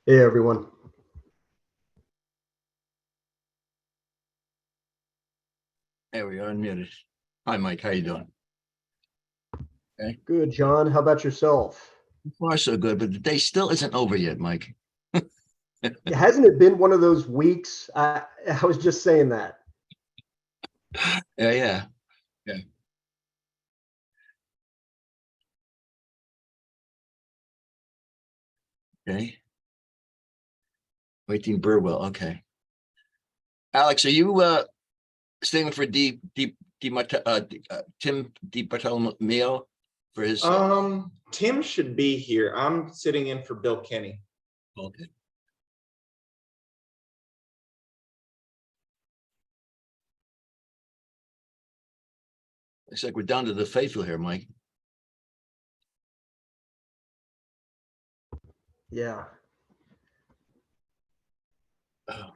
Hey everyone. There we are, unmuted. Hi, Mike. How you doing? Okay. Good, John. How about yourself? So far, so good, but the day still isn't over yet, Mike. Hasn't it been one of those weeks? I was just saying that. Yeah. Okay. Waiting Burwell. Okay. Alex, are you staying for Tim DiBartolomeo for his? Tim should be here. I'm sitting in for Bill Kenny. Okay. Looks like we're down to the faithful here, Mike. Yeah. Oh.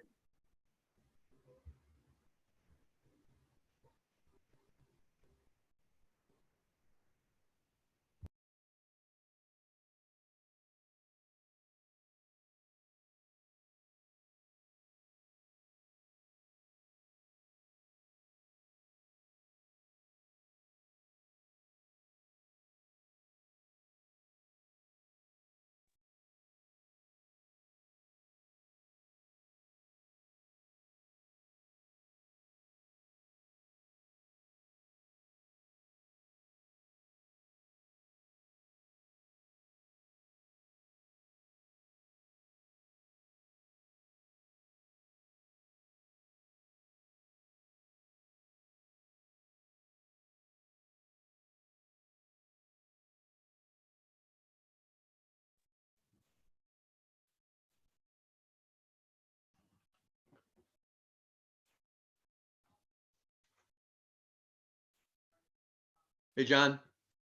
Hey, John.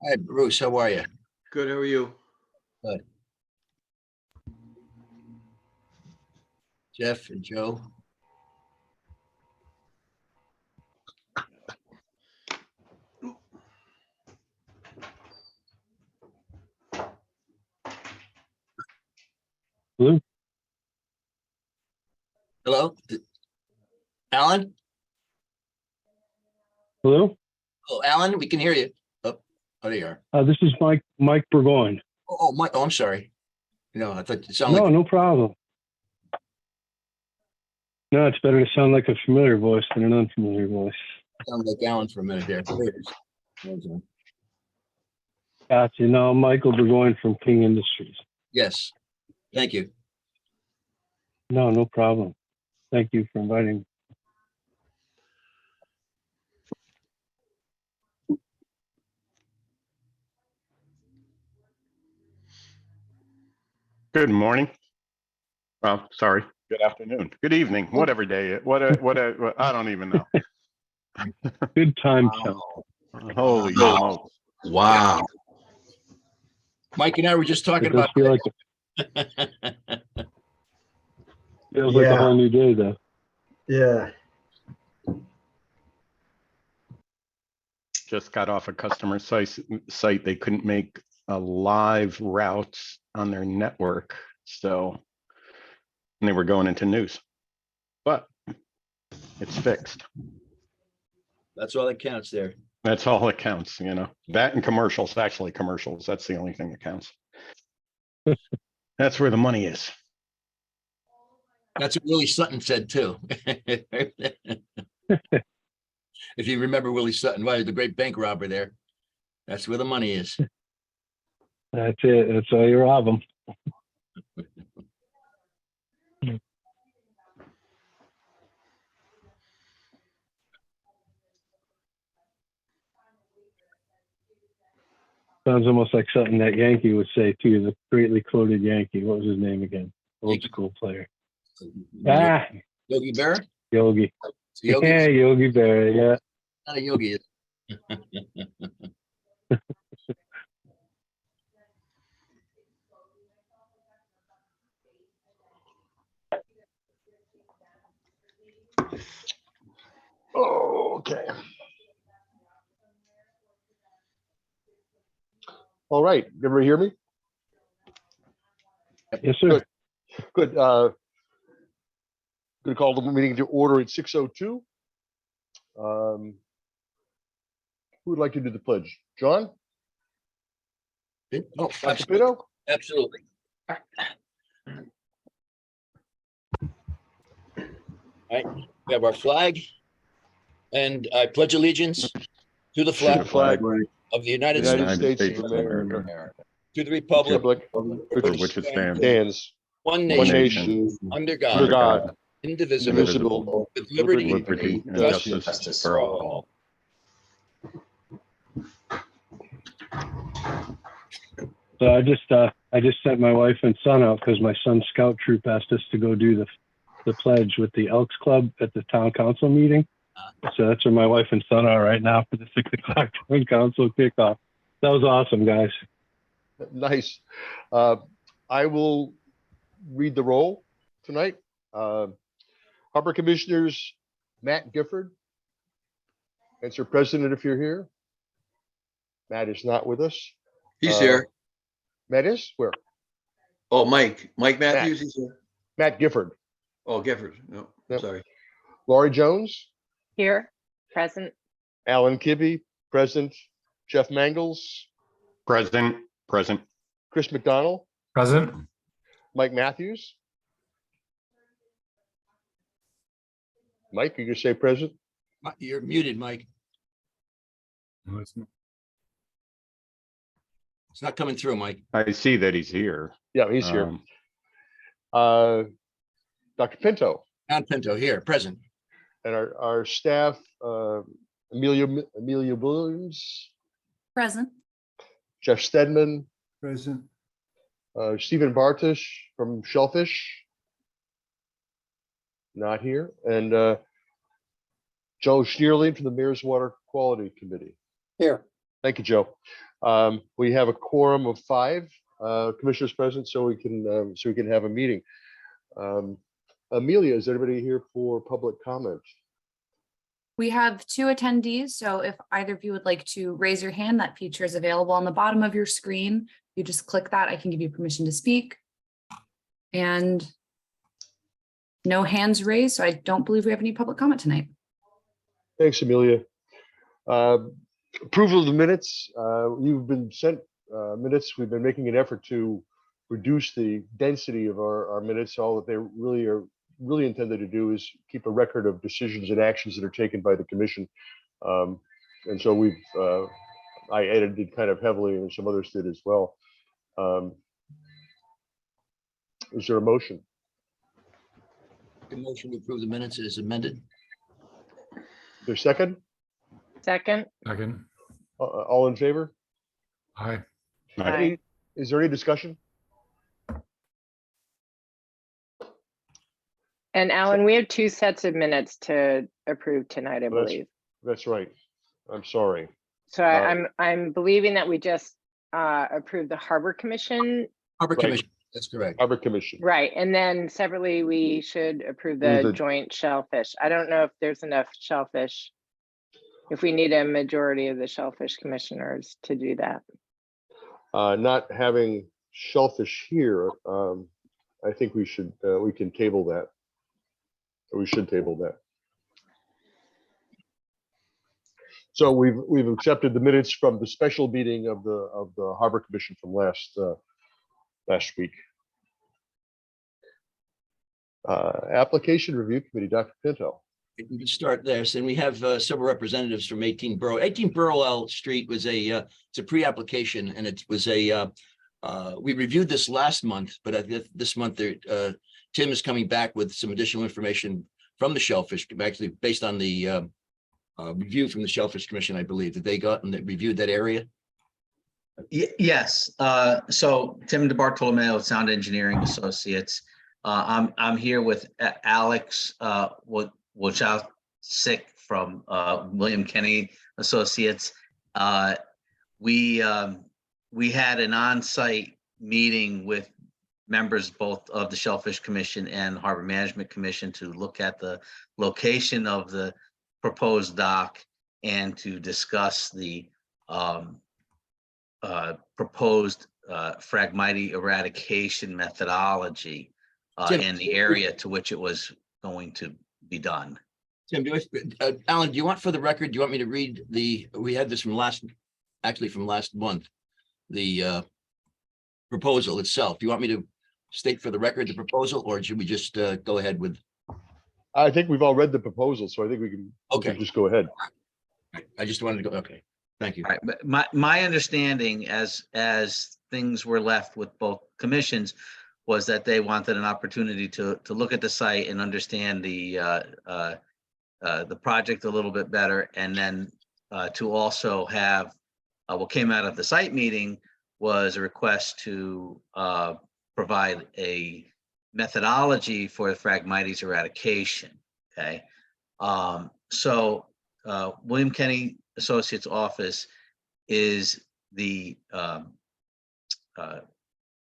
Hi, Bruce. How are you? Good. How are you? Good. Jeff and Joe. Hello? Hello, Alan. Hello? Oh, Alan, we can hear you. There you are. This is Mike Burgoyne. Oh, Mike. Oh, I'm sorry. No, I thought it sounded No, like no problem. No, it's better to sound like a familiar voice than an unfamiliar voice. Alan for a minute there. There it is. Gotcha. No, Michael Burgoyne from King Industries. Yes. Thank you. No, no problem. Thank you for inviting me. Good morning. Well, sorry. Good afternoon. Good evening. Whatever day. I don't even know. Good time count. Holy smokes. Wow. Mike and I were just talking It does about. feel like feels like a whole new day, though. Yeah. Just got off a customer site. They couldn't make a live route on their network. So and they were going into news. But it's fixed. That's all that counts there. That's all that counts, you know. That and commercials, actually commercials. That's the only thing that counts. That's where the money is. That's what Willie Sutton said too. If you remember Willie Sutton, right, the great bank robber there. That's where the money is. That's it. That's all you rob them. Sounds almost like something that Yankee would say too, the greatly quoted Yankee. What was his name again? Old school player. Yogi Berra? Yogi. Yogi? Yeah, Yogi Berra, yeah. Not a yogi. Okay. All right. Everybody hear me? Yes, sir. Good. Good. Going to call the meeting to order at 6:02. Who would like to do the pledge? John? Oh, Dr. absolutely. Pito? Absolutely. Right, we have our flag, and I pledge allegiance to the To flag the flag of the United United States, States of America, to the republic, Republic, For which it stands, stands one one nation, nation, under under God, God, indivisible, indivisible, with liberty liberty and justice for all. So I just sent my wife and son out because my son's scout troop asked us to go do the pledge with the Elks Club at the town council meeting. So that's where my wife and son are right now for the 6 o'clock town council kickoff. That was awesome, guys. Nice. I will read the roll tonight. Harbor Commissioners, Matt Gifford. Answer President if you're here. Matt is not with us. He's Uh, here. Matt is? Where? Oh, Mike Matthews, he's here. Matt Gifford. Oh, Gifford. No, Yep. sorry. Laurie Jones, Here, present. Alan Kibbe, present. Jeff Mangles, Present. Chris McDonald, Present. Mike Matthews. Mike, you can say present. You're muted, Mike. It's not coming through, Mike. I see that he's here. Yeah, he's here. Um, Dr. Pinto John Pinto here, present. and our staff, Amelia Williams, Present. Jeff Stedman, Present. Stephen Bartish from Shellfish. Not here. And Joe Schneerling from the Mears Water Quality Committee. Here. Thank you, Joe. We have a quorum of 5 commissioners present, so we can have a meeting. Amelia, is anybody here for public comment? We have 2 attendees, so if either of you would like to raise your hand, that feature is available on the bottom of your screen. You just click that, I can give you permission to speak. And no hands raised, so I don't believe we have any public comment tonight. Thanks, Amelia. Approval of the minutes. You've been sent minutes. We've been making an effort to reduce the density of our minutes. All that they really intended to do is keep a record of decisions and actions that are taken by the commission. And so I edited kind of heavily, and some others did as well. Is there a motion? The motion to approve the minutes is amended. Is there a second? Second. Second. All in favor? Aye. Aye. Is there any discussion? And Alan, we have 2 sets of minutes to approve tonight, I That's- believe. That's right. I'm sorry. So I'm believing that we just approved the Harbor Commission. Harbor Right. Commission, that's correct. Harbor Commission. Right, and then separately, we should approve Approve the the- joint shellfish. I don't know if there's enough shellfish. If we need a majority of the shellfish commissioners to do that. Not having Shellfish here, I think we can table that. Or we should table that. So we've accepted the minutes from the special meeting of the Harbor Commission from last week. Application Review Committee, Dr. Pinto. We can start there. So we have several representatives from 18 Borough. 18 Burwell Street was it's a pre-application, and it was we reviewed this last month, but this month Tim is coming back with some additional information from the Shellfish, actually based on the review from the Shellfish Commission, I believe, that they got and they reviewed that area. Yes, so Tim DeBartolomeo, Sound Engineering Associates. I'm here with Alex Wojciech from William Kenny Associates. We had an on-site meeting with members both of the Shellfish Commission and Harbor Management Commission to look at the location of the proposed dock and to discuss the proposed Phragmite eradication methodology. Tim. in the area to which it was going to be done. Tim, Alan, do you want, for the record, do you want me to read we had this from last month, the proposal itself. Do you want me to state for the record the proposal, or should we just go ahead with? I think we've all read the proposal, so I think we can Okay. just go ahead. I just wanted to go, okay, thank you. All right, but my understanding as things were left with both commissions was that they wanted an opportunity to look at the site and understand the project a little bit better, and then to also have what came out of the site meeting was a request to provide a methodology for the Phragmites eradication. Okay, so William Kenny Associates Office is the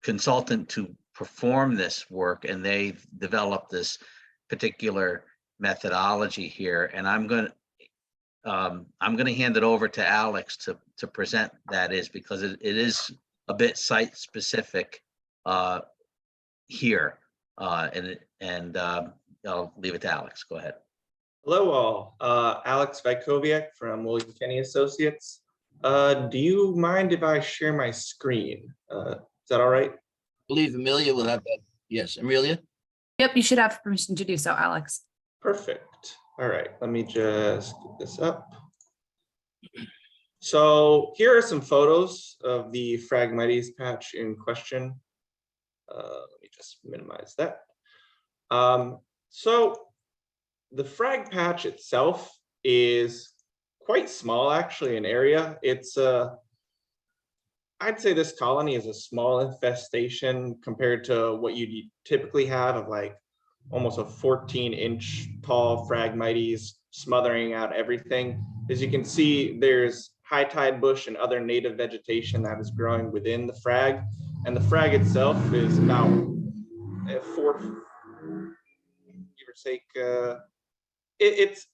consultant to perform this work, and they've developed this particular methodology here. And I'm going to hand it over to Alex to present that is, because it is a bit site specific here, and I'll leave it to Alex. Go ahead. Hello all, Alex Vykoviak from William Kenny Associates. Do you mind if I share my screen? Is that all right? I believe Amelia will have that. Yes, Amelia? Yep, you should have permission to do so, Alex. Perfect. All right, let me just get this up. So here are some photos of the Phragmites patch in question. Let me just minimize that. So the frag patch itself is quite small, actually, in area. It's I'd say this colony is a small infestation compared to what you typically have of like almost a 14-inch tall Phragmites smothering out everything. As you can see, there's high tide bush and other native vegetation that is growing within the frag, and the frag itself is about 4, give or take. It's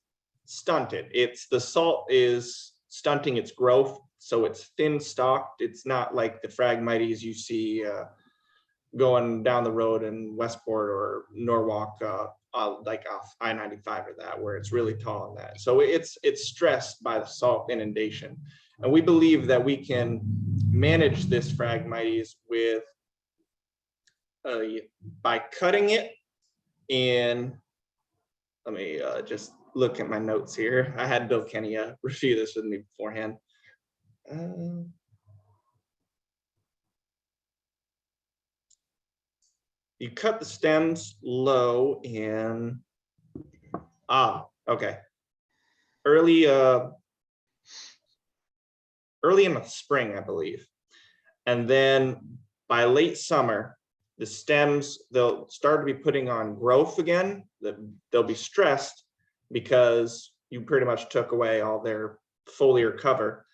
stunted. The salt is stunting its growth, so it's thin stalked. It's not like the Phragmites you see going down the road in Westport or Norwalk, like off I-95 or that, where it's really tall in that. So it's stressed by the salt inundation, and we believe that we can manage this Phragmites with by cutting it in. Let me just look at my notes here. I had Bill Kenny review this with me beforehand. You cut the stems low in, okay. Early in the spring, I believe. And then by late summer, the stems, they'll start to be putting on growth again. They'll be stressed because you pretty much took away all their foliar cover.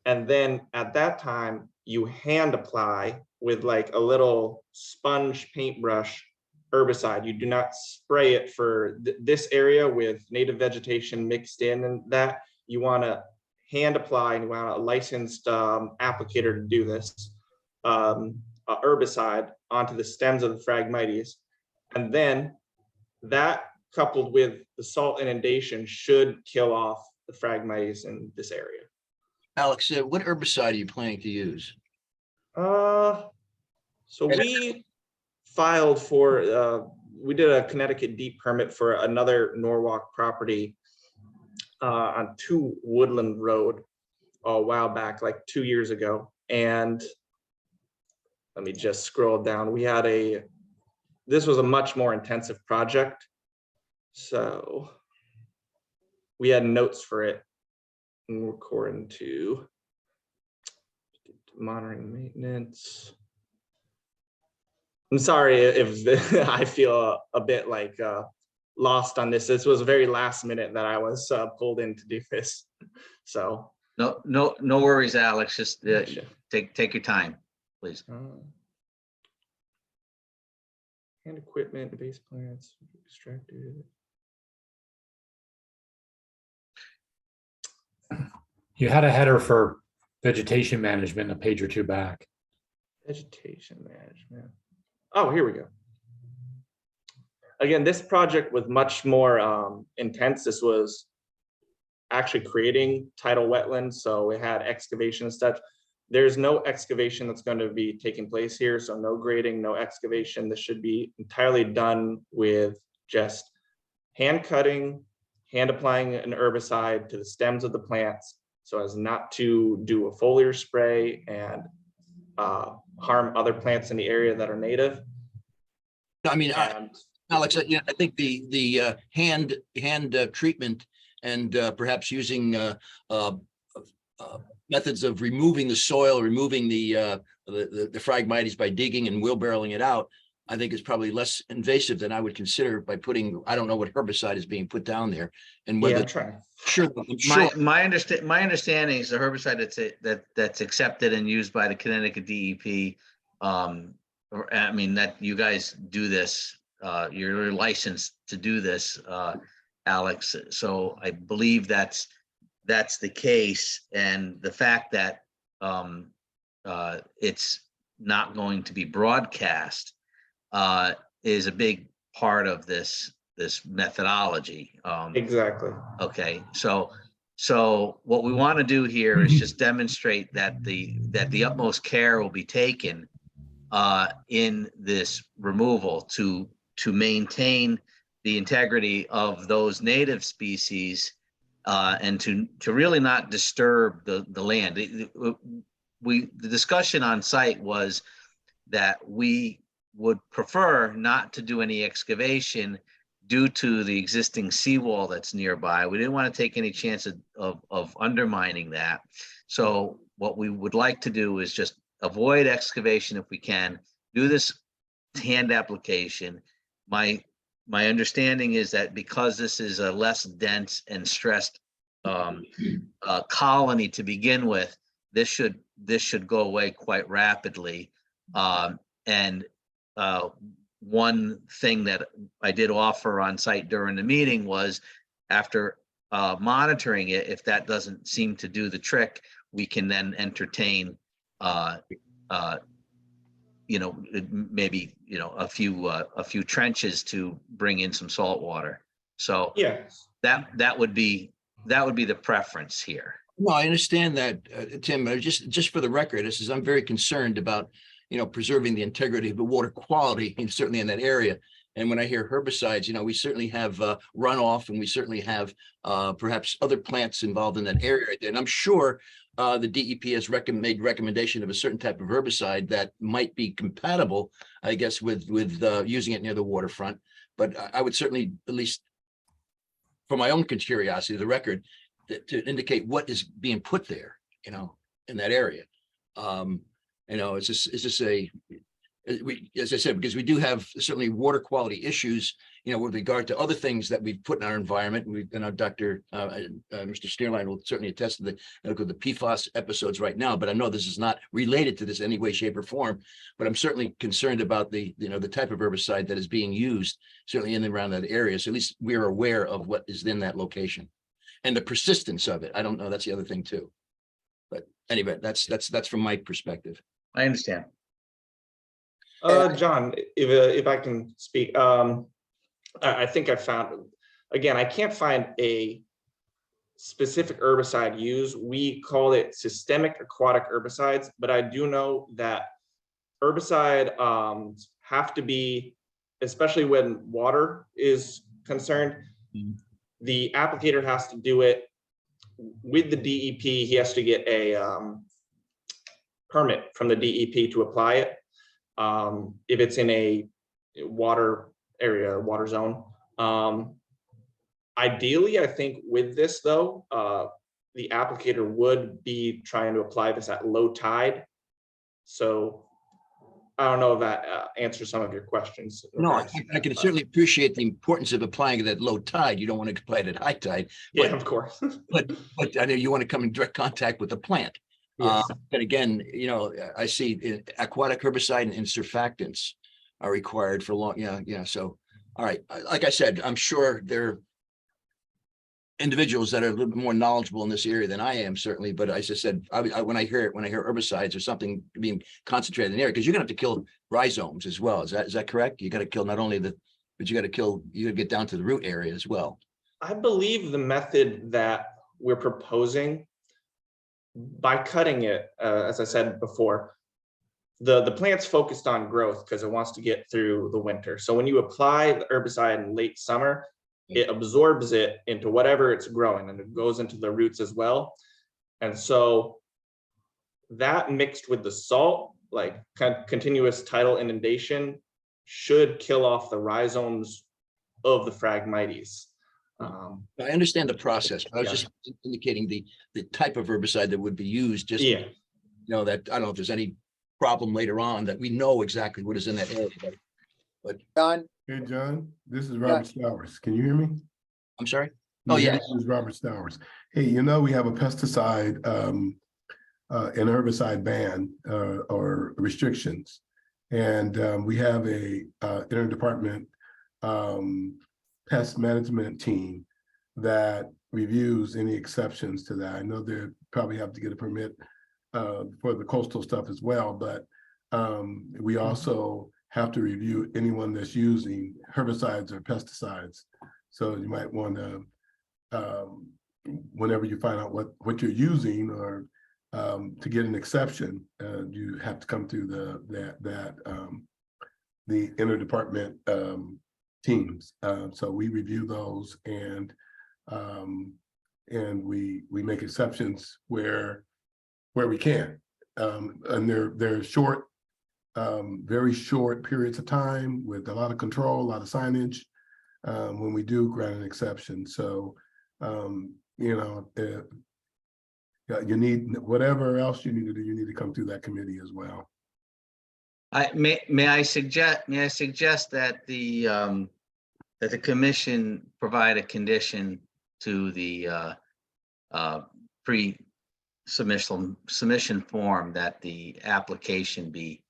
And then at that time, you hand apply with like a little sponge paintbrush herbicide. You do not spray it for this area with native vegetation mixed in, and that you want to hand apply, and you want a licensed applicator to do this. Herbicide onto the stems of the Phragmites, and then that coupled with the salt inundation should kill off the Phragmites in this area. Alex, what herbicide are you planning to use? So we filed for, we did a Connecticut deep permit for another Norwalk property on 2 Woodland Road a while back, like 2 years ago. And let me just scroll down. We had this was a much more intensive project. So we had notes for it, and we're according to monitoring maintenance. I'm sorry if I feel a bit like lost on this. This was very last minute that I was pulled in to do this. So No worries, Alex. Just take your time, please. And equipment, base plants, extracted. You had a header for vegetation management a page or two back. Vegetation management. Oh, here we go. again, this project was much more intense. This was actually creating tidal wetlands, so it had excavation and stuff. There's no excavation that's going to be taking place here, so no grading, no excavation. This should be entirely done with just hand cutting, hand applying an herbicide to the stems of the plants so as not to do a foliar spray and harm other plants in the area that are native. I mean, And Alex, I think the hand treatment and perhaps using methods of removing the soil, removing the Phragmites by digging and wheelbarrowing it out, I think is probably less invasive than I would consider by putting, I don't know what herbicide is being put down there and yeah, whether. I'm trying. Sure, I'm sure. My understanding is the herbicide that's accepted and used by the Connecticut DEP. I mean, that you guys do this, you're licensed to do this, Alex. So I believe that's the case. And the fact that it's not going to be broadcast is a big part of this methodology. Exactly. Okay, so what we want to do here is just demonstrate that the utmost care will be taken in this removal to maintain the integrity of those native species and to really not disturb the land. The discussion on site was that we would prefer not to do any excavation due to the existing seawall that's nearby. We didn't want to take any chance of undermining that. So what we would like to do is just avoid excavation if we can, do this hand application. My understanding is that because this is a less dense and stressed colony to begin with, this should go away quite rapidly. One thing that I did offer on site during the meeting was, after monitoring it, if that doesn't seem to do the trick, we can then entertain maybe a few trenches to bring in some salt water. So Yeah. that would be the preference here. No, I understand that, Tim. Just for the record, I'm very concerned about, preserving the integrity of the water quality, and certainly in that area. And when I hear herbicides, we certainly have runoff, and we certainly have perhaps other plants involved in that area. And I'm sure the DEP has made recommendation of a certain type of herbicide that might be compatible, I guess, with using it near the waterfront. But I would certainly, at least for my own curiosity, the record, to indicate what is being put there, in that area. As I said, because we do have certainly water quality issues, with regard to other things that we've put in our environment. Mr. Steerline will certainly attest to the PFAS episodes right now, but I know this is not related to this in any way, shape, or form. But I'm certainly concerned about the type of herbicide that is being used, certainly in and around that area. So at least we're aware of what is in that location and the persistence of it. I don't know. That's the other thing too. But anyway, that's from my perspective. I understand. John, if I can speak, I think I found, again, I can't find a specific herbicide used. We call it systemic aquatic herbicides, but I do know that herbicide have to be, especially when water is concerned, the applicator has to do it with the DEP. He has to get a permit from the DEP to apply it. If it's in a water area, water zone. Ideally, I think with this though, the applicator would be trying to apply this at low tide. So I don't know if that answers some of your questions. No, I can certainly appreciate the importance of applying it at low tide. You don't want to apply it at high tide. Yeah, of course. but I know you want to come in direct contact with the plant. Yes. But again, I see aquatic herbicide and surfactants are required for long. So, all right. Like I said, I'm sure there are individuals that are a little bit more knowledgeable in this area than I am, certainly. But as I said, when I hear herbicides or something being concentrated in the area, because you're going to have to kill rhizomes as well. Is that correct? You got to kill not only the but you gotta get down to the root area as well. I believe the method that we're proposing, by cutting it, as I said before, the plant's focused on growth because it wants to get through the winter. So when you apply the herbicide in late summer, it absorbs it into whatever it's growing and it goes into the roots as well. And so that mixed with the salt, like continuous tidal inundation, should kill off the rhizomes of the Phragmites. I understand the process, but I was Yeah. just indicating the type of herbicide that would be used, just, Yeah. that, I don't know if there's any problem later on that we know exactly what is in that area. John, Hey, John, this is Robert Stowers. Can you hear me? I'm sorry? Can Oh, you hear yeah. me? This is Robert Stowers. Hey, we have a pesticide and herbicide ban or restrictions. And we have a interdepartment pest management team that reviews any exceptions to that. I know they probably have to get a permit for the coastal stuff as well, but we also have to review anyone that's using herbicides or pesticides. So you might want to, whenever you find out what you're using, or to get an exception, you have to come through the interdepartment teams. So we review those, and we make exceptions where we can. And they're short, very short periods of time with a lot of control, a lot of signage, when we do grant an exception. So, you need, whatever else you need to do, you need to come through that committee as well. May I suggest that the commission provide a condition to the submission form that the application be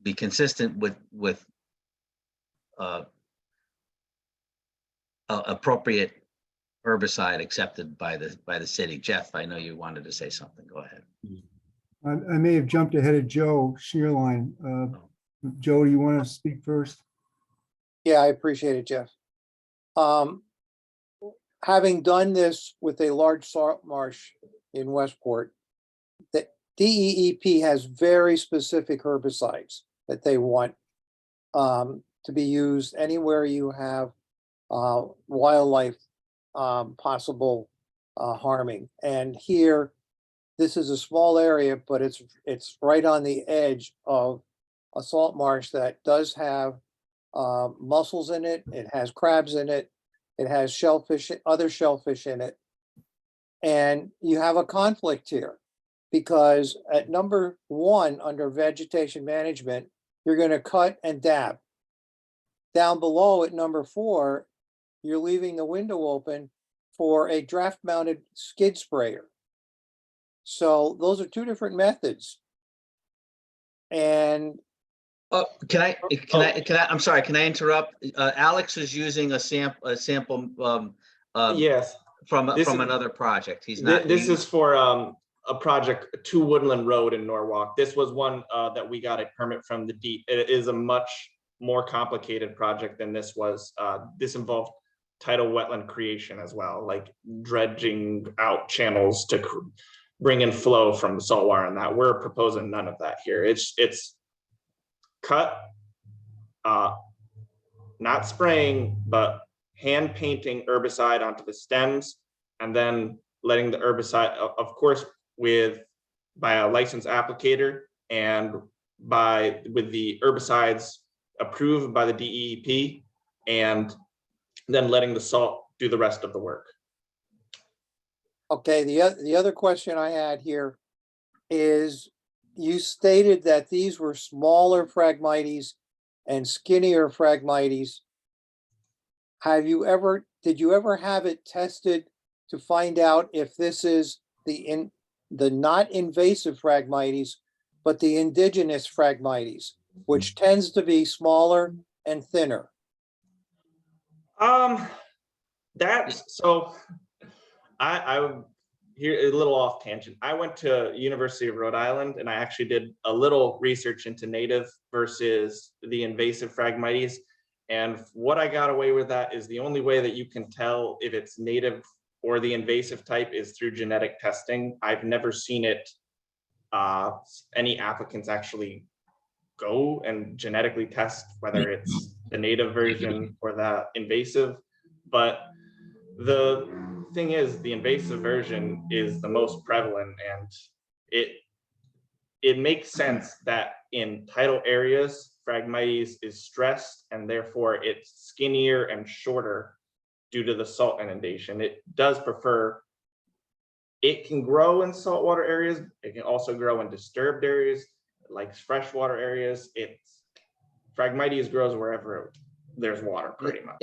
be consistent with appropriate herbicide accepted by the city. Jeff, I know you wanted to say something. Go ahead. I may have jumped ahead of Joe Shearline. Joe, do you want to speak first? yeah, I appreciate it, Jeff. Having done this with a large salt marsh in Westport, the DEEP has very specific herbicides that they want to be used anywhere you have wildlife possible harming. And here, this is a small area, but it's right on the edge of a salt marsh that does have mussels in it. It has crabs in it. It has shellfish, other shellfish in it. And you have a conflict here because at number 1 under vegetation management, you're going to cut and dab. Down below at number 4, you're leaving the window open for a draft mounted skid sprayer. So those are 2 different methods. And I'm sorry, can I interrupt? Alex is using a sample Yes. from This is- another project. He's not. This is for a project, 2 Woodland Road in Norwalk. This was one that we got a permit from the DEP. It is a much more complicated project than this was. This involved tidal wetland creation as well, like dredging out channels to bring in flow from the saltwater, and that we're proposing none of that here. It's cut, not spraying, but hand painting herbicide onto the stems, and then letting the herbicide, of course, by a licensed applicator and with the herbicides approved by the DEP, and then letting the salt do the rest of the work. okay, the other question I had here is you stated that these were smaller Phragmites and skinnier Phragmites. Did you ever have it tested to find out if this is the not invasive Phragmites, but the indigenous Phragmites, which tends to be smaller and thinner? So I here, a little off tangent. I went to University of Rhode Island and I actually did a little research into native versus the invasive Phragmites. And what I got away with that is the only way that you can tell if it's native or the invasive type is through genetic testing. I've never seen it, any applicants actually go and genetically test whether it's the native version or the invasive. But the thing is, the invasive version is the most prevalent, and it makes sense that in tidal areas, Phragmites is stressed and therefore it's skinnier and shorter due to the salt inundation. It does prefer, it can grow in saltwater areas. It can also grow in disturbed areas like freshwater areas. Phragmites grows wherever there's water, pretty much.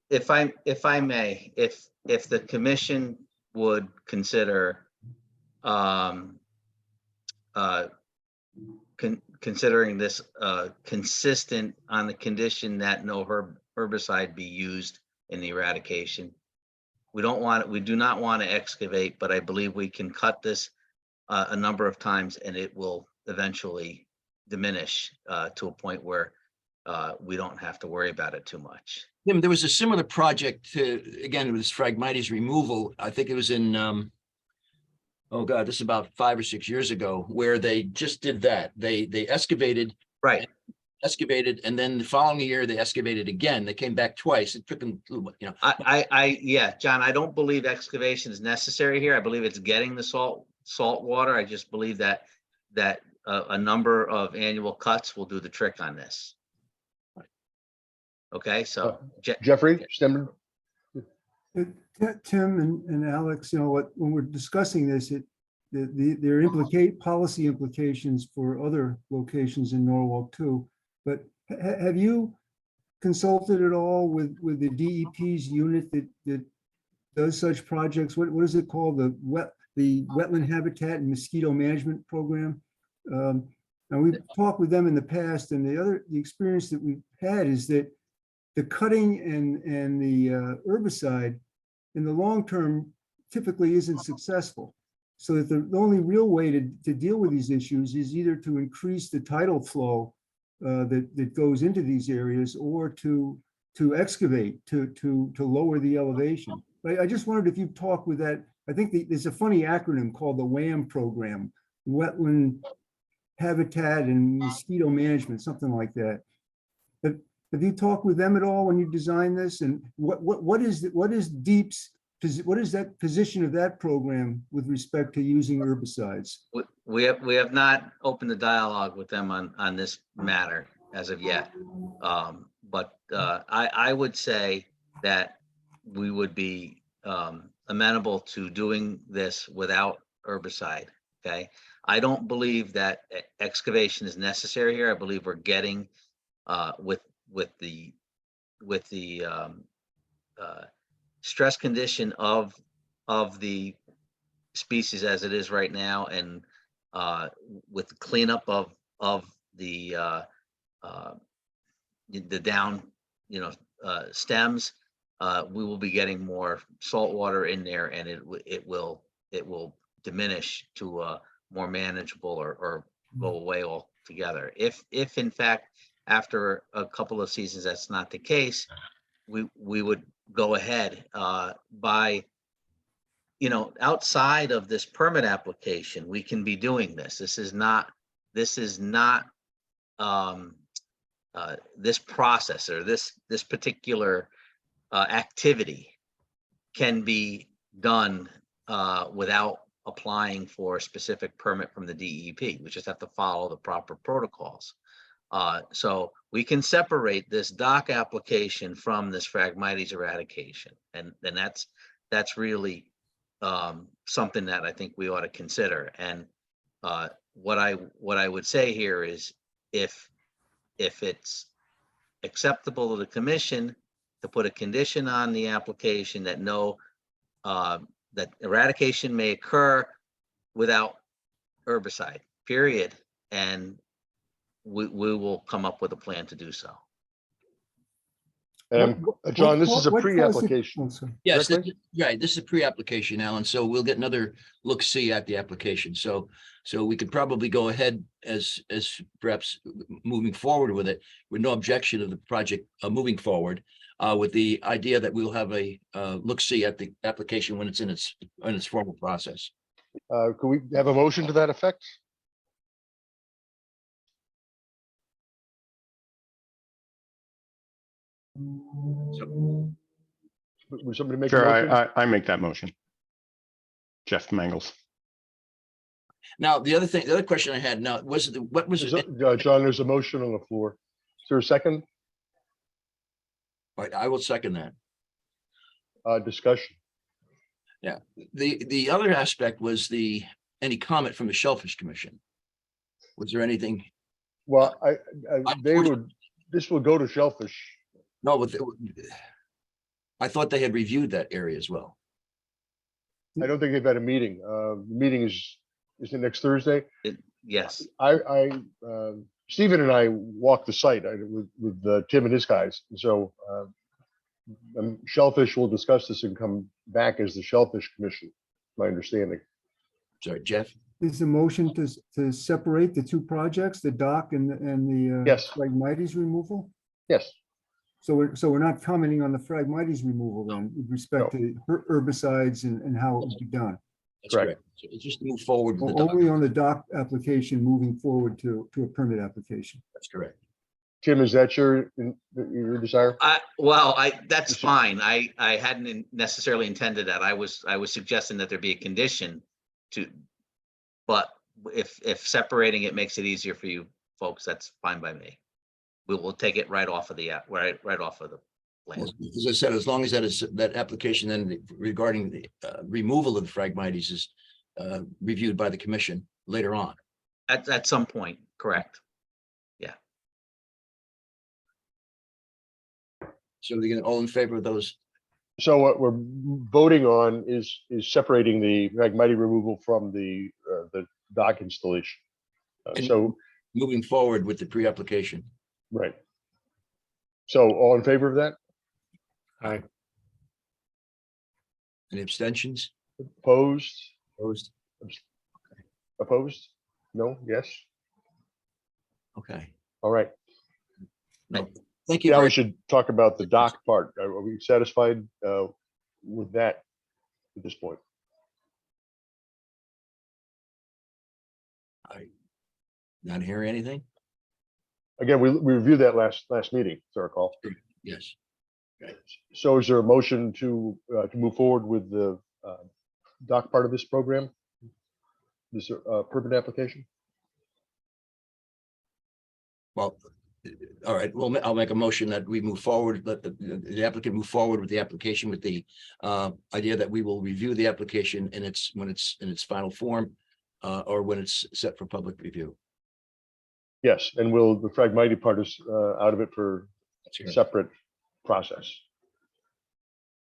If I may, if the commission would consider considering this consistent on the condition that no herbicide be used in the eradication. We do not want to excavate, but I believe we can cut this a number of times and it will eventually diminish to a point where we don't have to worry about it too much. Tim, there was a similar project to, again, it was Phragmites removal. I think it was in, oh God, this is about 5 or 6 years ago, where they just did that. They excavated. Right. Excavated, and then the following year they excavated again. They came back twice. It took them, you know. Yeah, John, I don't believe excavation is necessary here. I believe it's getting the salt water. I just believe that a number of annual cuts will do the trick on this. Okay, so Jeffrey Stemmen. Tim and Alex, you know what, when we're discussing this, there are policy implications for other locations in Norwalk too. But have you consulted at all with the DEP's unit that does such projects? What is it called? The Wetland Habitat and Mosquito Management Program. And we've talked with them in the past, and the experience that we've had is that the cutting and the herbicide in the long term typically isn't successful. So that the only real way to deal with these issues is either to increase the tidal flow that goes into these areas, or to excavate to lower the elevation. But I just wondered if you've talked with that. I think there's a funny acronym called the WHAM program, Wetland Habitat and Mosquito Management, something like that. But have you talked with them at all when you designed this? And what is DEEP's, what is that position of that program with respect to using herbicides? We have not opened the dialogue with them on this matter as of yet. But I would say that we would be amenable to doing this without herbicide. Okay, I don't believe that excavation is necessary here. I believe we're getting with the stress condition of the species as it is right now, and with the cleanup of the down stems, we will be getting more salt water in there, and it will diminish to a more manageable or go away altogether. If in fact after a couple of seasons that's not the case, we would go ahead by, outside of this permit application, we can be doing this. This is not this process or this particular activity can be done without applying for a specific permit from the DEP. We just have to follow the proper protocols. So we can separate this dock application from this Phragmites eradication, and that's really something that I think we ought to consider. And what I would say here is, if it's acceptable to the commission to put a condition on the application that that eradication may occur without herbicide, period, and we will come up with a plan to do so. John, this is a what caused it- pre-application. oh, sorry. Yes, correctly? right. This is a pre-application, Alan. So we'll get another look-see at the application. So we could probably go ahead as perhaps moving forward with it with no objection of the project moving forward with the idea that we'll have a look-see at the application when it's in its formal process. Could we have a motion to that effect? Would somebody make a Sure, motion? I make that motion. Jeff Mangles. Now, the other question I had now was what was it? John, there's a motion on the floor. Is there a second Right, I will second that. discussion? Yeah, the other aspect was any comment from the Shellfish Commission. Was there anything? Well, this will go to Shellfish. No, but I thought they had reviewed that area as well. I don't think they've had a meeting. The meeting is it next Thursday? Yes. Stephen and I walked the site with Tim and his guys. So Shellfish will discuss this and come back as the Shellfish Commission, my understanding. Sorry, Jeff. Is the motion to separate the two projects, the dock and the Yes. Phragmites removal? Yes. So we're not commenting on the Phragmites removal then with respect to herbicides and how it would be done. That's correct. So it's just to move forward with the dock. Only on the dock application moving forward to a permit application. That's correct. Tim, is that your desire? That's fine. I hadn't necessarily intended that. I was suggesting that there be a condition but if separating it makes it easier for you folks, that's fine by me. We'll take it right off of the right off of the plan. As I said, as long as that application then regarding the removal of the Phragmites is reviewed by the commission later on. At some point, correct. Yeah. So they're all in favor of those? So what we're voting on is separating the Phragmite removal from the dock installation. So moving forward with the pre-application. Right. So all in favor of that? Aye. Any abstentions? Opposed? Opposed? Opposed? No? Yes? Okay. All right. No. Thank you. Now we should talk about the dock part. Are we satisfied with that at this point? I not hearing anything? Again, we reviewed that last meeting, if I recall. Yes. Okay. So is there a motion to move forward with the dock part of this program? This permit application? Well, all right. Well, I'll make a motion that we move forward, let the applicant move forward with the application with the idea that we will review the application when it's in its final form or when it's set for public review. Yes, and the Phragmite part is out of it for a separate process.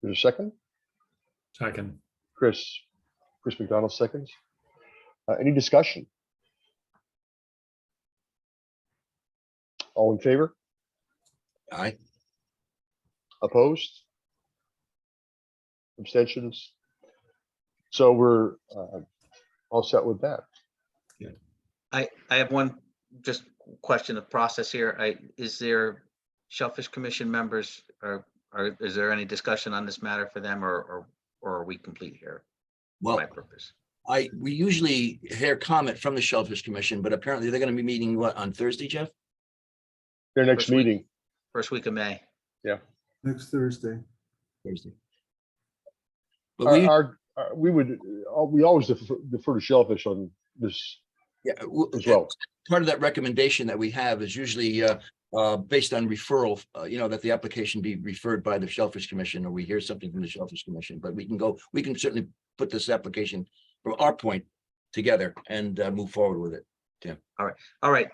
There's a second? Second. Chris McDonald seconds. Any discussion? All in favor? Aye. Opposed? Abstentions? So we're all set with that. I have one just question of process here. Is there Shellfish Commission members is there any discussion on this matter for them or are we complete here? Well, for my purpose. We usually hear comment from the Shellfish Commission, but apparently they're going to be meeting on Thursday, Jeff? Their next meeting. First week of May. Yeah. Next Thursday. Thursday. But we always defer to Shellfish on this. Yeah, as well. Part of that recommendation that we have is usually based on referral, that the application be referred by the Shellfish Commission, or we hear something from the Shellfish Commission, but we can certainly put this application from our point together and move forward with it. Tim. All right.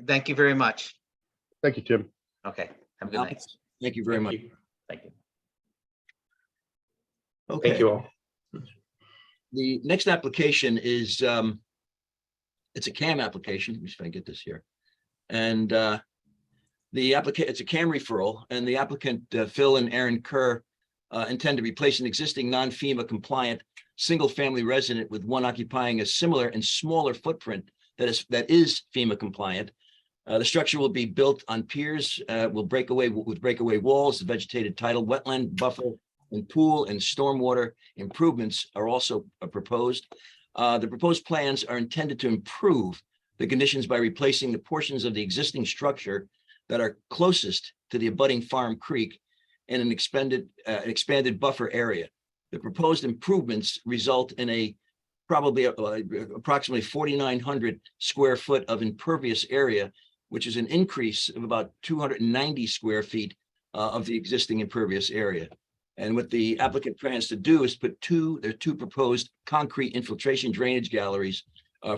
Thank you very much. Thank you, Tim. Okay. Have a good night. Thank you very much. Thank you. Okay. Thank you all. The next application is it's a CAM application. Let me see if I can get this here. And The applicant, it's a CAM referral, and the applicant, Phil and Aaron Kerr, intend to replace an existing non-FEMA compliant single-family resident with one occupying a similar and smaller footprint that is FEMA compliant. The structure will be built on piers, will break away with breakaway walls, vegetated tidal wetland buffer, and pool and stormwater improvements are also proposed. The proposed plans are intended to improve the conditions by replacing the portions of the existing structure that are closest to the abutting Farm Creek in an expanded buffer area. The proposed improvements result in a probably approximately 4,900 square foot of impervious area, which is an increase of about 290 square feet of the existing impervious area. And what the applicant plans to do is put two proposed concrete infiltration drainage galleries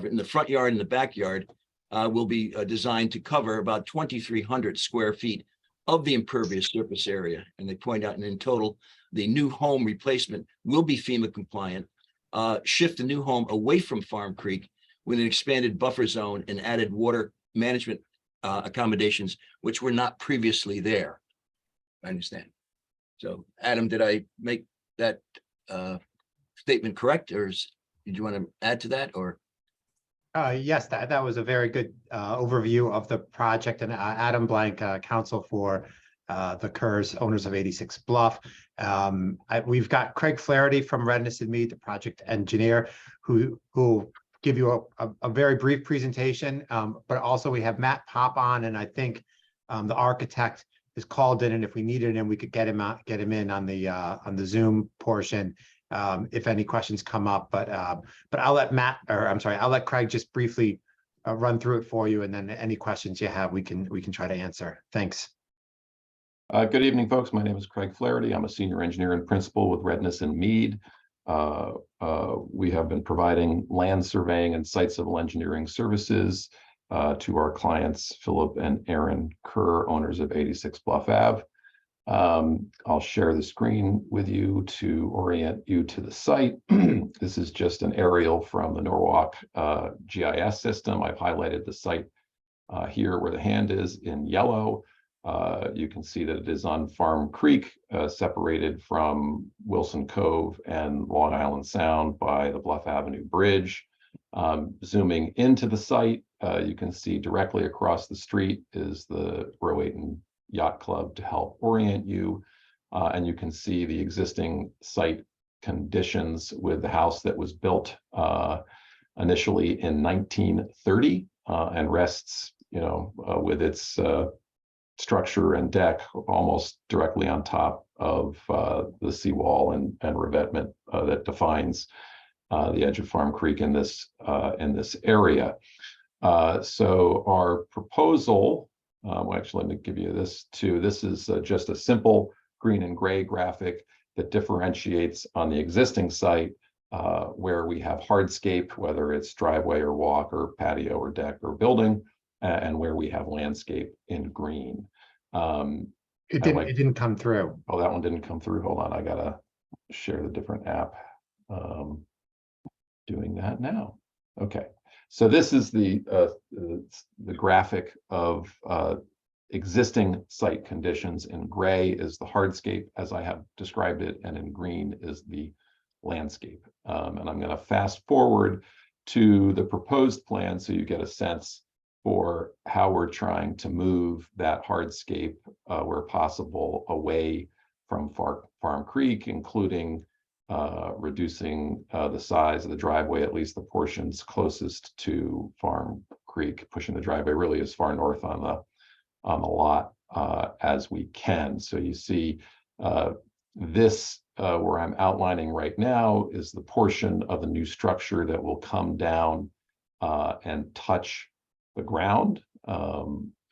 in the front yard and the backyard will be designed to cover about 2,300 square feet of the impervious surface area. And they point out, and in total, the new home replacement will be FEMA compliant, shift the new home away from Farm Creek with an expanded buffer zone and added water management accommodations, which were not previously there. I understand. So Adam, did I make that statement correct, or did you want to add to that, or? Yes, that was a very good overview of the project. And Adam Blank, counsel for the Kerrs, owners of 86 Bluff. We've got Craig Flaherty from Redness and Mead, the project engineer, who will give you a very brief presentation. But also we have Matt Pop on, and I think the architect is called in, and if we needed him, we could get him in on the Zoom portion. If any questions come up, but I'll let Craig just briefly run through it for you, and then any questions you have, we can try to answer. Thanks. Good evening, folks. My name is Craig Flaherty. I'm a senior engineer and principal with Redness and Mead. We have been providing land surveying and site civil engineering services to our clients, Philip and Aaron Kerr, owners of 86 Bluff Ave. I'll share the screen with you to orient you to the site. This is just an aerial from the Norwalk GIS system. I've highlighted the site here where the hand is in yellow. You can see that it is on Farm Creek, separated from Wilson Cove and Long Island Sound by the Bluff Avenue Bridge. Zooming into the site, you can see directly across the street is the Rowayton Yacht Club to help orient you. And you can see the existing site conditions with the house that was built initially in 1930 and rests, with its structure and deck almost directly on top of the seawall and revetment that defines the edge of Farm Creek in this area. So our proposal, well, actually, let me give you this too. This is just a simple green and gray graphic that differentiates on the existing site where we have hardscape, whether it's driveway or walk or patio or deck or building, and where we have landscape in green. It didn't come through. Oh, that one didn't come through. Hold on, I gotta share the different app. Doing that now. Okay, so this is the graphic of existing site conditions. In gray is the hardscape as I have described it, and in green is the landscape. And I'm going to fast forward to the proposed plan so you get a sense for how we're trying to move that hardscape where possible away from Farm Creek, including reducing the size of the driveway, at least the portions closest to Farm Creek, pushing the driveway really as far north on the lot as we can. So you see this where I'm outlining right now is the portion of the new structure that will come down and touch the ground.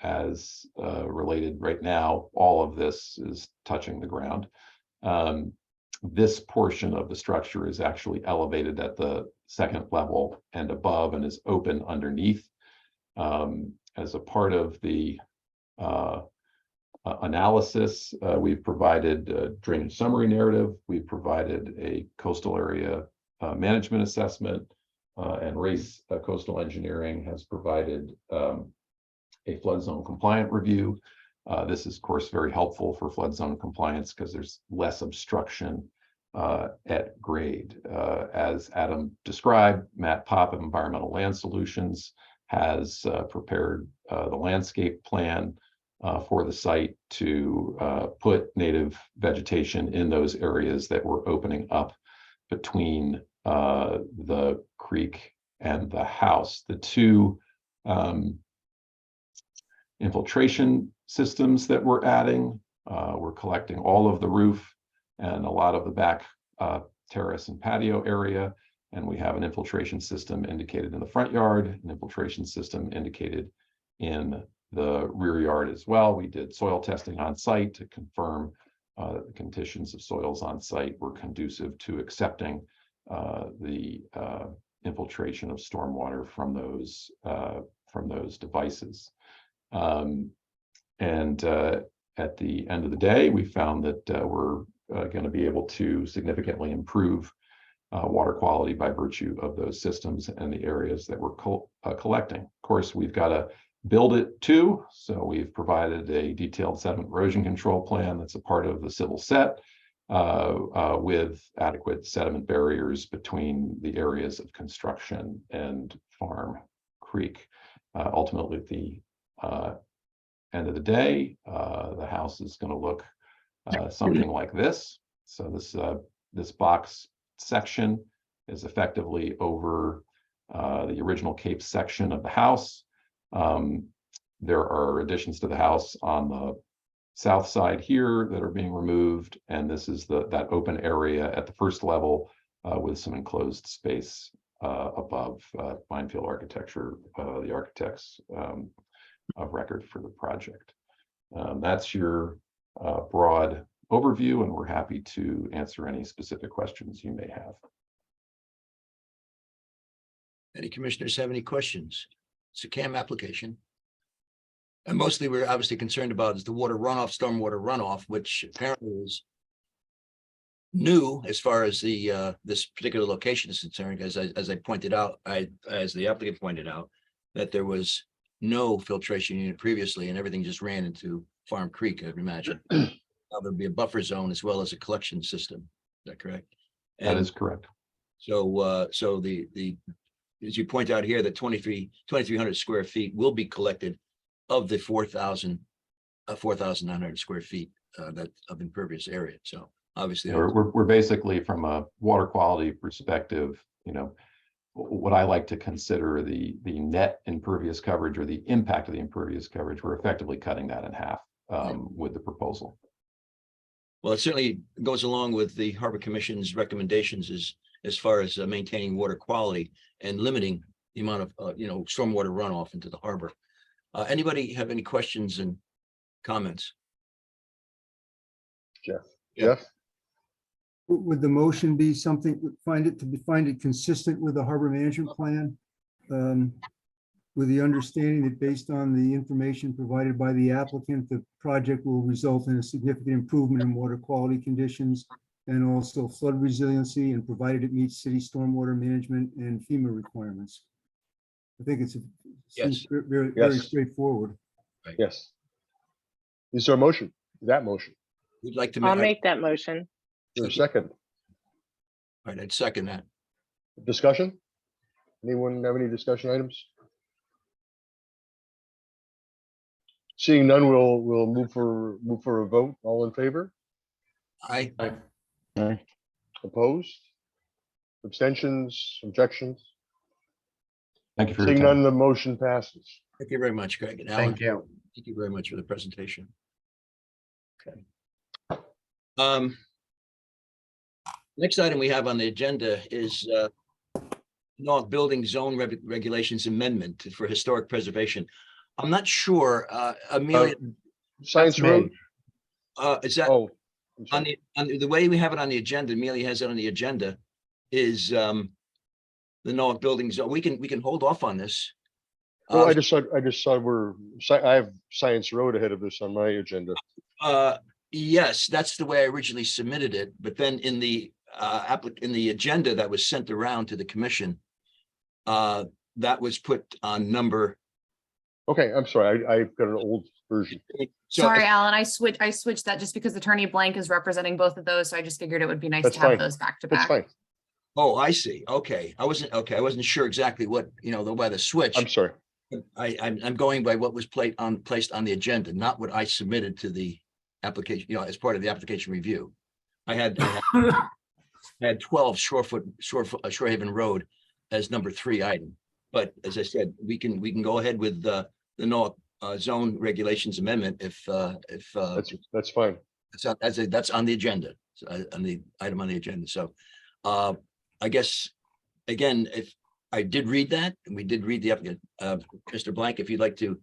As related right now, all of this is touching the ground. This portion of the structure is actually elevated at the second level and above and is open underneath. As a part of the analysis, we've provided a drainage summary narrative. We've provided a coastal area management assessment, and Race Coastal Engineering has provided a flood zone compliant review. This is, of course, very helpful for flood zone compliance because there's less obstruction at grade. As Adam described, Matt Pop of Environmental Land Solutions has prepared the landscape plan for the site to put native vegetation in those areas that we're opening up between the creek and the house. The two infiltration systems that we're adding, we're collecting all of the roof and a lot of the back terrace and patio area. And we have an infiltration system indicated in the front yard, an infiltration system indicated in the rear yard as well. We did soil testing on site to confirm the conditions of soils on site were conducive to accepting the infiltration of stormwater from those devices. At the end of the day, we found that we're going to be able to significantly improve water quality by virtue of those systems and the areas that we're collecting. Of course, we've got to build it too. So we've provided a detailed sediment erosion control plan that's a part of the civil set with adequate sediment barriers between the areas of construction and Farm Creek. Ultimately, at the end of the day, the house is going to look something like this. So this box section is effectively over the original Cape section of the house. There are additions to the house on the south side here that are being removed, and this is that open area at the first level with some enclosed space above. Minefield Architecture, the architects of record for the project. That's your broad overview, and we're happy to answer any specific questions you may have. Any commissioners have any questions? It's a CAM application. And mostly we're obviously concerned about is the water runoff, stormwater runoff, which apparently is new as far as the this particular location is concerned. As I pointed out, as the applicant pointed out, that there was no filtration unit previously and everything just ran into Farm Creek, I'd imagine. Now there'll be a buffer zone as well as a collection system. Is that correct? That is correct. So so the as you point out here, that 2,300 square feet will be collected of the 4,900 square feet that of impervious area. So obviously we're basically, from a water quality perspective, you know, what I like to consider the net impervious coverage or the impact of the impervious coverage. We're effectively cutting that in half with the proposal. Well, it certainly goes along with the Harbor Commission's recommendations as far as maintaining water quality and limiting the amount of stormwater runoff into the harbor. Anybody have any questions and comments? Jeff. Yeah. Jeff? Would the motion be something, find it consistent with the harbor management plan? With the understanding that based on the information provided by the applicant, the project will result in a significant improvement in water quality conditions and also flood resiliency, and provided it meets city stormwater management and FEMA requirements. I think it's seems very straightforward. Right. Yes. Is there a motion? That motion? We'd like to I'll make that motion. Is there a second? All right, I'd second that. Discussion? Anyone have any discussion items? Seeing none, we'll move for a vote. All in favor? Aye. Opposed? Abstentions? Objections? Thank you for your Seeing time. none, the motion passes. Thank you very much, Greg and Alan. Thank you. Thank you very much for the presentation. Okay. Next item we have on the agenda is North Building Zone Regulations Amendment for Historic Preservation. I'm not sure, Amelia. Science Road? Is that Oh, on the way we have it on the agenda? Amelia has it on the agenda. Is the North Building Zone? We can hold off on this. well, I just saw I have Science Road ahead of this on my agenda. Yes, that's the way I originally submitted it, but then in the agenda that was sent around to the commission, that was put on number. Okay, I'm sorry. I've got an version. So Sorry, Alan, I switched that just because Attorney Blank is representing both of those, so I just figured it would be nice That's to have fine. those back to That's back. fine. Oh, I see. Okay. I wasn't sure exactly what, by the switch. I'm sorry. I'm going by what was placed on the agenda, not what I submitted to the application, as part of the application review. I had 12 Shorehaven Road as number 3 item. But as I said, we can go ahead with the no zone regulations amendment if That's fine. that's on the agenda, on the item on the agenda. So I guess, again, if I did read that, and we did read the applicant, Mr. Blank, if you'd like to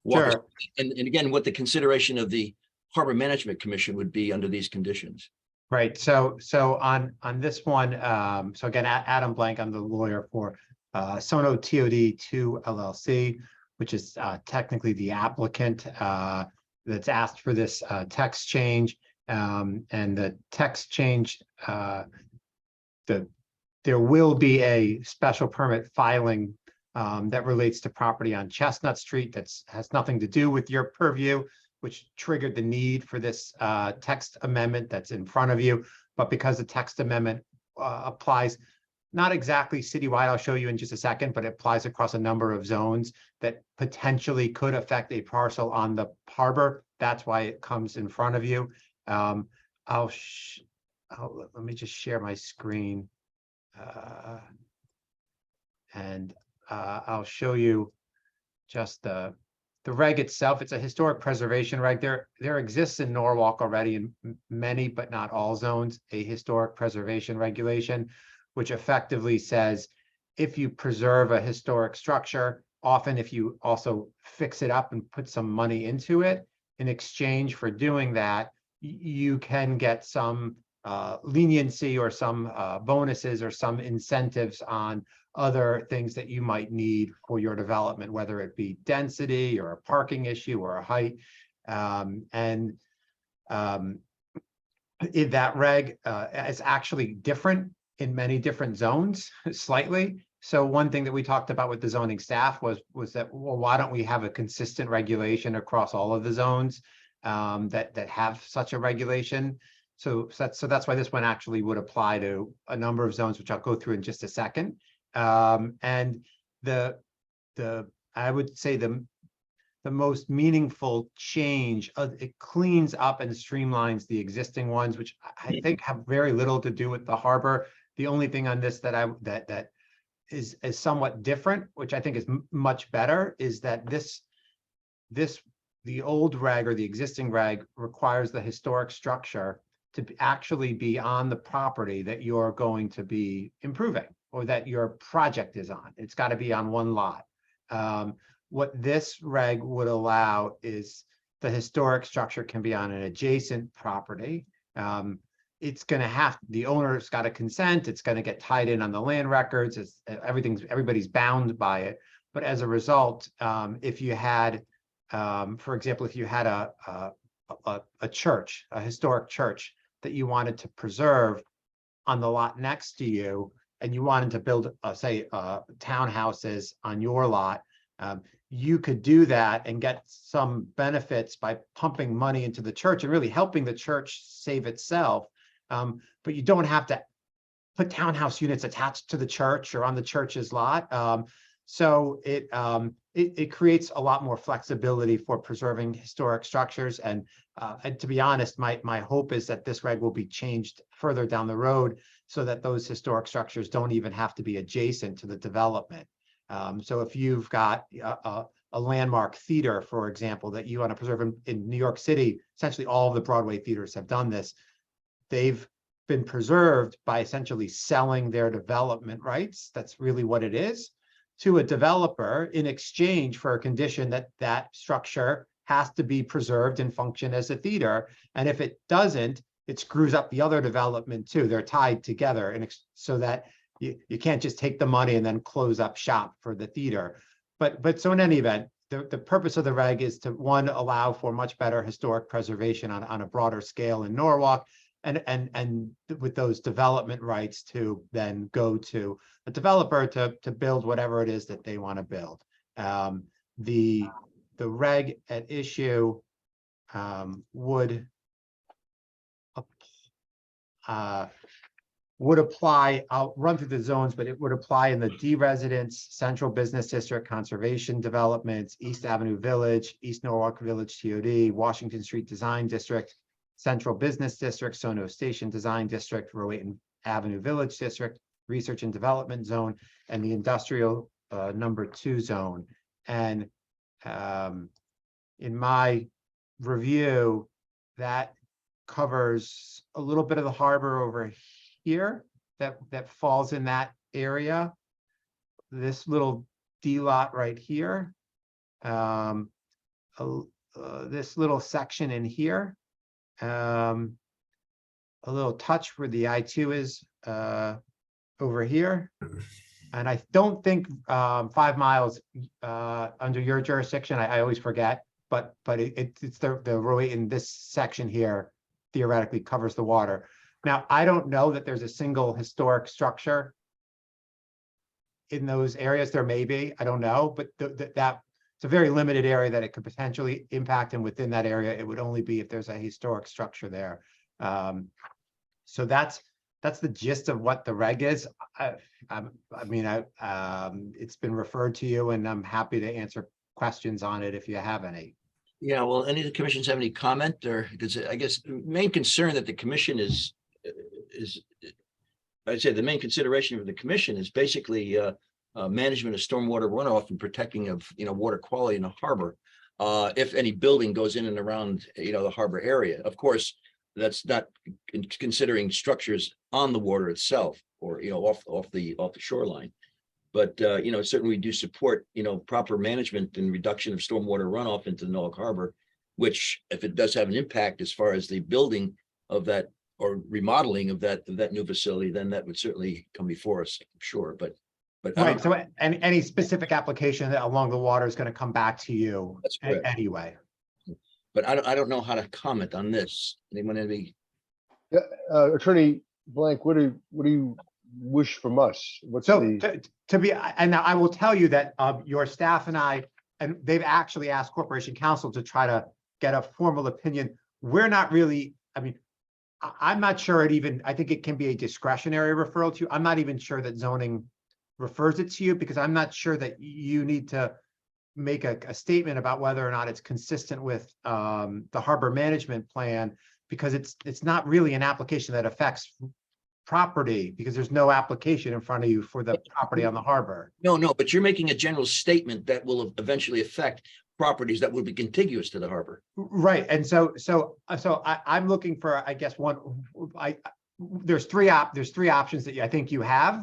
walk us, Sure. and again, what the consideration of the Harbor Management Commission would be under these conditions. Right, so on this one, so again, Adam Blank, I'm the lawyer for Sono TOD 2 LLC, which is technically the applicant that's asked for this text change. And the text change, there will be a special permit filing that relates to property on Chestnut Street that has nothing to do with your purview, which triggered the need for this text amendment that's in front of you. But because the text amendment applies not exactly citywide, I'll show you in just a second, but it applies across a number of zones that potentially could affect a parcel on the harbor. That's why it comes in front of you. Let me just share my screen. And I'll show you just the reg itself. It's a historic preservation reg. There exists in Norwalk already in many, but not all zones, a historic preservation regulation, which effectively says if you preserve a historic structure, often if you also fix it up and put some money into it, in exchange for doing that, you can get some leniency or some bonuses or some incentives on other things that you might need for your development, whether it be density or a parking issue or a height. That reg is actually different in many different zones, slightly. So one thing that we talked about with the zoning staff was that, well, why don't we have a consistent regulation across all of the zones that have such a regulation? So that's why this one actually would apply to a number of zones, which I'll go through in just a second. And I would say the most meaningful change, it cleans up and streamlines the existing ones, which I think have very little to do with the harbor. The only thing on this that is somewhat different, which I think is much better, is that the old reg or the existing reg requires the historic structure to actually be on the property that you're going to be improving or that your project is on. It's got to be on one lot. What this reg would allow is the historic structure can be on an adjacent property. It's going to have, the owner's got to consent. It's going to get tied in on the land records. Everybody's bound by it. But as a result, if you had, for example, if you had a church, a historic church that you wanted to preserve on the lot next to you, and you wanted to build, say, townhouses on your lot, you could do that and get some benefits by pumping money into the church and really helping the church save itself. But you don't have to put townhouse units attached to the church or on the church's lot. So it creates a lot more flexibility for preserving historic structures. And to be honest, my hope is that this reg will be changed further down the road so that those historic structures don't even have to be adjacent to the development. So if you've got a landmark theater, for example, that you want to preserve in New York City, essentially all of the Broadway theaters have done this. They've been preserved by essentially selling their development rights. That's really what it is, to a developer in exchange for a condition that that structure has to be preserved and function as a theater. And if it doesn't, it screws up the other development too. They're tied together, and so that you can't just take the money and then close up shop for the theater. But so in any event, the purpose of the reg is to, one, allow for much better historic preservation on a broader scale in Norwalk, and with those development rights to then go to a developer to build whatever it is that they want to build. the reg at issue would apply, I'll run through the zones, but it would apply in the D residence, Central Business District, Conservation Developments, East Avenue Village, East Norwalk Village TOD, Washington Street Design District, Central Business District, Sono Station Design District, Rowayton Avenue Village District, Research and Development Zone, and the Industrial number 2 zone. And in my review, that covers a little bit of the harbor over here that falls in that area. This little D lot right here. This little section in here. A little touch where the I-2 is over here. And I don't think 5 miles under your jurisdiction. I always forget, but it's the road in this section here theoretically covers the water. Now, I don't know that there's a single historic structure in those areas. There may be, I don't know, but that it's a very limited area that it could potentially impact, and within that area, it would only be if there's a historic structure there. So that's the gist of what the reg is. It's been referred to you, and I'm happy to answer questions on it if you have any. Yeah, well, any of the commissions have any comment, or because I guess the main concern that the commission is I'd say the main consideration for the commission is basically management of stormwater runoff and protecting of water quality in the harbor. If any building goes in and around the harbor area, of course, that's not considering structures on the water itself or off the shoreline. But certainly we do support proper management and reduction of stormwater runoff into the Norwalk Harbor, which if it does have an impact as far as the building of that or remodeling of that new facility, then that would certainly come before us, I'm sure. But right. So any specific application along the water is going to come back to you anyway. But I don't know how to comment on this. Anyone have any? Yeah, Attorney Blank, what do you wish from us? What's to be, and now I will tell you that your staff and they've actually asked Corporation Counsel to try to get a formal opinion. We're not really, I'm not sure I think it can be a discretionary referral to you. I'm not even sure that zoning refers it to you, because I'm not sure that you need to make a statement about whether or not it's consistent with the harbor management plan, because it's not really an application that affects property, because there's no application in front of you for the property on the harbor. No, but you're making a general statement that will eventually affect properties that will be contiguous to the harbor. Right. And so I'm looking for, I guess, there's three options that I think you have.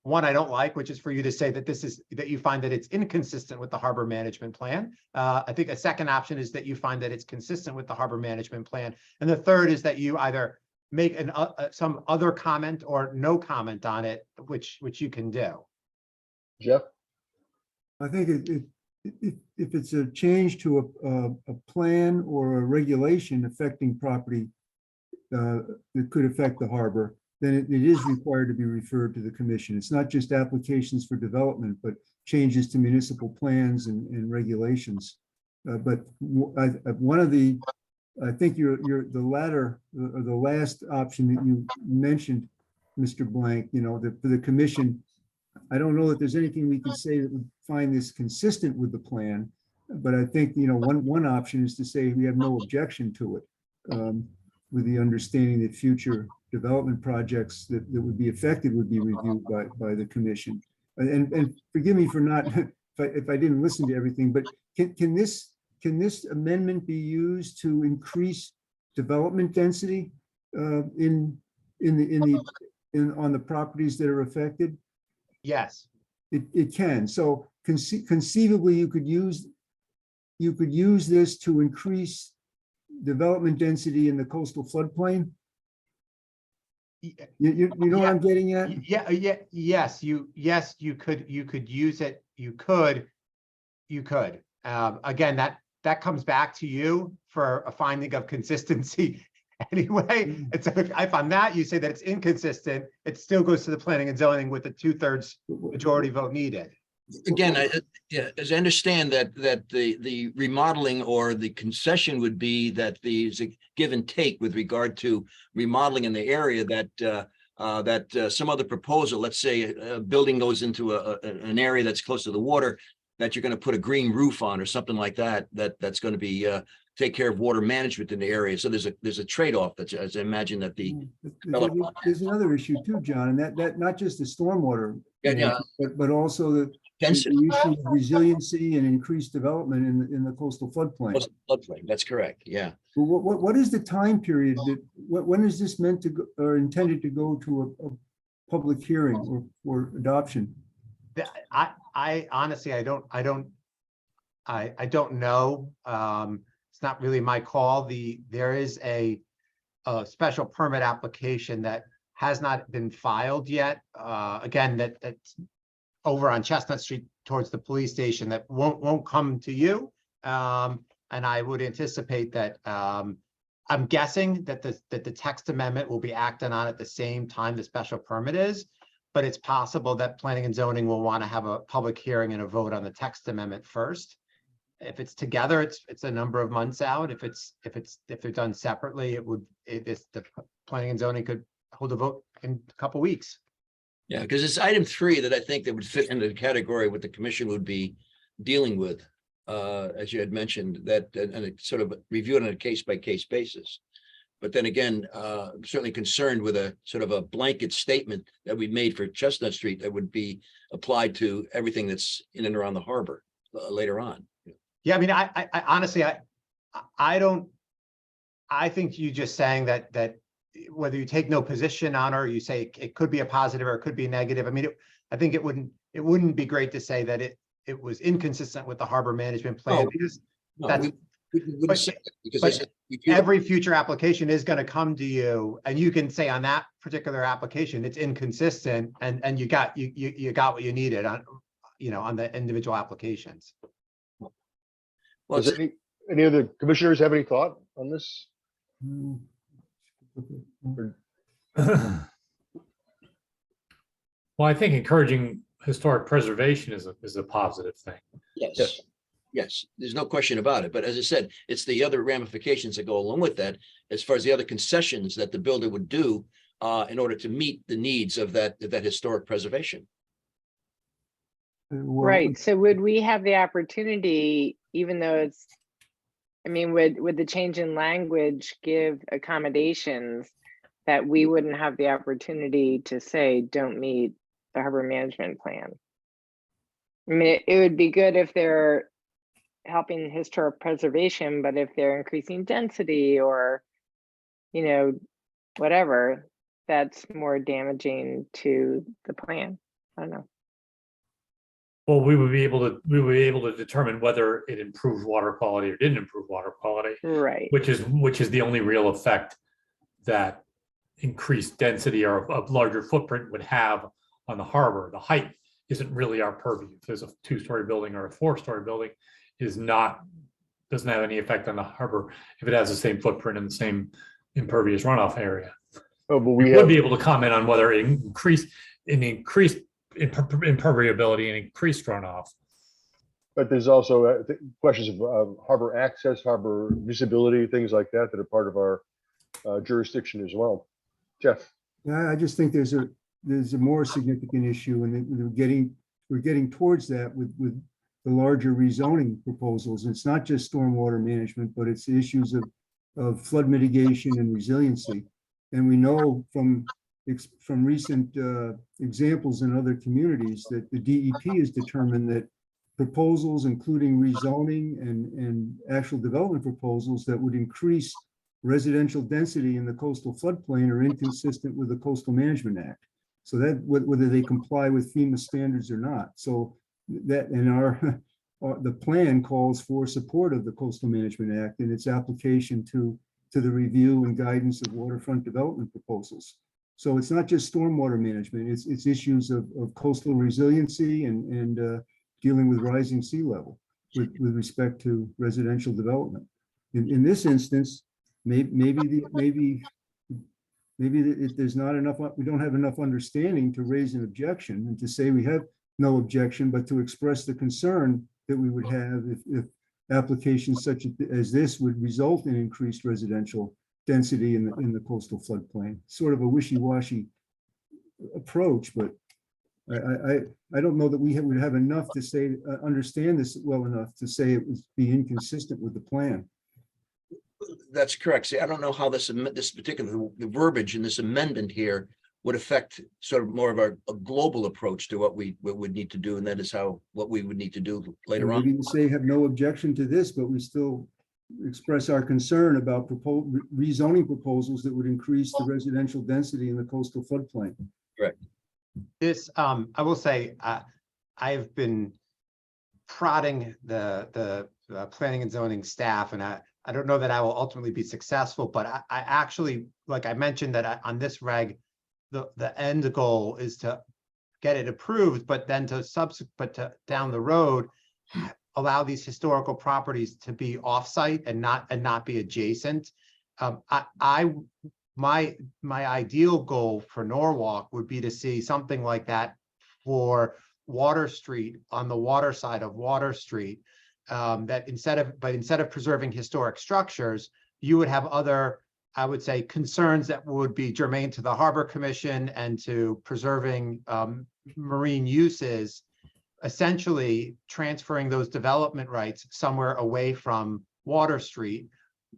One I don't like, which is for you to say that that you find that it's inconsistent with the harbor management plan. I think a second option is that you find that it's consistent with the harbor management plan. And the third is that you either make some other comment or no comment on it, which you can do. Jeff? I think if it's a change to a plan or a regulation affecting property that could affect the harbor, then it is required to be referred to the commission. It's not just applications for development, but changes to municipal plans and regulations. But one of the, I think the latter, or the last option that you mentioned, Mr. Blank, for the commission, I don't know that there's anything we can say that would find this consistent with the plan, but I think, one option is to say we have no objection to it, with the understanding that future development projects that would be affected would be reviewed by the commission. And forgive me for not, if I didn't listen to everything, but can this amendment be used to increase development density on the properties that are affected? Yes. It can. So conceivably, you could use this to increase development density in the coastal floodplain. You know what I'm getting at? Yes, you could use it. You could. Again, that comes back to you for a finding of consistency anyway. And so if on that you say that it's inconsistent, it still goes to the planning and zoning with the 2/3 majority vote needed. Again, yeah, as I understand that the remodeling or the concession would be that there's a give and take with regard to remodeling in the area that some other proposal, let's say a building goes into an area that's close to the water, that you're going to put a green roof on or something like that, that's going to be take care of water management in the area. So there's a trade-off that, as I imagine that the There's another issue too, John, and that not just the stormwater, Yeah. but also the Density. issue of resiliency and increased development in the coastal floodplain. Floodplain, that's correct, yeah. What is the time period that, when is this meant to go, or intended to go to a public hearing or adoption? I honestly, I don't know. It's not really my call. There is a special permit application that has not been filed yet. Again, that's over on Chestnut Street towards the police station that won't come to you. And I would anticipate that, I'm guessing that the text amendment will be acted on at the same time the special permit is, but it's possible that planning and zoning will want to have a public hearing and a vote on the text amendment first. If it's together, it's a number of months out. If they're done separately, the planning and zoning could hold a vote in a couple weeks. Yeah, because it's item 3 that I think that would fit into the category what the commission would be dealing with, as you had mentioned, that and it sort of review it on a case-by-case basis. But then again, I'm certainly concerned with a sort of a blanket statement that we made for Chestnut Street that would be applied to everything that's in and around the harbor later on. Yeah, I mean, I honestly, I think you just saying that whether you take no position on or you say it could be a positive or it could be a negative. I mean, I think it wouldn't be great to say that it was inconsistent with the harbor management plan, because that's. But every future application is going to come to you, and you can say on that particular application it's inconsistent, and you got what you needed on, on the individual applications. Well, does any of the commissioners have any thought on this? Well, I think encouraging historic preservation is a positive thing. Yes, there's no question about it. But as I said, it's the other ramifications that go along with that, as far as the other concessions that the builder would do in order to meet the needs of that historic preservation. Right. So would we have the opportunity, even though it's, I mean, would the change in language give accommodations that we wouldn't have the opportunity to say don't meet the harbor management plan? I mean, it would be good if they're helping historic preservation, but if they're increasing density or, whatever, that's more damaging to the plan. I don't know. Well, we would be able to determine whether it improved water quality or didn't improve water quality. Right. Which is the only real effect that increased density or a larger footprint would have on the harbor. The height isn't really our purview. If there's a 2-story building or a 4-story building, doesn't have any effect on the harbor if it has the same footprint and the same impervious runoff area. Oh, but we would be able to comment on whether it increased impermeability and increased runoff. But there's also questions of harbor access, harbor visibility, things like that are part of our jurisdiction as well. Jeff. Yeah, I just think there's a more significant issue, and we're getting towards that with the larger rezoning proposals. It's not just stormwater management, but it's issues of flood mitigation and resiliency. And we know from recent examples in other communities that the DEP has determined that proposals, including rezoning and actual development proposals that would increase residential density in the coastal floodplain, are inconsistent with the Coastal Management Act. So that whether they comply with FEMA standards or not. So that in the plan calls for support of the Coastal Management Act and its application to the review and guidance of waterfront development proposals. So it's not just stormwater management, it's issues of coastal resiliency and dealing with rising sea level with respect to residential development. In this instance, maybe there's not enough, we don't have enough understanding to raise an objection and to say we have no objection, but to express the concern that we would have if applications such as this would result in increased residential density in the coastal floodplain. Sort of a wishy-washy approach, but I don't know that we would have enough to say, understand this well enough to say it would be inconsistent with the plan. That's correct. See, I don't know how this particular, the verbiage in this amendment here would affect sort of more of a global approach to what we would need to do, and that is what we would need to do later on. Maybe to say have no objection to this, but we still express our concern about rezoning proposals that would increase the residential density in the coastal floodplain. Correct. This, I will say, I've been prodding the planning and zoning staff, and I don't know that I will ultimately be successful, but I actually, like I mentioned, that on this reg, the end goal is to get it approved, but then to down the road, allow these historical properties to be offsite and not be adjacent. My ideal goal for Norwalk would be to see something like that for Water Street, on the water side of Water Street, that instead of preserving historic structures, you would have other, I would say, concerns that would be germane to the Harbor Commission and to preserving marine uses, essentially transferring those development rights somewhere away from Water Street,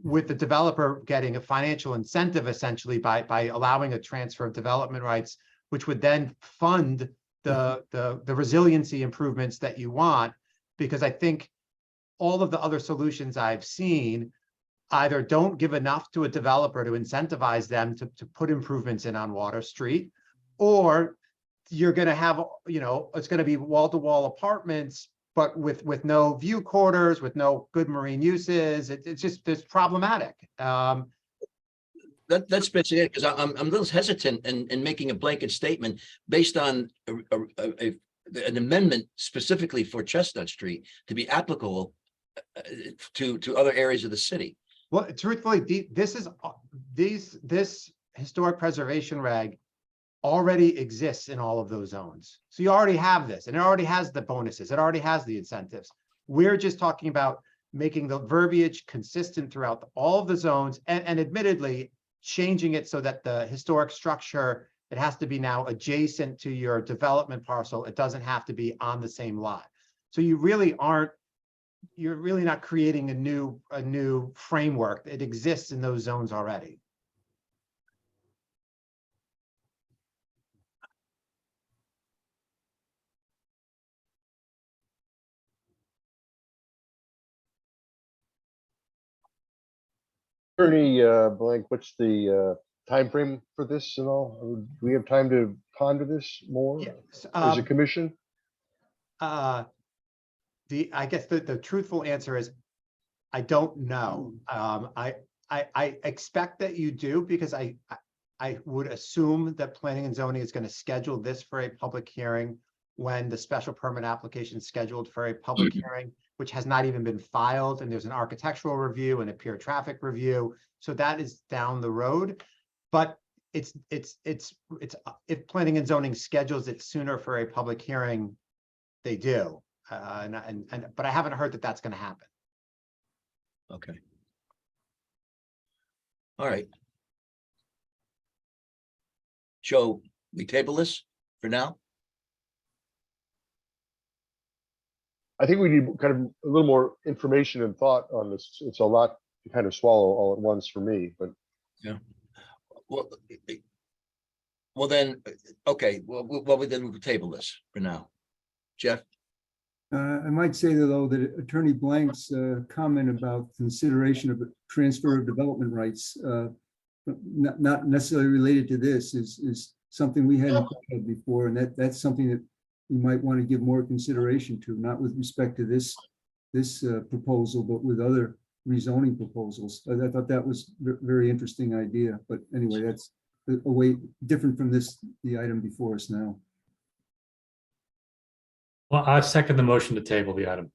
with the developer getting a financial incentive essentially by allowing a transfer of development rights, which would then fund the resiliency improvements that you want. Because I think all of the other solutions I've seen either don't give enough to a developer to incentivize them to put improvements in on Water Street, or you're going to have, it's going to be wall-to-wall apartments, but with no view quarters, with no good marine uses. It's problematic. That's basically it, because I'm a little hesitant in making a blanket statement based on an amendment specifically for Chestnut Street to be applicable to other areas of the city. Well, truthfully, this historic preservation reg already exists in all of those zones. So you already have this, and it already has the bonuses. It already has the incentives. We're just talking about making the verbiage consistent throughout all of the zones, and admittedly changing it so that the historic structure, it has to be now adjacent to your development parcel. It doesn't have to be on the same lot. So you're really not creating a new framework. It exists in those zones already. Attorney Blank, what's the time frame for this and all? Do we have time to ponder this more as a commission? I guess the truthful answer is I don't know. I expect that you do, because I would assume that planning and zoning is going to schedule this for a public hearing when the special permit application is scheduled for a public hearing, which has not even been filed, and there's an architectural review and a peer traffic review. So that is down the road. But it's if planning and zoning schedules it sooner for a public hearing, they do. But I haven't heard that that's going to happen. Okay. All right. Shall we table this for now? I think we need kind of a little more information and thought on this. It's a lot to kind of swallow all at once for me, but. Yeah. Well then, okay, well, then we'll table this for now. Jeff? I might say though that Attorney Blank's comment about consideration of transfer of development rights, not necessarily related to this, is something we hadn't thought of before, and that's something that you might want to give more consideration to, not with respect to this proposal, but with other rezoning proposals. I thought that was a very interesting idea, but anyway, that's a way different from the item before us now. Well, I second the motion to table the item.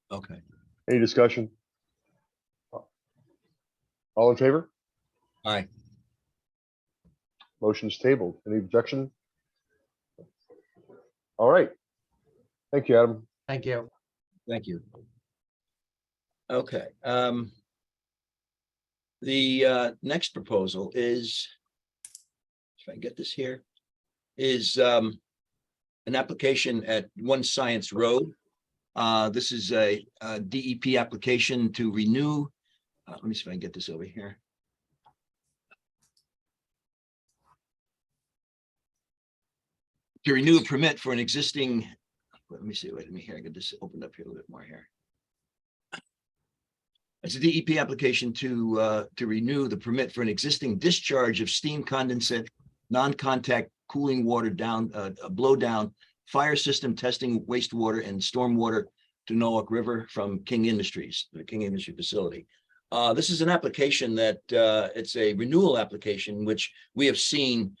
Okay. Any discussion? All in favor? Aye. Motion's tabled. Any objection? All right. Thank you, Adam. Thank you. Thank you. Okay, the next proposal is, if I can get this here, is an application at One Science Road. This is a DEP application to renew, let me see if I can get this over here. To renew a permit for an existing, let me see, wait, let me here, I got this opened up here a little bit more here. It's a DEP application to renew the permit for an existing discharge of steam condensate, non-contact cooling water down, blow down, fire system testing wastewater and stormwater to Norwalk River from King Industries, the King Industry facility. This is an application that it's a renewal application, which we have seen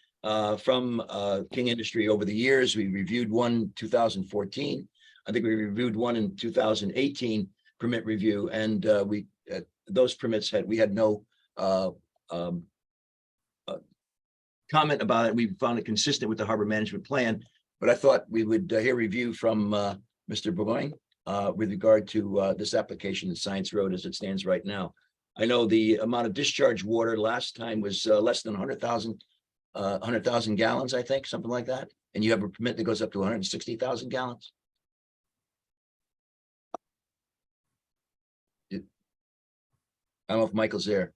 from King Industry over the years. We reviewed one 2014. I think we reviewed one in 2018 permit review, and those permits we had no comment about it. We found it consistent with the harbor management plan, but I thought we would hear review from Mr. Burgoyne with regard to this application at Science Road as it stands right now. I know the amount of discharge water last time was less than 100,000 gallons, I think, something like that. And you have a permit that goes up to 160,000 gallons. I don't know if Michael's there.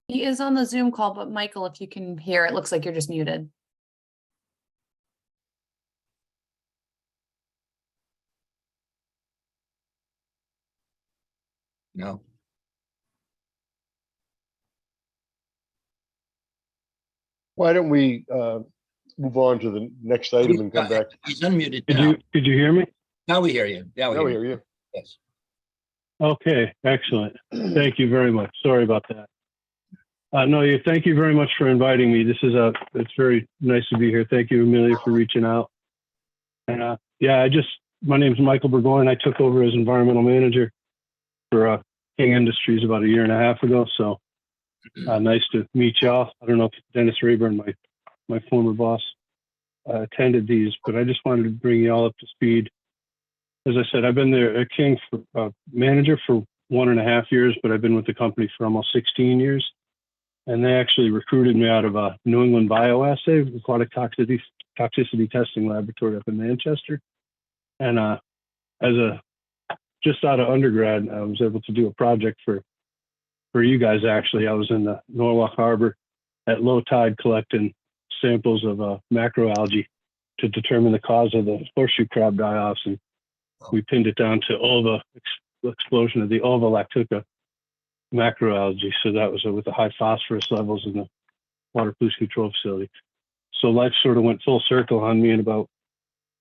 He is on the Zoom call, but Michael, if you can hear, it looks like you're just muted. No. Why don't we move on to the next item and come back? He's unmuted Did now. you hear me? Now we hear you. Now Now we we hear you. hear you. Yes. Okay, excellent. Thank you very much. Sorry about that. Thank you very much for inviting me. It's very nice to be here. Thank you, Amelia, for reaching out. And my name is Michael Burgoyne. I took over as environmental manager for King Industries about 1.5 years ago. So nice to meet y'all. I don't know if Dennis Rayburn, my former boss, attended these, but I just wanted to bring you all up to speed. As I said, I've been there at King for manager for 1.5 years, but I've been with the company for almost 16 years. And they actually recruited me out of a New England Bioassay, aquatic toxicity testing laboratory up in Manchester. And just out of undergrad, I was able to do a project for you guys. Actually, I was in the Norwalk Harbor at low tide collecting samples of macroalgae to determine the cause of the horseshoe crab die-offs, and we pinned it down to explosion of the Ulva lactica macroalgae. So that was with the high phosphorus levels in the water pollution control facility. So life sort of went full circle on me, and about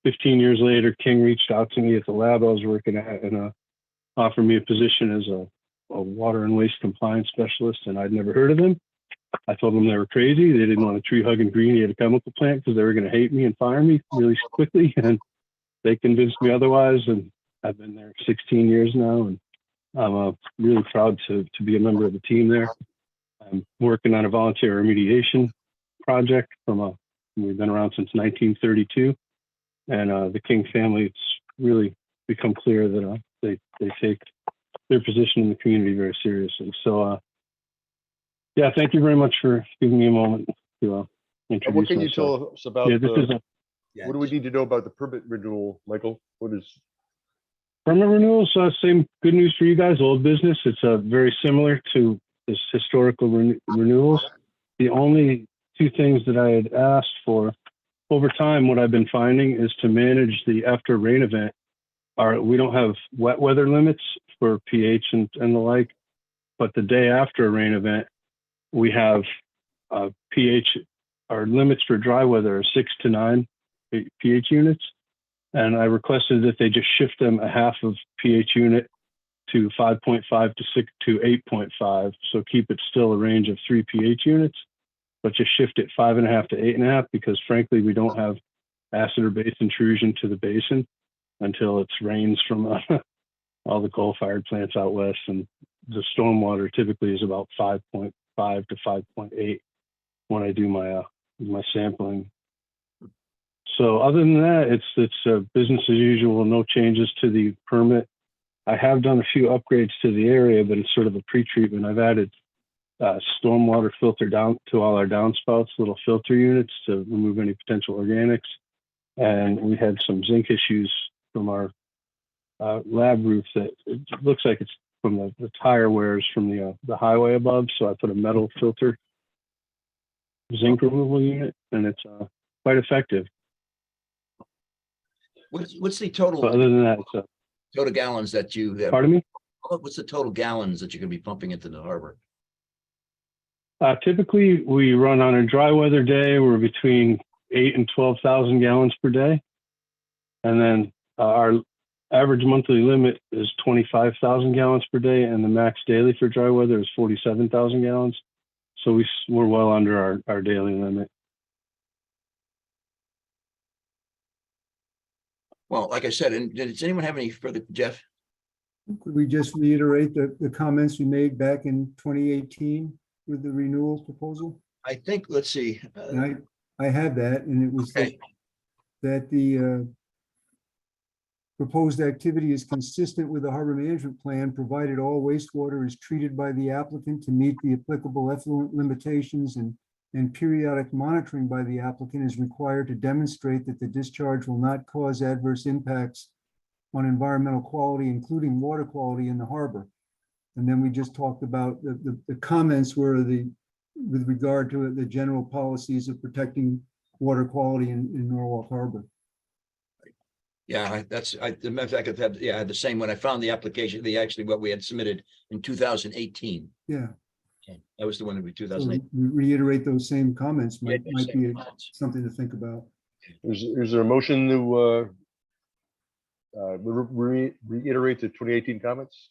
15 years later, King reached out to me at the lab I was working at and offered me a position as a water and waste compliance specialist, and I'd never heard of them. I told them they were crazy. They didn't want a tree hugging green at a chemical plant because they were going to hate me and fire me really quickly, and they convinced me otherwise, and I've been there 16 years now, and I'm really proud to be a member of the team there. I'm working on a volunteer remediation project we've been around since 1932, and the King family, it's really become clear that they take their position in the community very seriously. So, thank you very much for giving me a moment to introduce What can you myself. tell us about what do we need to know about the permit renewal, Michael? What is? Permit renewals, same good news for you guys, old business. It's very similar to this historical renewals. The only two things that I had asked for over time, what I've been finding is to manage the after rain event. We don't have wet weather limits for pH and the like, but the day after a rain event, we have pH, our limits for dry weather are 6 to 9 pH units. And I requested that they just shift them a half of pH unit to 5.5 to 6 to 8.5. So keep it still a range of 3 pH units, but just shift it 5.5 to 8.5, because frankly, we don't have acid or base intrusion to the basin until it rains from all the coal-fired plants out west. And the stormwater typically is about 5.5 to 5.8 when I do my my sampling. So other than that, it's business as usual, no changes to the permit. I have done a few upgrades to the area, but it's sort of a pre-treatment. I've added stormwater filter down to all our downspouts, little filter units to remove any potential organics. And we had some zinc issues from our lab roof that it looks like it's from the tire wears from the highway above. So I put a metal filter zinc removal unit, and it's quite effective. What's the total? So other than that, it's, total gallons that you have? pardon me? What's the total gallons that you're going to be pumping into the harbor? Typically, we run on a dry weather day. We're between 8,000 and 12,000 gallons per day, and then our average monthly limit is 25,000 gallons per day, and the max daily for dry weather is 47,000 gallons. So we're well under our daily limit. Well, like I said, and does anyone have any further, Jeff? Could we just reiterate the comments we made back in 2018 with the renewal proposal? I think, let's see. And I have that, and it was Okay. that the proposed activity is consistent with the harbor management plan, provided all wastewater is treated by the applicant to meet the applicable effluent limitations, and periodic monitoring by the applicant is required to demonstrate that the discharge will not cause adverse impacts on environmental quality, including water quality in the harbor. And then we just talked about the comments were with regard to the general policies of protecting water quality in Norwalk Harbor. Yeah, the matter of fact, I've had, I had the same when I found the application, what we had submitted in 2018. Yeah. Okay, that was the one that we So 2008. reiterate those same comments might those be same comments. something to think about. Is there a motion to reiterate the 2018 comments?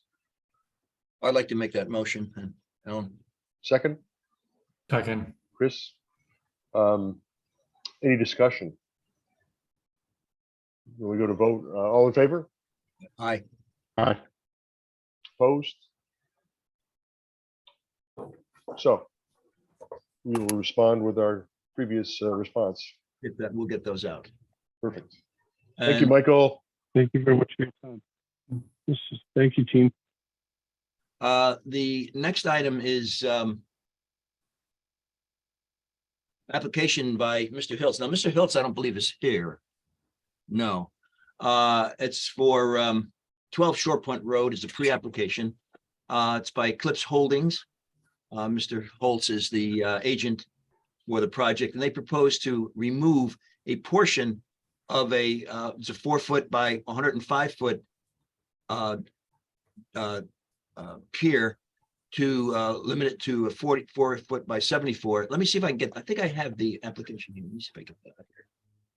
I'd like to make that motion. And Alan, Second, Second. Chris? Any discussion? Will we go to vote? All in favor? aye. Aye. Opposed? So we will respond with our previous response. We'll get those out. Perfect. Thank you, And, Michael. Thank you very much for your time. Thank you, team. the next item is application by Mr. Hiltz. Now, Mr. Hiltz, I don't believe is here. No, it's for 12 Shore Point Road is a pre-application. It's by Eclipse Holdings. Mr. Holtz is the agent for the project, and they propose to remove a portion of it's a 4-foot by 105-foot pier to limit it to a 44-foot by 74. Let me see if I can get, I think I have the application here. Let me see if I can get that here.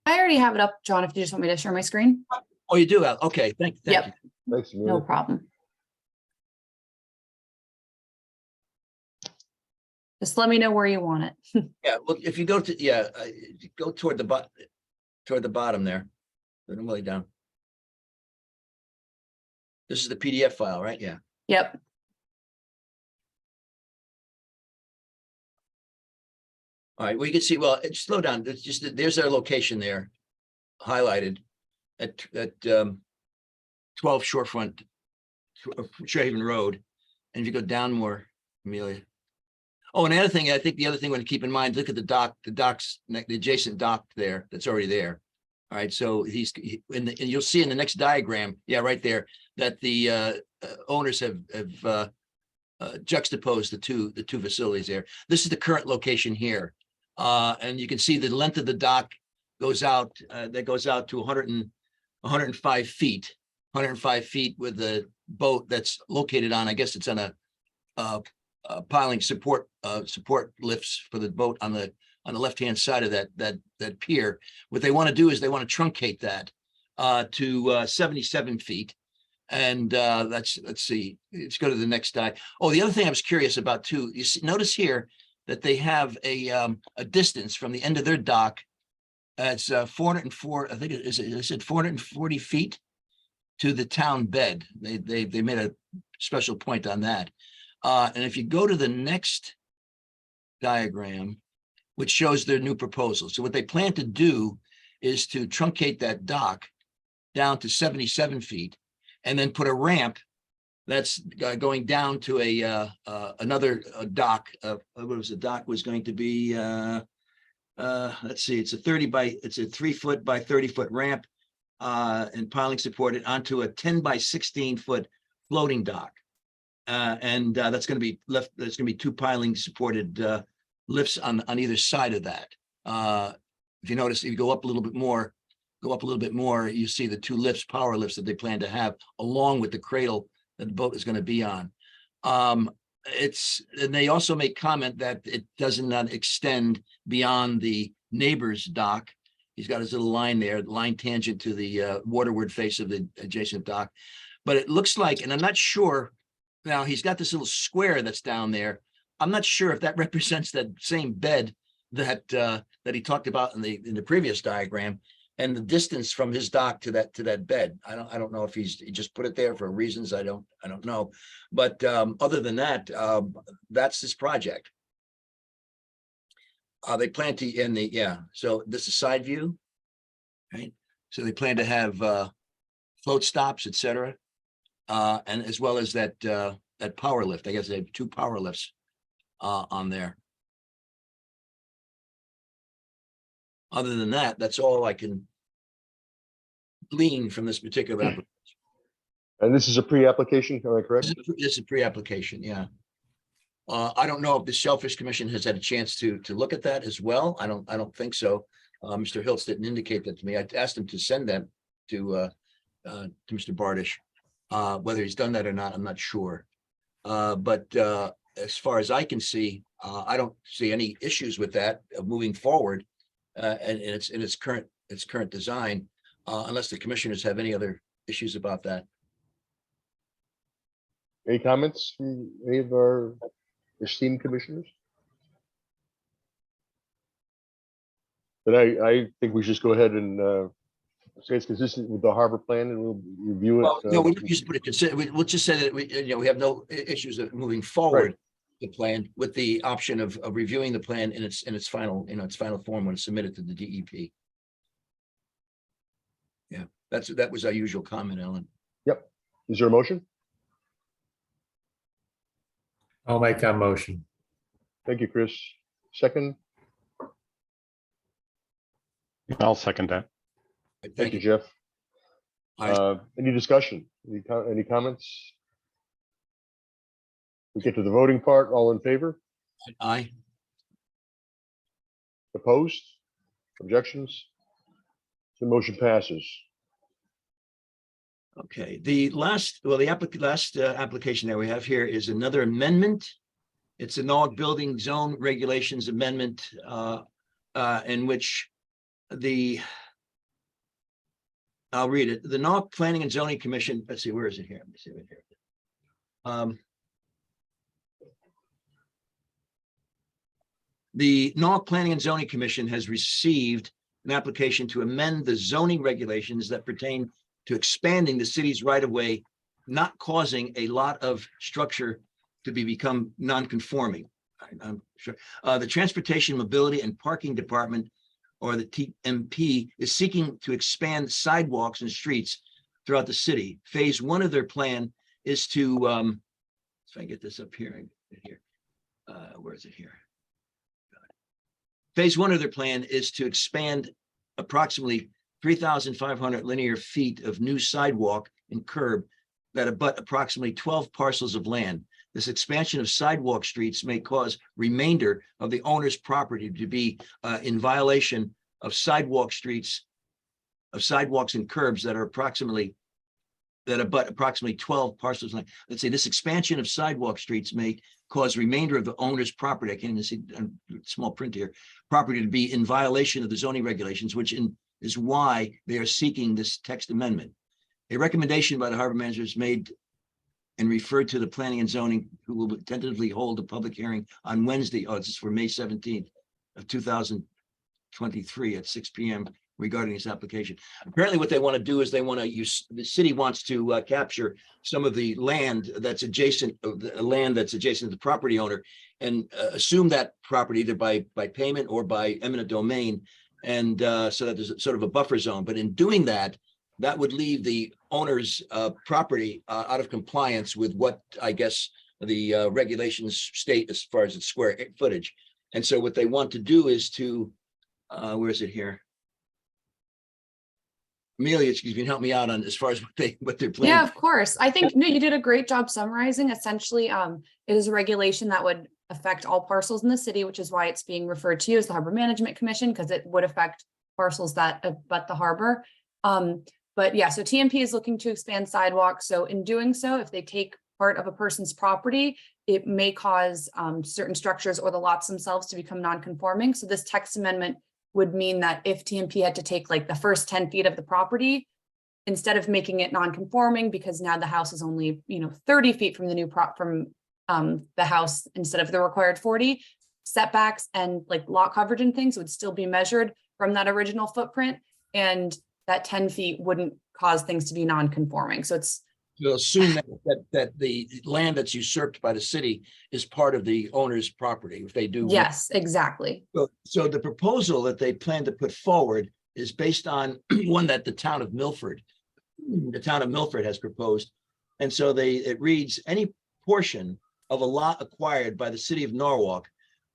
I already have it up, John, if you just want me to share my screen. Oh, you do? Okay, thank you. Yep. Thanks, No Amelia. problem. Just let me know where you want it. Yeah, well, if you go to, go toward the bottom there, put them way down. This is the PDF file, right? Yeah. Yep. All right, well, you can see, well, slow down. It's just, there's our location there highlighted at 12 Shorefront, Shaven Road. And if you go down more, Amelia. Oh, and the other thing, I think the other thing we want to keep in mind, look at the docks, the adjacent dock there, that's already there. All right, so and you'll see in the next diagram, right there, that the owners have juxtaposed the two facilities there. This is the current location here. And you can see the length of the dock goes out, that goes out to 105 feet, 105 feet with the boat that's located on, I guess it's on a piling support lifts for the boat on the left-hand side of that pier. What they want to do is they want to truncate that to 77 feet. And let's see, let's go to the next die. Oh, the other thing I was curious about too, you see, notice here that they have a distance from the end of their dock. It's 404, I think it said 440 feet to the town bed. They made a special point on that. And if you go to the next diagram, which shows their new proposal. So what they plan to do is to truncate that dock down to 77 feet and then put a ramp that's going down to another dock. What was the dock was going to be? Let's see, it's a 3-foot by 30-foot ramp and piling supported onto a 10 by 16-foot floating dock. And that's going to be left. There's going to be 2 piling supported lifts on either side of that. If you notice, if you go up a little bit more, you see the 2 lifts, power lifts that they plan to have along with the cradle that the boat is going to be on. And they also make comment that it does not extend beyond the neighbor's dock. He's got his little line there, line tangent to the waterward face of the adjacent dock. But it looks like, and I'm not sure, now he's got this little square that's down there. I'm not sure if that represents that same bed that he talked about in the previous diagram, and the distance from his dock to that bed. I don't know if he just put it there for reasons I don't know. But other than that, that's this project. They plan to so this is side view, right? So they plan to have float stops, etc. And as well as that power lift. I guess they have 2 power lifts on there. Other than that, that's all I can glean from this particular application. And this is a pre-application, am I correct? This is a pre-application, yeah. I don't know if the Shellfish Commission has had a chance to look at that as well. I don't think so. Mr. Hiltz didn't indicate that to me. I asked him to send them to Mr. Bardish. Whether he's done that or not, I'm not sure. But as far as I can see, I don't see any issues with that moving forward and in its current design, unless the commissioners have any other issues about that. Any comments from any of our esteemed commissioners? Then I think we should just go ahead and say it's consistent with the harbor plan, and we'll review it. Well, no, we just put it. We'll just say that we have no issues of moving forward the plan with the option of reviewing the plan in its final form when it's submitted to the DEP. Yeah, that was our usual comment, Ellen. Yep. Is there a motion? I'll make that motion. Thank you, Chris. Second. I'll second that. Thank you, Jeff. Any discussion? Any comments? We get to the voting part. All in favor? Aye. Opposed? Objections? The motion passes. Okay, the last application that we have here is another amendment. It's a Norwalk Building Zone Regulations Amendment in which I'll read it. The Norwalk Planning and Zoning Commission, let's see, where is it here? Let me see right here. The Norwalk Planning and Zoning Commission has received an application to amend the zoning regulations that pertain to expanding the city's right-of-way, not causing a lot of structure to become non-conforming. I'm sure. The Transportation, Mobility, and Parking Department, or the TMP, is seeking to expand sidewalks and streets throughout the city. Phase 1 of their plan is to, if I get this up here, where is it here? Phase 1 of their plan is to expand approximately 3,500 linear feet of new sidewalk and curb that abut approximately 12 parcels of land. This expansion of sidewalk streets may cause remainder of the owner's property to be in violation of sidewalks and curbs that abut approximately 12 parcels of land. Let's say this expansion of sidewalk streets may cause remainder of the owner's property, I can't even see small print here, property to be in violation of the zoning regulations, which is why they are seeking this text amendment. A recommendation by the harbor manager is made and referred to the planning and zoning, who will tentatively hold a public hearing on Wednesday. Oh, this is for May 17th of 2023 at 6 p.m. regarding this application. Apparently what they want to do is they want to use, the city wants to capture some of the land that's adjacent, of the land that's adjacent to the property owner and assume that property either by payment or by eminent domain. And so that there's sort of a buffer zone. But in doing that, that would leave the owner's property out of compliance with what I guess the regulations state as far as its square footage. And so what they want to do is to, where is it here? Amelia, excuse me, help me out on as far as what they're planning. Yeah, of course. I think, no, you did a great job summarizing. Essentially, it is a regulation that would affect all parcels in the city, which is why it's being referred to as the Harbor Management Commission, because it would affect parcels that abut the harbor. But yeah, so TMP is looking to expand sidewalks. So in doing so, if they take part of a person's property, it may cause certain structures or the lots themselves to become non-conforming. So this text amendment would mean that if TMP had to take like the first 10 feet of the property, instead of making it non-conforming, because now the house is only, 30 feet from the new from the house instead of the required 40, setbacks and like lot coverage and things would still be measured from that original footprint. And that 10 feet wouldn't cause things to be non-conforming. So it's, You'll assume that the land that's usurped by the city is part of the owner's property if they do. yes, exactly. So the proposal that they plan to put forward is based on one that the town of Milford has proposed. And so it reads, any portion of a lot acquired by the city of Norwalk,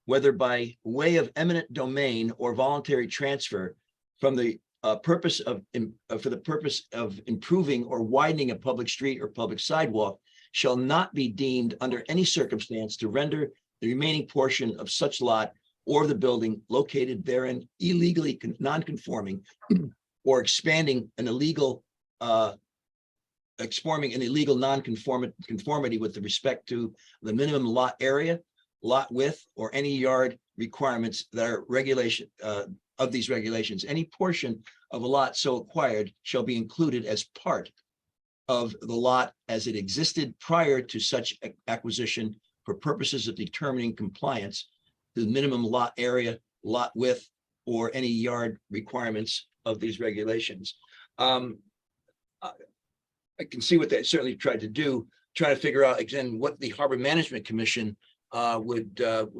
whether by way of eminent domain or voluntary transfer from the for the purpose of improving or widening a public street or public sidewalk, shall not be deemed under any circumstance to render the remaining portion of such lot or the building located therein illegally non-conforming or expanding an illegal non-conformity with respect to the minimum lot area, lot width, or any yard requirements that are regulation of these regulations. Any portion of a lot so acquired shall be included as part of the lot as it existed prior to such acquisition for purposes of determining compliance to the minimum lot area, lot width, or any yard requirements of these regulations. I can see what they certainly tried to do, trying to figure out again what the Harbor Management Commission would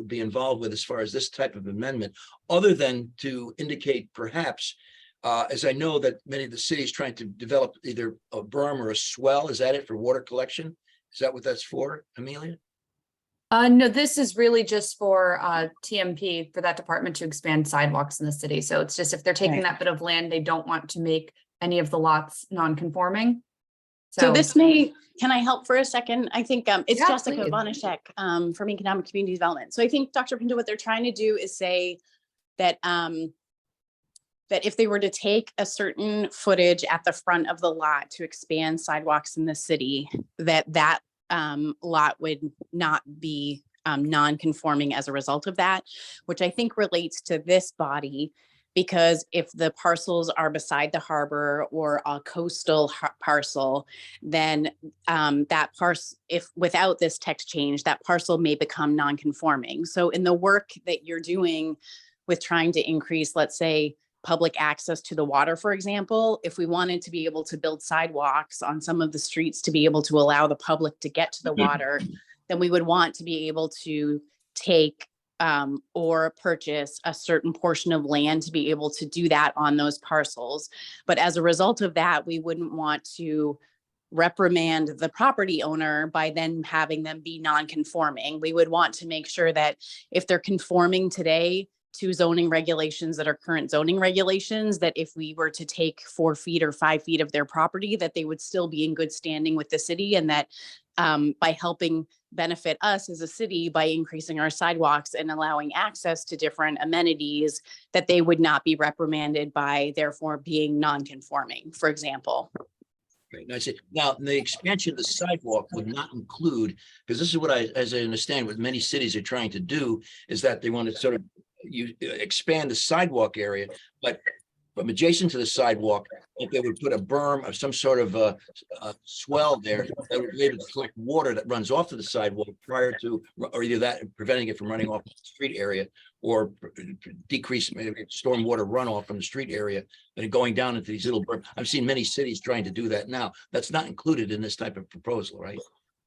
be involved with as far as this type of amendment, other than to indicate perhaps, as I know that many of the cities trying to develop either a berm or a swell. Is that it for water collection? Is that what that's for, Amelia? No, this is really just for TMP, for that department to expand sidewalks in the city. So it's just if they're taking that bit of land, they don't want to make any of the lots non-conforming. So this may, can I help for a second? I think it's Yeah, Jessica please. Bonashek from Economic Community Development. So I think Dr. Pinto, what they're trying to do is say that that if they were to take a certain footage at the front of the lot to expand sidewalks in the city, that lot would not be non-conforming as a result of that, which I think relates to this body. Because if the parcels are beside the harbor or a coastal parcel, then that parcel, if without this text change, that parcel may become non-conforming. So in the work that you're doing with trying to increase, let's say, public access to the water, for example, if we wanted to be able to build sidewalks on some of the streets to be able to allow the public to get to the water, then we would want to be able to take or purchase a certain portion of land to be able to do that on those parcels. But as a result of that, we wouldn't want to reprimand the property owner by then having them be non-conforming. We would want to make sure that if they're conforming today to zoning regulations that are current zoning regulations, that if we were to take 4 feet or 5 feet of their property, that they would still be in good standing with the city, and that by helping benefit us as a city by increasing our sidewalks and allowing access to different amenities, that they would not be reprimanded by therefore being non-conforming, for example. Great. Now, the expansion of the sidewalk would not include, because this is what as I understand, what many cities are trying to do, is that they want to sort of expand the sidewalk area, but from adjacent to the sidewalk, if they would put a berm of some sort of swell there, that would be able to collect water that runs off to the sidewalk prior to, or either that, preventing it from running off the street area, or decrease maybe stormwater runoff from the street area and going down into these little berms. I've seen many cities trying to do that now. That's not included in this type of proposal, right?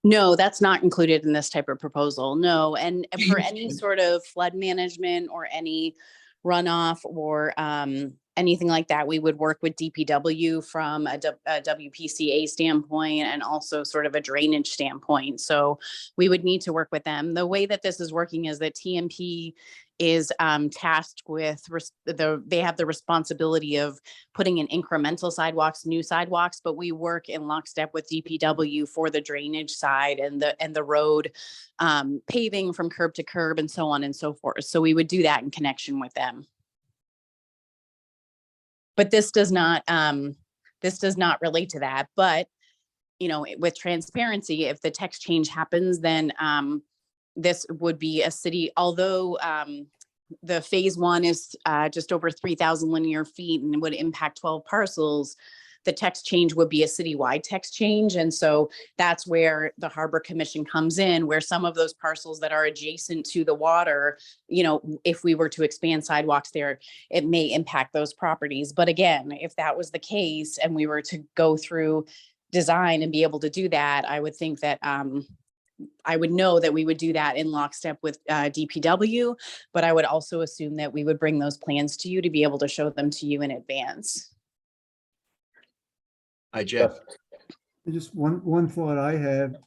No, that's not included in this type of proposal. No. And for any sort of flood management or any runoff or anything like that, we would work with DPW from a WPCA standpoint and also sort of a drainage standpoint. So we would need to work with them. The way that this is working is that TMP is tasked with they have the responsibility of putting in incremental sidewalks, new sidewalks, but we work in lockstep with DPW for the drainage side and the road paving from curb to curb and so on and so forth. So we would do that in connection with them. But this does not relate to that. But, you know, with transparency, if the text change happens, then this would be a city, although the phase one is just over 3,000 linear feet and would impact 12 parcels, the text change would be a citywide text change. And so that's where the Harbor Commission comes in, where some of those parcels that are adjacent to the water, you know, if we were to expand sidewalks there, it may impact those properties. But again, if that was the case and we were to go through design and be able to do that, I would think that I would know that we would do that in lockstep with DPW, but I would also assume that we would bring those plans to you to be able to show them to you in advance. Hi, Jeff. Just one thought I have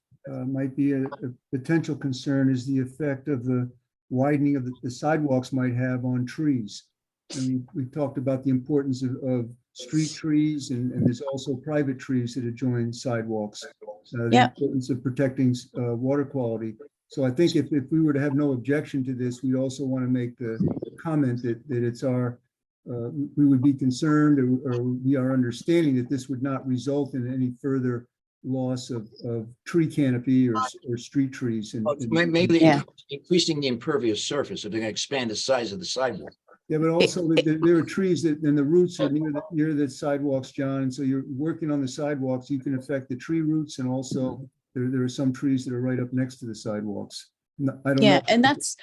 might be a potential concern is the effect of the widening of the sidewalks might have on trees. I mean, we talked about the importance of street trees and there's also private trees that adjoin sidewalks. The importance of protecting water quality. So I think if we were to have no objection to this, we also want to make the comment that it's our, we would be concerned or we are understanding that this would not result in any further loss of tree canopy or street trees. And maybe increasing the impervious surface if they're going to expand the size of the sidewalk. Yeah, but also there are trees that then the roots are near the sidewalks, John. And so you're working on the sidewalks, you can affect the tree roots, and also there are some trees that are right up next to the sidewalks. I don't know. And that's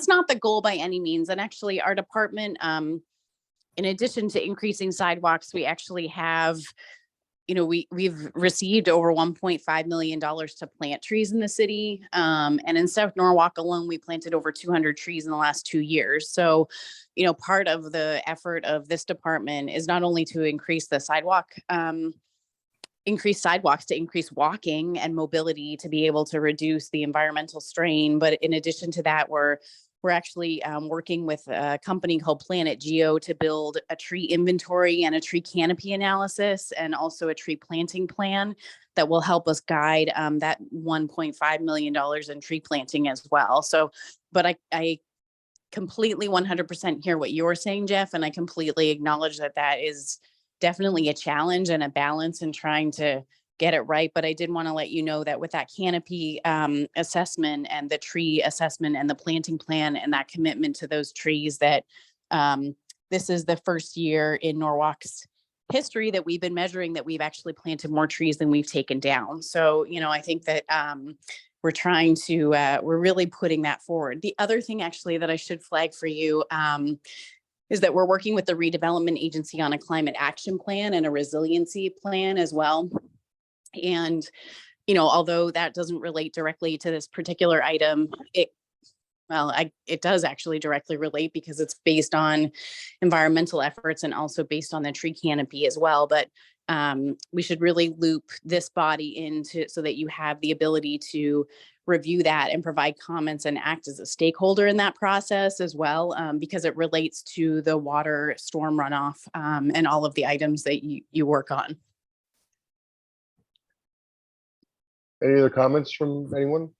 not the goal by any means. And actually our department, in addition to increasing sidewalks, we actually have, you know, we've received over $1.5 million to plant trees in the city. And in South Norwalk alone, we planted over 200 trees in the last 2 years. So, you know, part of the effort of this department is not only to increase the sidewalk, increase sidewalks to increase walking and mobility to be able to reduce the environmental strain. But in addition to that, we're actually working with a company called Planet Geo to build a tree inventory and a tree canopy analysis and also a tree planting plan that will help us guide that $1.5 million in tree planting as well. So, but I completely 100% hear what you're saying, Jeff, and I completely acknowledge that that is definitely a challenge and a balance in trying to get it right. But I did want to let you know that with that canopy assessment and the tree assessment and the planting plan and that commitment to those trees, that this is the first year in Norwalk's history that we've been measuring that we've actually planted more trees than we've taken down. So, you know, I think that we're trying to, we're really putting that forward. The other thing actually that I should flag for you is that we're working with the redevelopment agency on a climate action plan and a resiliency plan as well. And, you know, although that doesn't relate directly to this particular item, it does actually directly relate because it's based on environmental efforts and also based on the tree canopy as well. But we should really loop this body into so that you have the ability to review that and provide comments and act as a stakeholder in that process as well, because it relates to the water storm runoff and all of the items that you work on. Any other comments from anyone?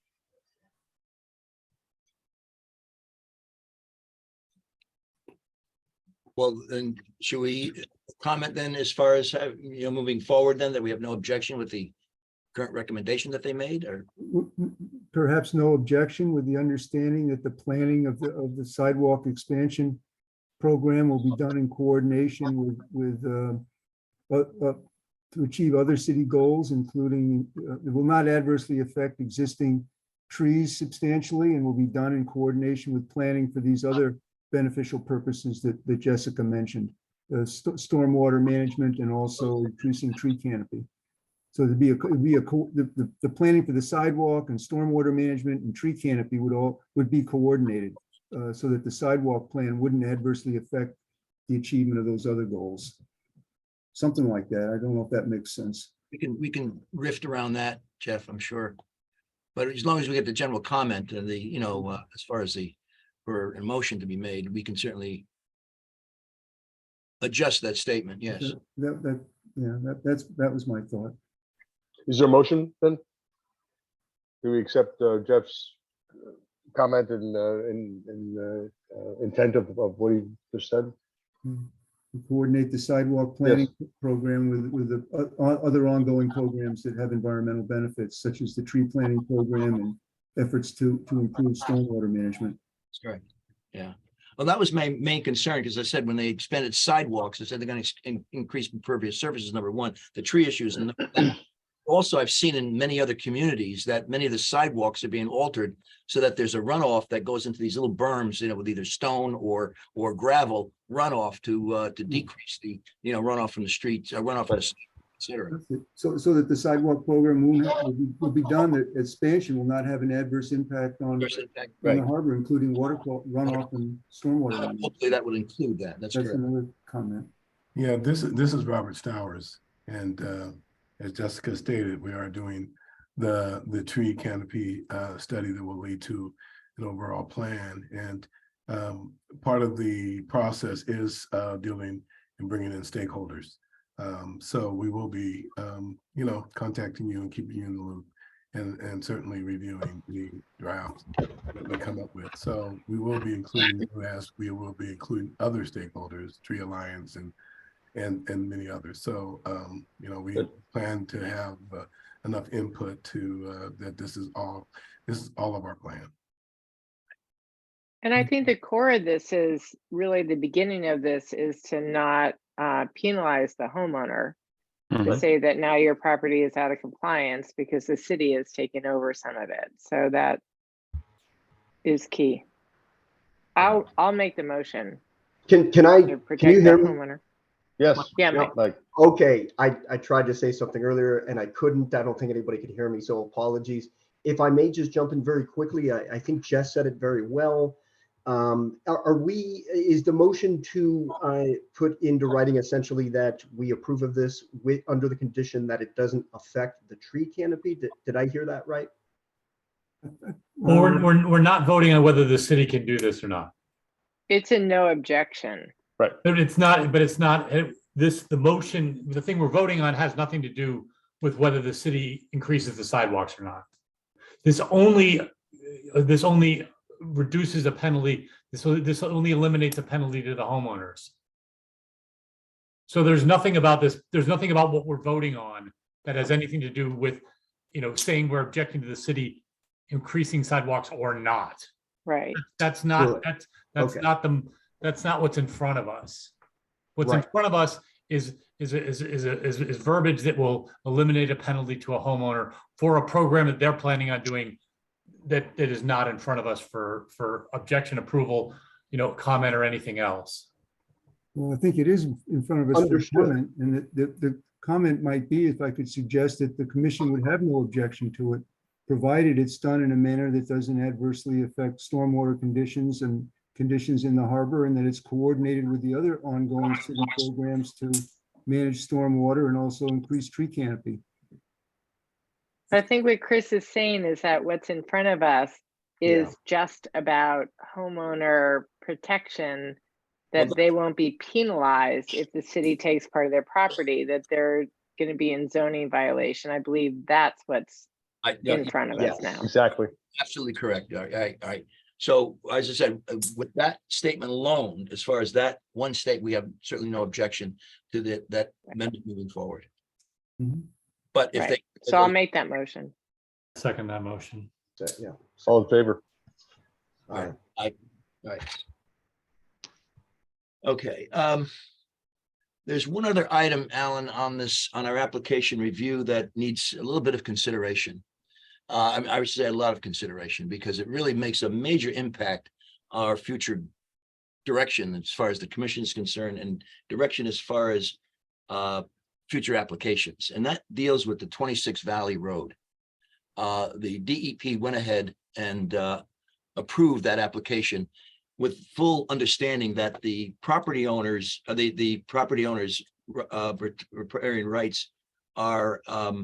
Well, then should we comment then as far as, you know, moving forward then that we have no objection with the current recommendation that they made, or? Perhaps no objection with the understanding that the planning of the sidewalk expansion program will be done in coordination to achieve other city goals, including, it will not adversely affect existing trees substantially and will be done in coordination with planning for these other beneficial purposes that Jessica mentioned, stormwater management and also increasing tree canopy. So the planning for the sidewalk and stormwater management and tree canopy would be coordinated so that the sidewalk plan wouldn't adversely affect the achievement of those other goals. Something like that. I don't know if that makes sense. We can rift around that, Jeff, I'm sure. But as long as we get the general comment and as far as for a motion to be made, we can certainly adjust that statement, yes. That was my thought. Is there a motion then? Do we accept Jeff's comment and intent of what he just said? Coordinate the sidewalk planning program with the other ongoing programs that have environmental benefits, such as the tree planting program and efforts to improve stormwater management. That's correct. Yeah. Well, that was my main concern, because I said when they expanded sidewalks, I said they're going to increase impervious surfaces, number one, the tree issues. And also, I've seen in many other communities that many of the sidewalks are being altered so that there's a runoff that goes into these little berms, with either stone or gravel runoff to decrease the, runoff from the streets, runoff from the street, et cetera. So that the sidewalk program will be done, that expansion will not have an adverse impact on the harbor, including water runoff and stormwater. Hopefully that would include that. That's correct. Another comment. Yeah, this is Robert Stowers, and as Jessica stated, we are doing the tree canopy study that will lead to an overall plan. And part of the process is dealing and bringing in stakeholders. So we will be, contacting you and keeping you in the loop, and certainly reviewing the draft that we come up with. So we will be including UAS, we will be including other stakeholders, Tree Alliance and many others. So, we plan to have enough input to that this is all of our plan. And I think the core of this is really the beginning of this is to not penalize the homeowner, to say that now your property is out of compliance because the city has taken over some of it. So that is key. I'll make the motion. Can you hear me? Homeowner. Yes. Yeah, Mike. Okay, I tried to say something earlier and I couldn't. I don't think anybody could hear me, so apologies. If I may just jump in very quickly, I think Jess said it very well. Is the motion to put into writing essentially that we approve of this under the condition that it doesn't affect the tree canopy? Did I hear that right? Well, we're not voting on whether the city can do this or not. It's a no objection. Right. But it's not, the motion, the thing we're voting on has nothing to do with whether the city increases the sidewalks or not. This only reduces a penalty. This only eliminates a penalty to the homeowners. So there's nothing about this. There's nothing about what we're voting on that has anything to do with, saying we're objecting to the city increasing sidewalks or not. Right. That's not, Sure. that's not that's not what's in front of us. What's in front of us is verbiage that will eliminate a penalty to a homeowner for a program that they're planning on doing that is not in front of us for objection, approval, comment or anything else. Well, I think it is in front of us for Understood. comment, and the comment might be, if I could suggest, that the commission would have no objection to it, provided it's done in a manner that doesn't adversely affect stormwater conditions and conditions in the harbor, and that it's coordinated with the other ongoing city programs to manage stormwater and also increase tree canopy. I think what Chris is saying is that what's in front of us is just about homeowner protection, that they won't be penalized if the city takes part of their property, that they're going to be in zoning violation. I believe that's what's in front of us now. Exactly. Absolutely correct. So as I said, with that statement alone, as far as that one state, we have certainly no objection to that amendment moving forward. But if they, so I'll make that motion. Second that motion. Yeah. All in favor? All right. Okay, there's one other item, Alan, on our application review that needs a little bit of consideration. I would say a lot of consideration because it really makes a major impact on our future direction as far as the commission is concerned and direction as far as future applications. And that deals with the 26 Valley Road. The DEP went ahead and approved that application with full understanding that the property owners, riparian rights are, let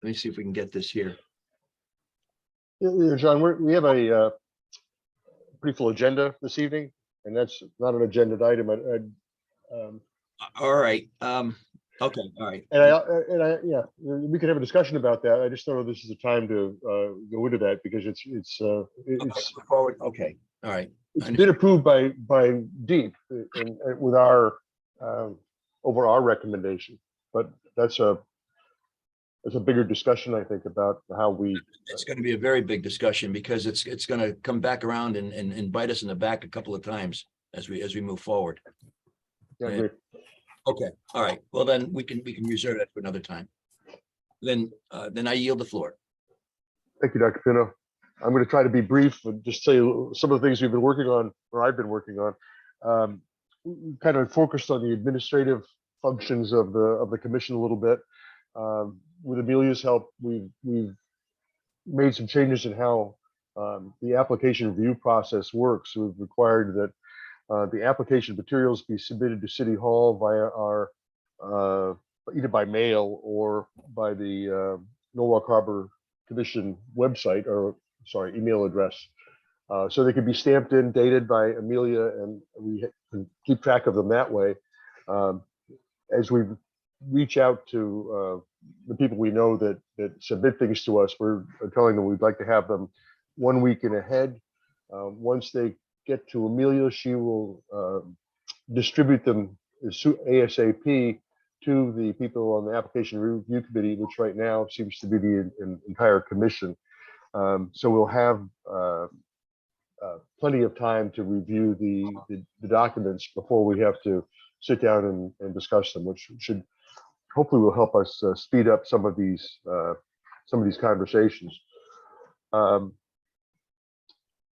me see if we can get this here. Yeah, John, we have a pretty full agenda this evening, and that's not an agenda item. All right. Okay. All right. Yeah, we could have a discussion about that. I just don't know this is the time to go into that because it's forward. Okay. All right. It's been approved by DEEP and with our over our recommendation, but that's a bigger discussion, I think, about how we. It's going to be a very big discussion because it's going to come back around and bite us in the back a couple of times as we move forward. Yeah, I agree. Okay. All right. Well, then we can reserve that for another time. Then I yield the floor. Thank you, Dr. Pino. I'm going to try to be brief and just tell you some of the things we've been working on, or I've been working on. We kind of focused on the administrative functions of the commission a little bit. With Amelia's help, we've made some changes in how the application review process works. We've required that the application materials be submitted to City Hall via our either by mail or by the Norwalk Harbor Commission website, or sorry, email address. So they can be stamped in, dated by Amelia, and we can keep track of them that way. As we reach out to the people we know that submit things to us, we're telling them we'd like to have them 1 week in ahead. Once they get to Amelia, she will distribute them ASAP to the people on the application review committee, which right now seems to be the entire commission. So we'll have plenty of time to review the documents before we have to sit down and discuss them, which should hopefully will help us speed up some of these conversations.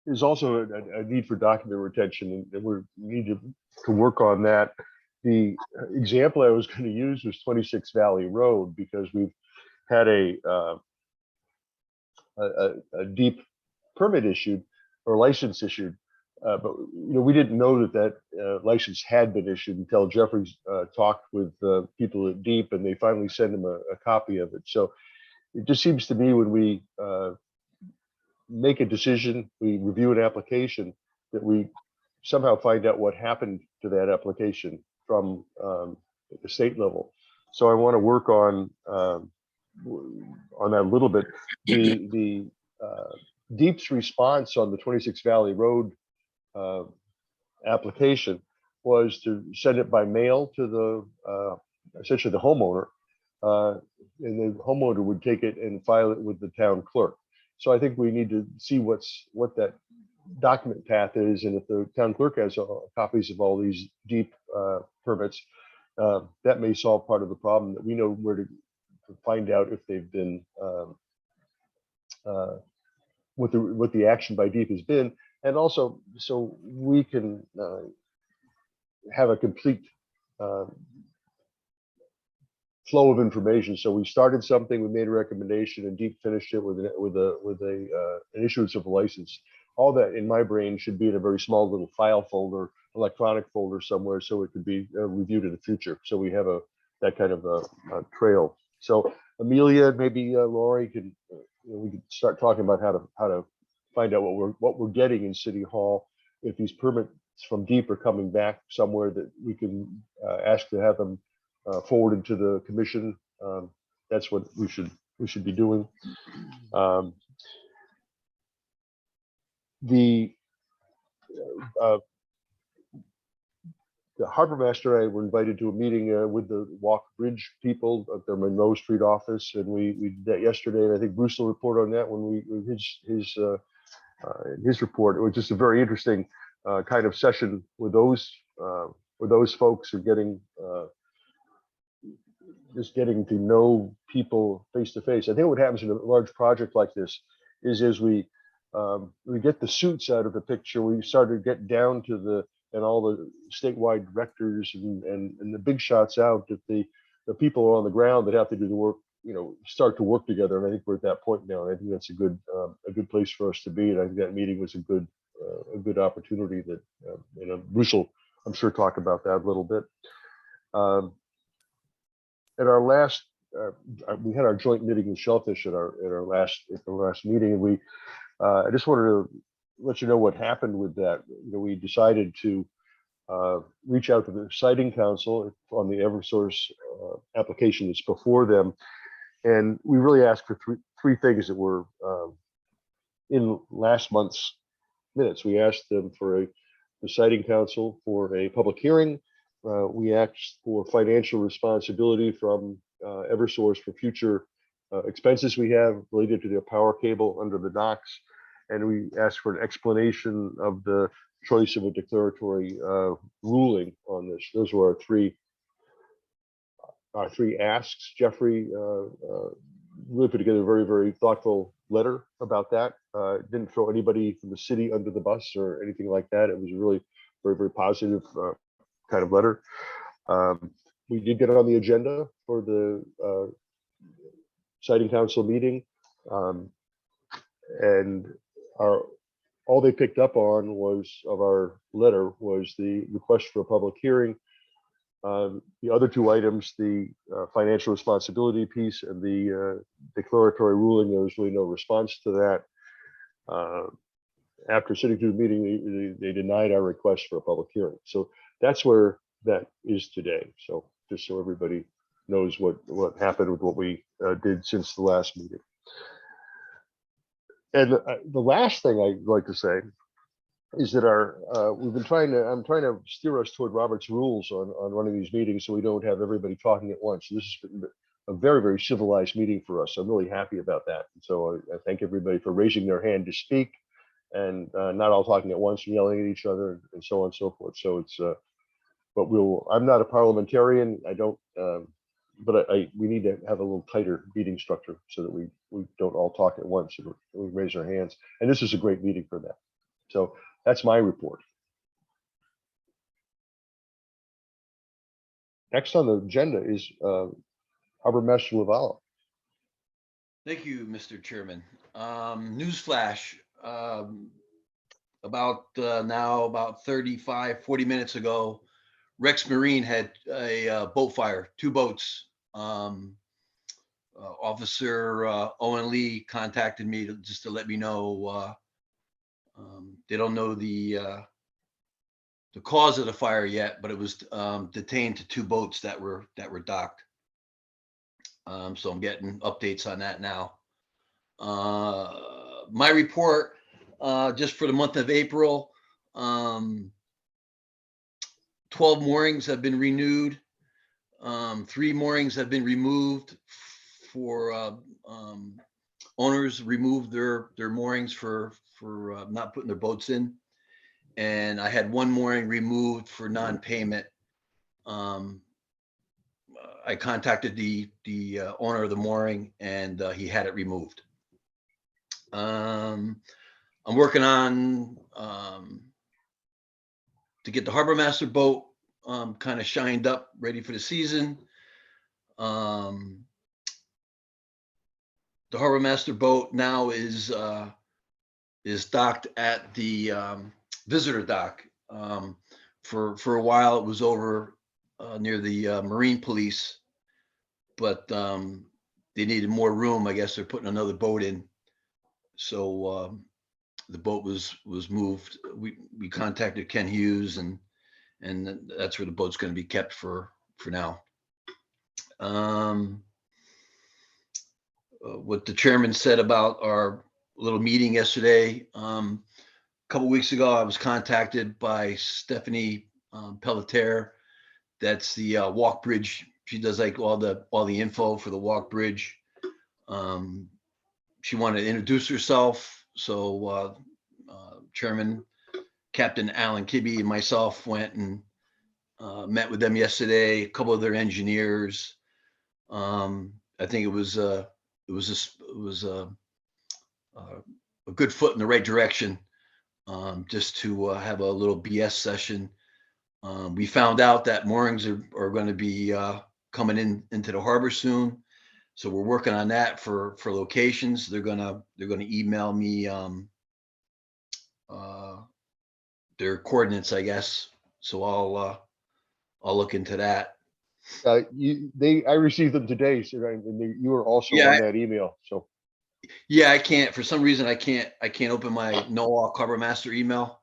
There's also a need for document retention, and we need to work on that. The example I was going to use was 26 Valley Road, because we've had a deep permit issued or license issued, but we didn't know that license had been issued until Jeffrey talked with people at DEEP, and they finally sent him a copy of it. So it just seems to me when we make a decision, we review an application, that we somehow find out what happened to that application from the state level. So I want to work on that a little bit. The DEEP's response on the 26 Valley Road application was to send it by mail to the essentially the homeowner, and the homeowner would take it and file it with the town clerk. So I think we need to see what that document path is, and if the town clerk has copies of all these DEEP permits, that may solve part of the problem, that we know where to find out if they've been what the action by DEEP has been, and also so we can have a complete flow of information. So we started something, we made a recommendation, and DEEP finished it with an issuance of a license. All that in my brain should be in a very small little file folder, electronic folder somewhere, so it could be reviewed in the future. So we have that kind of a trail. So Amelia, maybe Lori can, we could start talking about how to find out what we're getting in City Hall. If these permits from DEEP are coming back somewhere, that we can ask to have them forwarded to the commission. That's what we should be doing. The harbor master and I were invited to a meeting with the Walk Bridge people at their Monroe Street office, and we did that yesterday. And I think Bruce will report on that when his report. It was just a very interesting kind of session with those folks, or getting just getting to know people face to face. I think what happens in a large project like this is as we get the suits out of the picture, we start to get down to all the statewide directors and the big shots out, that the people on the ground that have to do the work, start to work together. And I think we're at that point now. And I think that's a good place for us to be. And I think that meeting was a good opportunity that, Bruce will, I'm sure, talk about that a little bit. At our last, we had our joint meeting with Shellfish at our last meeting, and I just wanted to let you know what happened with that. We decided to reach out to the Siting Council on the Eversource application that's before them, and we really asked for three things that were in last month's minutes. We asked them for the Siting Council for a public hearing. We asked for financial responsibility from Eversource for future expenses we have related to their power cable under the docks. And we asked for an explanation of the choice of a declaratory ruling on this. Those were our three asks. Jeffrey really put together a very, very thoughtful letter about that. Didn't throw anybody from the city under the bus or anything like that. It was a really very, very positive kind of letter. We did get it on the agenda for the Siting Council meeting, and all they picked up on of our letter was the request for a public hearing. The other two items, the financial responsibility piece and the declaratory ruling, there was really no response to that. After sitting through the meeting, they denied our request for a public hearing. So that's where that is today. So just so everybody knows what happened with what we did since the last meeting. And the last thing I'd like to say is that I'm trying to steer us toward Robert's rules on running these meetings, so we don't have everybody talking at once. This has been a very, very civilized meeting for us. I'm really happy about that. And so I thank everybody for raising their hand to speak, and not all talking at once and yelling at each other and so on and so forth. So it's, but I'm not a parliamentarian. I don't, but we need to have a little tighter meeting structure so that we don't all talk at once and we raise our hands. And this is a great meeting for that. So that's my report. Next on the agenda is Harbor Master Lavallo. Thank you, Mr. Chairman. Newsflash, about 40 minutes ago, Rex Marine had a boat fire, 2 boats. Officer Owen Lee contacted me just to let me know they don't know the cause of the fire yet, but it was detained to 2 boats that were docked. So I'm getting updates on that now. My report just for the month of April, 12 moorings have been renewed. 3 moorings have been removed for owners removed their moorings for not putting their boats in. And I had 1 mooring removed for non-payment. I contacted the owner of the mooring, and he had it removed. I'm working on to get the Harbor Master boat kind of shined up, ready for the season. The Harbor Master boat now is docked at the visitor dock. For a while, it was over near the Marine Police, but they needed more room. I guess they're putting another boat in, so the boat was moved. We contacted Ken Hughes, and that's where the boat's going to be kept for now. What the chairman said about our little meeting yesterday. A couple weeks ago, I was contacted by Stephanie Pelletier. That's the walk bridge. She does like all the info for the walk bridge. She wanted to introduce herself, so chairman Captain Alan Kibbe and myself went and met with them yesterday, a couple of their engineers. I think it was a good foot in the right direction, just to have a little BS session. We found out that moorings are going to be coming into the harbor soon, so we're working on that for locations. They're gonna email me their coordinates, I guess. So I'll look into that. I received them today, so, and you were also Yeah, on that email, so. Yeah, I can't, for some reason, I can't open my NOAA Harbor Master email.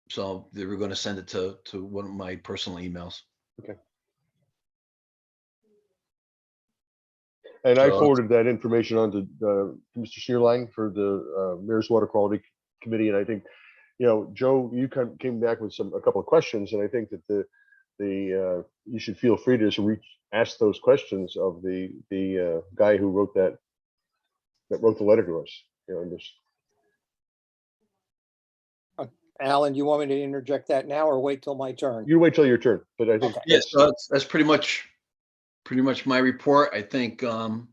So they were going to send it to one of my personal emails. Okay. And I So- forwarded that information on to Mr. Shearline for the Mayor's Water Quality Committee, and I think, you know, Joe, you came back with a couple of questions, and I think that you should feel free to just ask those questions of the guy who wrote that wrote the letter to us. You know, and just Alan, do you want me to interject that now or wait till my turn? you wait till your turn, but I think Yes, so that's pretty much my report. I think, you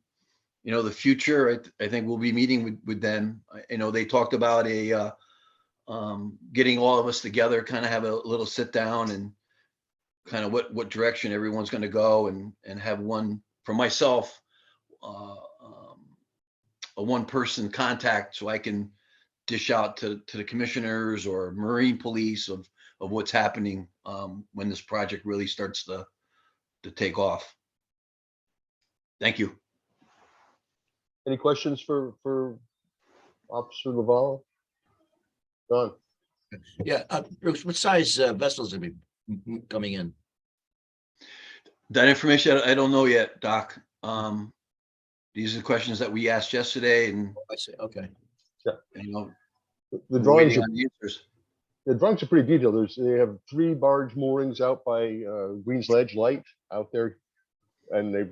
know, the future, I think we'll be meeting with them. You know, they talked about getting all of us together, kind of have a little sit down and kind of what direction everyone's going to go, and have one, for myself, a one person contact, so I can dish out to the commissioners or Marine Police of what's happening when this project really starts to take off. Thank you. any questions for Officer Laval? Don? Yeah, Bruce, what size vessels are we coming in? That information, I don't know yet, Doc. These are the questions that we asked yesterday, and I see, okay. you know, The we're drawings waiting are on the answers. the drawings are pretty detailed. They have 3 barge moorings out by Green's Ledge Light out there, and they're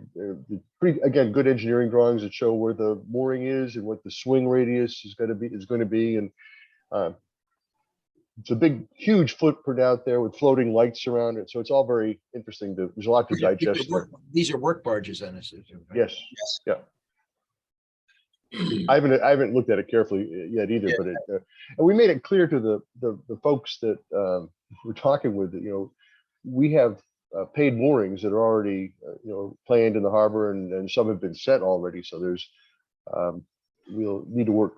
pretty, again, good engineering drawings that show where the mooring is and what the swing radius is going to be, and it's a big, huge footprint out there with floating lights around it. So it's all very interesting. There's a lot to digest there. These are work barges, then, I assume, right? Yes. Yeah. I haven't looked at it carefully yet either, but and we made it clear to the folks that we're talking with that, you know, we have paid moorings that are already you know, planned in the harbor, and some have been set already. So there's we'll need to work.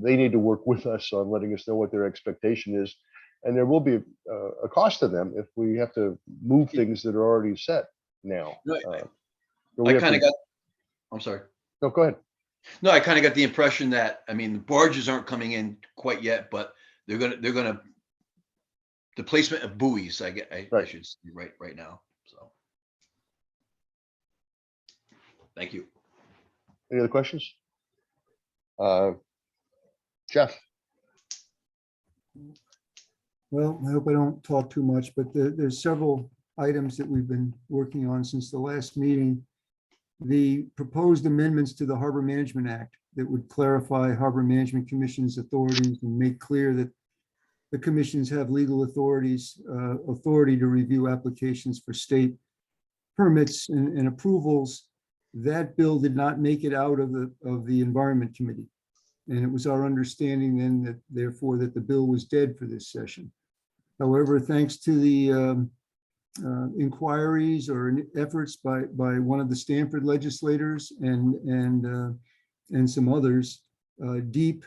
They need to work with us on letting us know what their expectation is, and there will be a cost to them if we have to move things that are already set now. I kind of got. I'm sorry. No, go ahead. No, I kind of got the impression that, I mean, the barges aren't coming in quite yet, but they're gonna the placement of buoys. I should say right now. So, thank you. Any other questions? Jeff. Well, I hope I don't talk too much, but there's several items that we've been working on since the last meeting. The proposed amendments to the Harbor Management Act that would clarify Harbor Management Commission's authorities and make clear that the commissions have legal authority to review applications for state permits and approvals. That bill did not make it out of the Environment Committee. And it was our understanding then that therefore that the bill was dead for this session. However, thanks to the inquiries or efforts by one of the Stanford legislators and some others, DEEP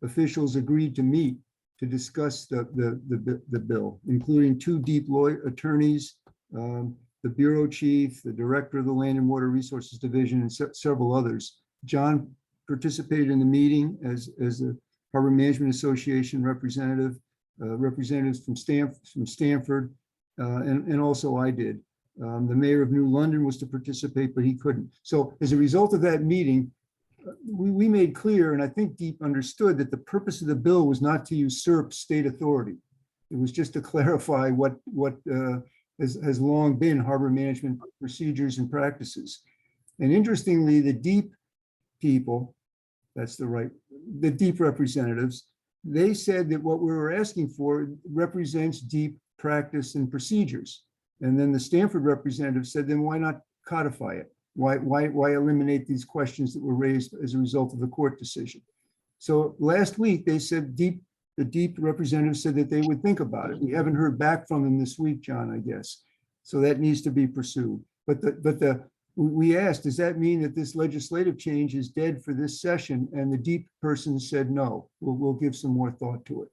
officials agreed to meet to discuss the bill, including 2 DEEP attorneys, the bureau chief, the director of the Land and Water Resources Division, and several others. John participated in the meeting as the Harbor Management Association representative, representatives from Stanford, and also I did. The mayor of New London was to participate, but he couldn't. So as a result of that meeting, we made clear, and I think DEEP understood, that the purpose of the bill was not to usurp state authority. It was just to clarify what has long been harbor management procedures and practices. And interestingly, the DEEP people, the DEEP representatives, they said that what we were asking for represents deep practice and procedures. And then the Stanford representative said, then why not codify it? Why eliminate these questions that were raised as a result of the court decision? So last week, they said the deep representative said that they would think about it. We haven't heard back from them this week, John, I guess. So that needs to be pursued. But we asked, does that mean that this legislative change is dead for this session? And the deep person said, no, we'll give some more thought to it.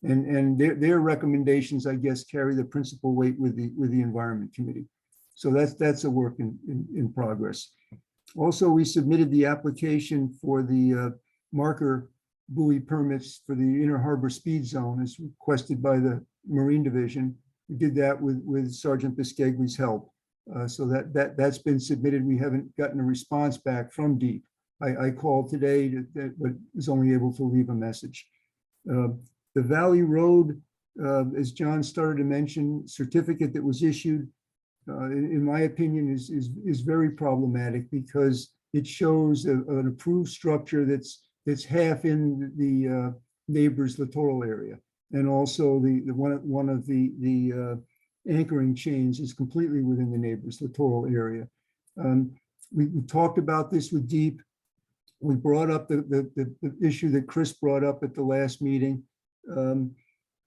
And their recommendations, I guess, carry the principal weight with the Environment Committee. So that's a work in progress. Also, we submitted the application for the marker buoy permits for the Inner Harbor Speed Zone as requested by the Marine Division. We did that with Sergeant Biscagli's help. So that's been submitted. We haven't gotten a response back from DEEP. I called today, but was only able to leave a message. The Valley Road, as John started to mention, certificate that was issued, in my opinion, is very problematic because it shows an approved structure that's half in the neighbor's littoral area, and also one of the anchoring chains is completely within the neighbor's littoral area. We talked about this with DEEP. We brought up the issue that Chris brought up at the last meeting.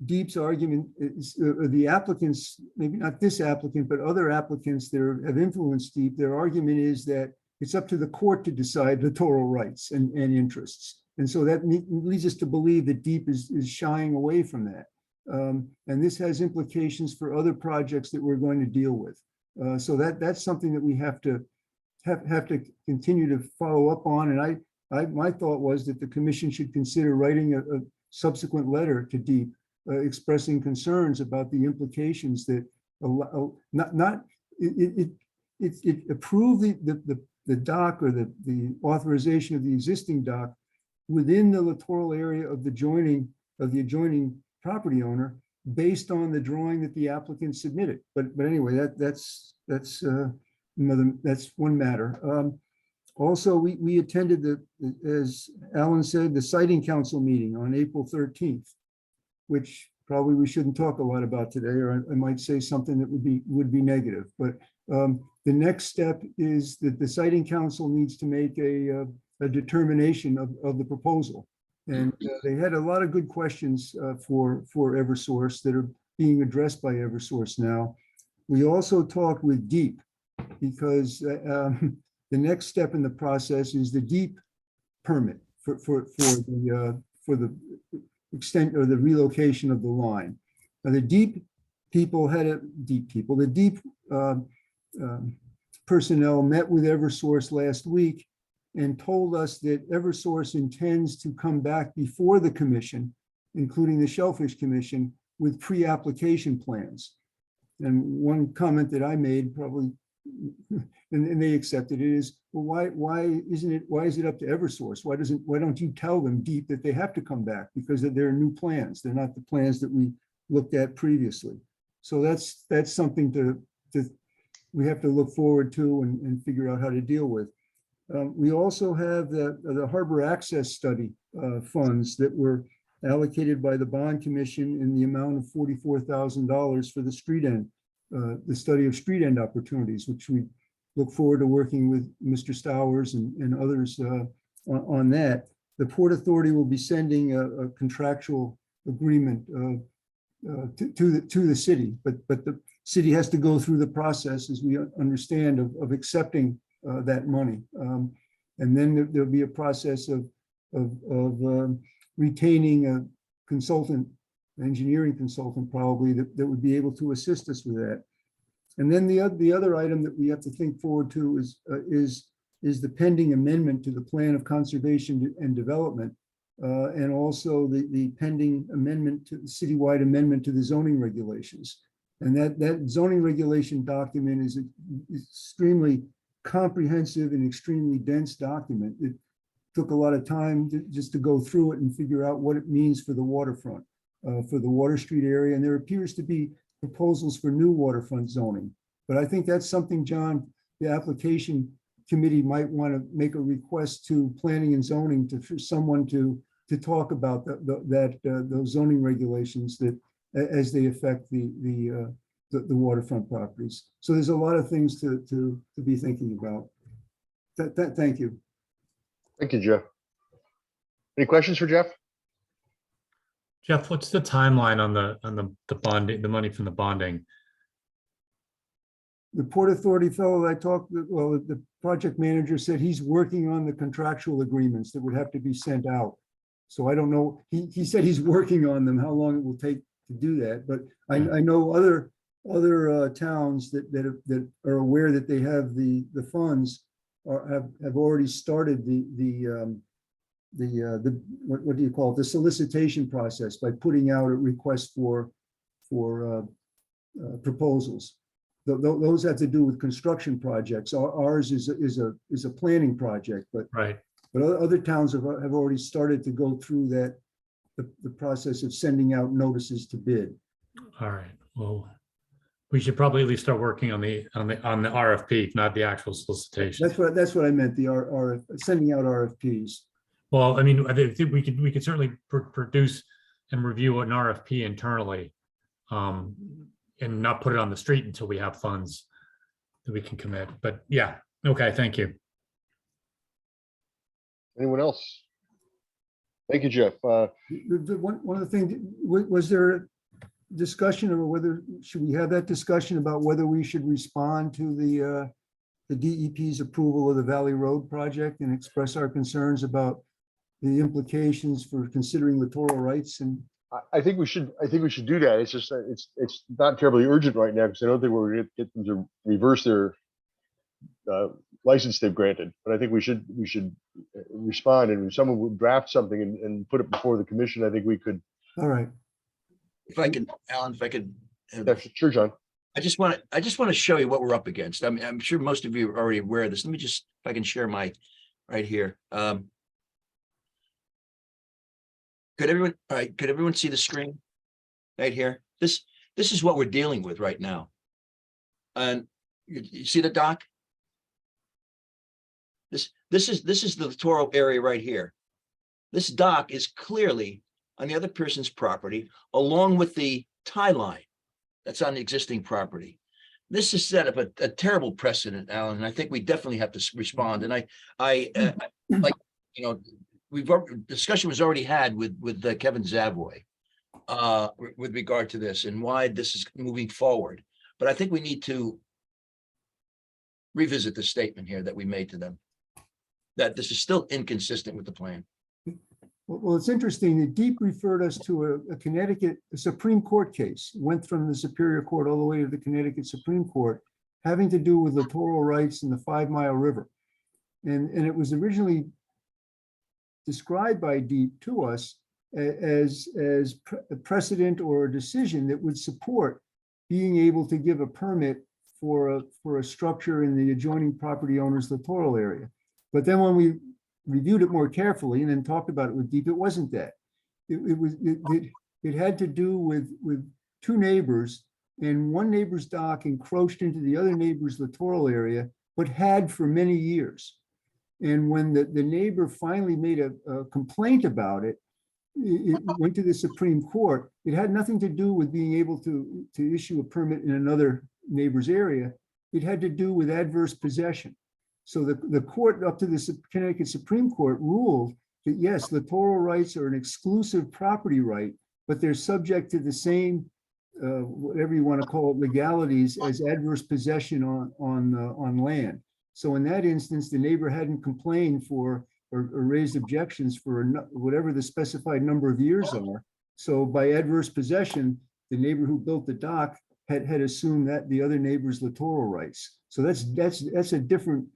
DEEP's argument is the applicants, maybe not this applicant, but other applicants that have influenced DEEP, their argument is that it's up to the court to decide littoral rights and interests. And so that leads us to believe that DEEP is shying away from that. And this has implications for other projects that we're going to deal with. So that's something that we have to continue to follow up on. And my thought was that the commission should consider writing a subsequent letter to DEEP expressing concerns about the implications that it approved the dock or the authorization of the existing dock within the littoral area of the adjoining property owner based on the drawing that the applicant submitted. But anyway, that's one matter. Also, we attended as Alan said, the Siting Council meeting on April 13th, which probably we shouldn't talk a lot about today, or I might say something that would be negative. But the next step is that the Siting Council needs to make a determination of the proposal. And they had a lot of good questions for Eversource that are being addressed by Eversource now. We also talked with DEEP because the next step in the process is the DEEP permit for the extent or the relocation of the line. Now, the DEEP people the DEEP personnel met with Eversource last week and told us that Eversource intends to come back before the commission, including the Shellfish Commission, with pre-application plans. And one comment that I made probably, and they accepted it, is, well, why is it up to Eversource? Why don't you tell them, DEEP, that they have to come back because there are new plans. They're not the plans that we looked at previously. So that's something we have to look forward to and figure out how to deal with. We also have the Harbor Access Study funds that were allocated by the Bond Commission in the amount of $44,000 for the street end, the study of street end opportunities, which we look forward to working with Mr. Stowers and others on that. The Port Authority will be sending a contractual agreement to the city, but the city has to go through the process, as we understand, of accepting that money. And then there'll be a process of retaining a consultant, engineering consultant probably, that would be able to assist us with that. And then the other item that we have to think forward to is the pending amendment to the Plan of Conservation and Development, and also the pending amendment to the citywide amendment to the zoning regulations. And that zoning regulation document is extremely comprehensive and extremely dense document. It took a lot of time just to go through it and figure out what it means for the waterfront, for the Water Street area. And there appears to be proposals for new waterfront zoning. But I think that's something, John, the application committee might want to make a request to planning and zoning for someone to to talk about those zoning regulations that as they affect the waterfront properties. So there's a lot of things to be thinking about. Thank you. Thank you, Jeff. Any questions for Jeff? Jeff, what's the timeline on the bonding, the money from the bonding? The Port Authority fellow that I talked with, well, the project manager said he's working on the contractual agreements that would have to be sent out. So I don't know, he said he's working on them, how long it will take to do that, but I know other towns that are aware that they have the funds or have already started what do you call it, the solicitation process by putting out a request for proposals. Those have to do with construction projects. Ours is a planning project, but other towns have already started to go through the process of sending out notices to bid. All right, well, we should probably at least start working on the RFP, not the actual solicitation. That's what I meant, the sending out RFPs. Well, I mean, I think we could certainly produce and review an RFP internally, and not put it on the street until we have funds that we can commit. But yeah, okay, thank you. Anyone else? Thank you, Jeff. One of the things, was there a discussion or whether, should we have that discussion about whether we should respond to the DEP's approval of the Valley Road project and express our concerns about the implications for considering littoral rights? And I think we should do that. It's just it's not terribly urgent right now because I don't think we're going to get them to reverse their license they've granted. But I think we should respond, and if someone would draft something and put it before the commission, I think we could. All right. If I could, Alan, if I could. Yeah, sure, John. I just want to show you what we're up against. I mean, I'm sure most of you are already aware of this. Let me just, if I can share my right here. Could everyone see the screen right here? This is what we're dealing with right now. And you see the dock? This is the littoral area right here. This dock is clearly on the other person's property, along with the tie line that's on the existing property. This has set up a terrible precedent, Alan, and I think we definitely have to respond. And I like, you know, discussion was already had with Kevin Zavoy with regard to this and why this is moving forward. But I think we need to revisit the statement here that we made to them, that this is still inconsistent with the plan. Well, it's interesting that DEEP referred us to a Connecticut Supreme Court case, went from the Superior Court all the way to the Connecticut Supreme Court, having to do with littoral rights in the 5 Mile River. And it was originally described by DEEP to us as a precedent or a decision that would support being able to give a permit for a structure in the adjoining property owner's littoral area. But then when we reviewed it more carefully and then talked about it with DEEP, it wasn't that. It had to do with 2 neighbors, and one neighbor's dock encroached into the other neighbor's littoral area, but had for many years. And when the neighbor finally made a complaint about it, it went to the Supreme Court. It had nothing to do with being able to issue a permit in another neighbor's area. It had to do with adverse possession. So the court up to the Connecticut Supreme Court ruled that yes, littoral rights are an exclusive property right, but they're subject to the same, whatever you want to call it, legalities as adverse possession on land. So in that instance, the neighbor hadn't complained for or raised objections for whatever the specified number of years are. So by adverse possession, the neighbor who built the dock had assumed that the other neighbor's littoral rights. So that's a different.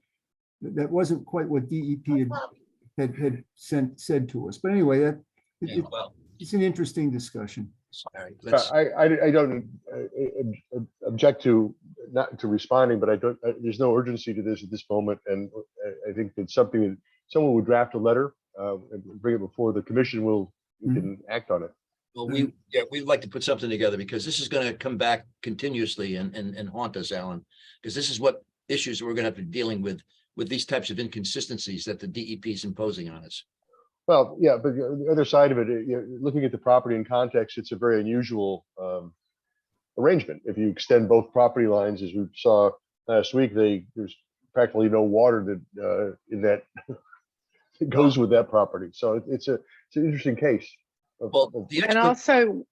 That wasn't quite what DEP had said to us. But anyway, it's an interesting discussion. Sorry, I don't object to not to responding, but I don't. There's no urgency to this at this moment, and I think it's something that someone would draft a letter and bring it before the commission. We can act on it. Well, we'd like to put something together because this is going to come back continuously and haunt us, Alan, because this is what issues we're going to have to be dealing with these types of inconsistencies that the DEP is imposing on us. Well, yeah, but the other side of it, looking at the property in context, it's a very unusual arrangement. If you extend both property lines, as we saw last week, there's practically no water that in that that goes with that property. So it's an interesting case. Well, the And expert, also,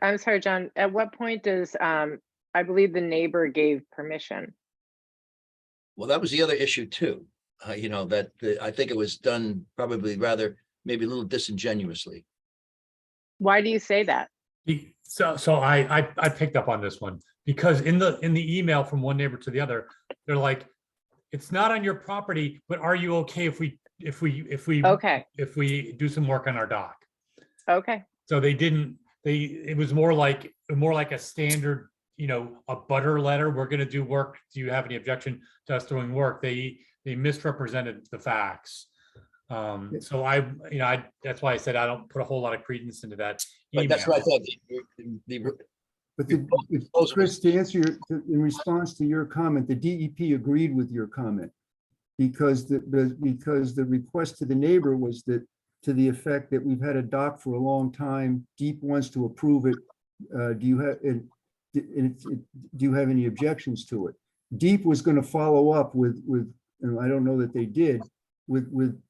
I'm sorry, John, at what point does, I believe the neighbor gave permission? well, that was the other issue too. You know, that I think it was done probably rather, maybe a little disingenuously. Why do you say that? So I picked up on this one because in the email from one neighbor to the other, they're like, it's not on your property, but are you okay if we Okay, do some work on our dock? okay, So it was more like a standard, a butter letter. We're going to do work. Do you have any objection to us doing work? They misrepresented the facts. So that's why I said I don't put a whole lot of credence into that But email. that's what I thought. But Chris, to answer in response to your comment, the DEP agreed with your comment. Because the request to the neighbor was that, to the effect that we've had a dock for a long time, DEEP wants to approve it. Do you have any objections to it? DEEP was going to follow up with, and I don't know that they did, with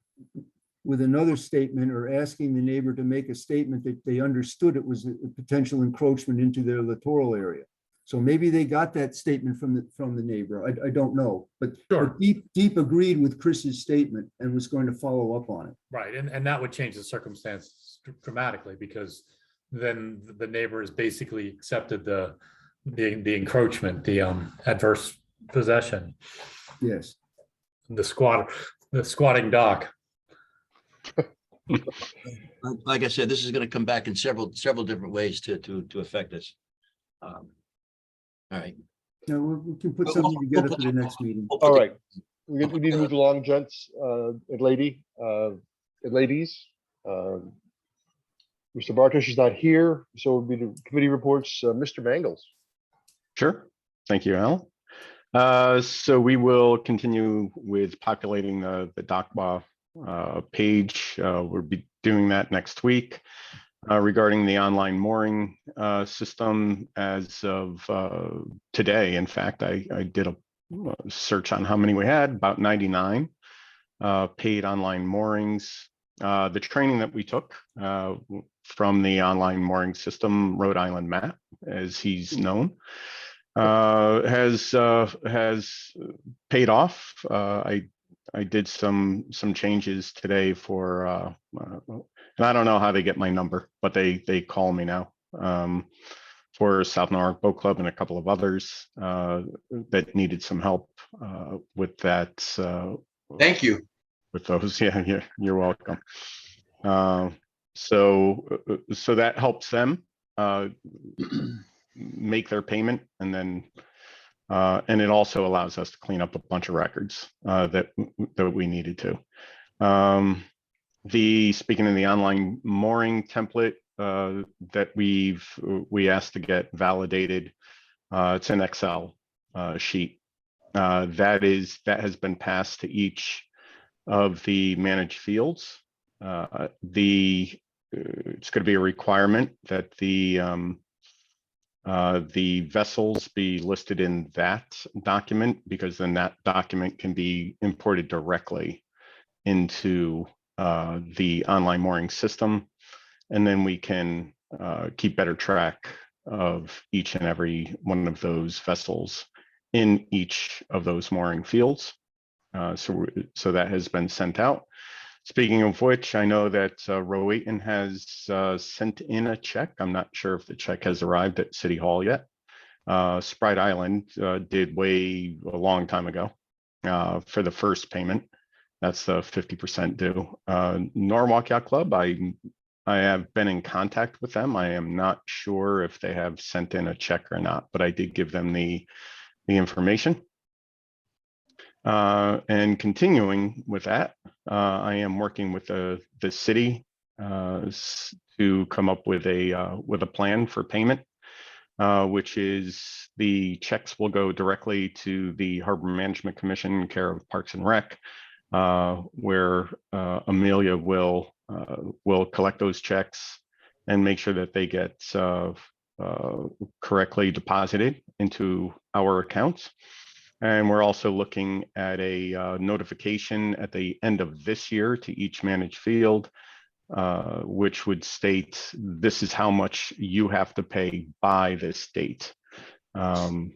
another statement, or asking the neighbor to make a statement that they understood it was a potential encroachment into their littoral area. So maybe they got that statement from the neighbor. I don't know, but, Sure. but DEEP agreed with Chris's statement and was going to follow up on it. Right, and that would change the circumstance dramatically, because then the neighbor has basically accepted the encroachment, the adverse possession, Yes. the squatting dock. Like I said, this is going to come back in several different ways to affect us. All right. Now, we can put something together for the next meeting. All right, we need to move along, gents, and ladies. Mr. Bartosz is not here, so it'll be the committee reports. Mr. Bangles. Sure. Thank you, Al. So we will continue with populating the DOCBA page. We'll be doing that next week. Regarding the online mooring system, as of today, in fact, I did a search on how many we had, about 99 paid online moorings. The training that we took from the online mooring system, Rhode Island Matt, as he's known, has paid off. I did some changes today for, and I don't know how they get my number, but they call me now, for South Norwalk Boat Club and a couple of others that needed some help with that. Thank you. With those, yeah, you're welcome. So that helps them make their payment, and then and it also allows us to clean up a bunch of records that we needed to. Speaking of the online mooring template that we asked to get validated, it's an Excel sheet that has been passed to each of the managed fields. It's going to be a requirement that the vessels be listed in that document, because then that document can be imported directly into the online mooring system, and then we can keep better track of each and every one of those vessels in each of those mooring fields. So that has been sent out. Speaking of which, I know that Rowayton has sent in a check. I'm not sure if the check has arrived at City Hall yet. Sprite Island did a long time ago for the first payment. That's the 50% due. Norwalk Yacht Club, I have been in contact with them. I am not sure if they have sent in a check or not, but I did give them the information. And continuing with that, I am working with the city to come up with a plan for payment, which is the checks will go directly to the Harbor Management Commission, care of Parks and Rec, where Amelia will we'll collect those checks and make sure that they get correctly deposited into our accounts. And we're also looking at a notification at the end of this year to each managed field, which would state this is how much you have to pay by this date. And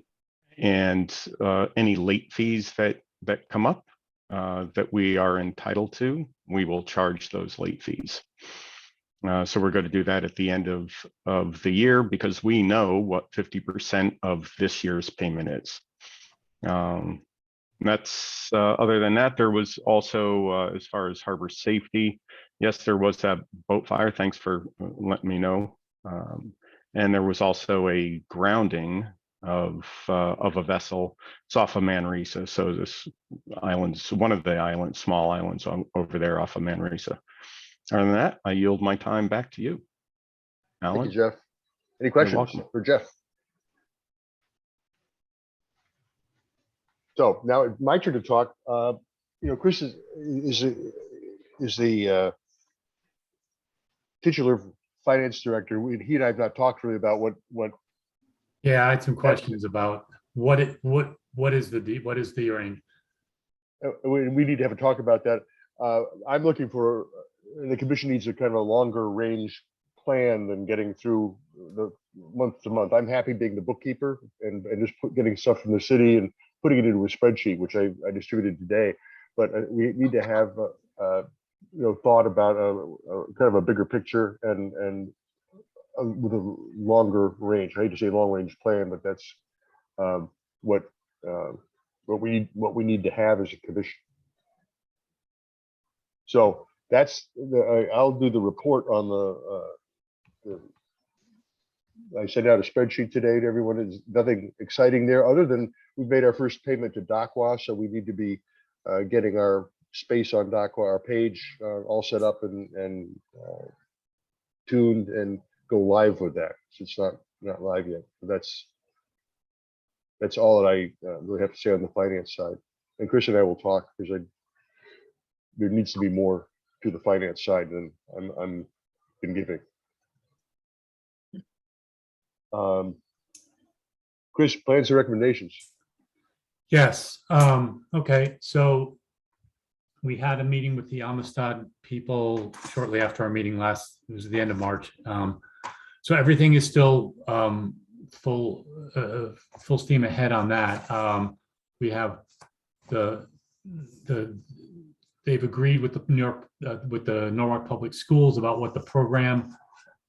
any late fees that come up that we are entitled to, we will charge those late fees. So we're going to do that at the end of the year because we know what 50% of this year's payment is. That's other than that, there was also as far as harbor safety, yes, there was that boat fire. Thanks for letting me know. And there was also a grounding of a vessel. It's off of Manresa. So this island's one of the islands, small islands over there off of Manresa. Other than that, I yield my time back to you, Alan. Thank you, Jeff. Any questions welcome. for Jeff? So now it's my turn to talk. Chris is the titular finance director. He and I have not talked really about what. Yeah, I had some questions about what is the range? We need to have a talk about that. I'm looking for, the commission needs a kind of a longer range plan than getting through the month to month. I'm happy being the bookkeeper and just getting stuff from the city and putting it into a spreadsheet, which I distributed today. But we need to have thought about a kind of a bigger picture and with a longer range. I hate to say long range plan, but that's what we need to have as a commission. So that's I'll do the report on I sent out a spreadsheet today to everyone. There's nothing exciting there other than we've made our first payment to DACWA, so we need to be getting our space on DACWA, our page all set up and tuned and go live with that. So it's not live yet. But that's all that I really have to say on the finance side. And Chris and I will talk because there needs to be more to the finance side than I'm been giving. Chris, plans and recommendations. Yes. Okay. So we had a meeting with the Amistad people shortly after our meeting it was the end of March. So everything is still full steam ahead on that. We have they've agreed with the Norwalk Public Schools about what the program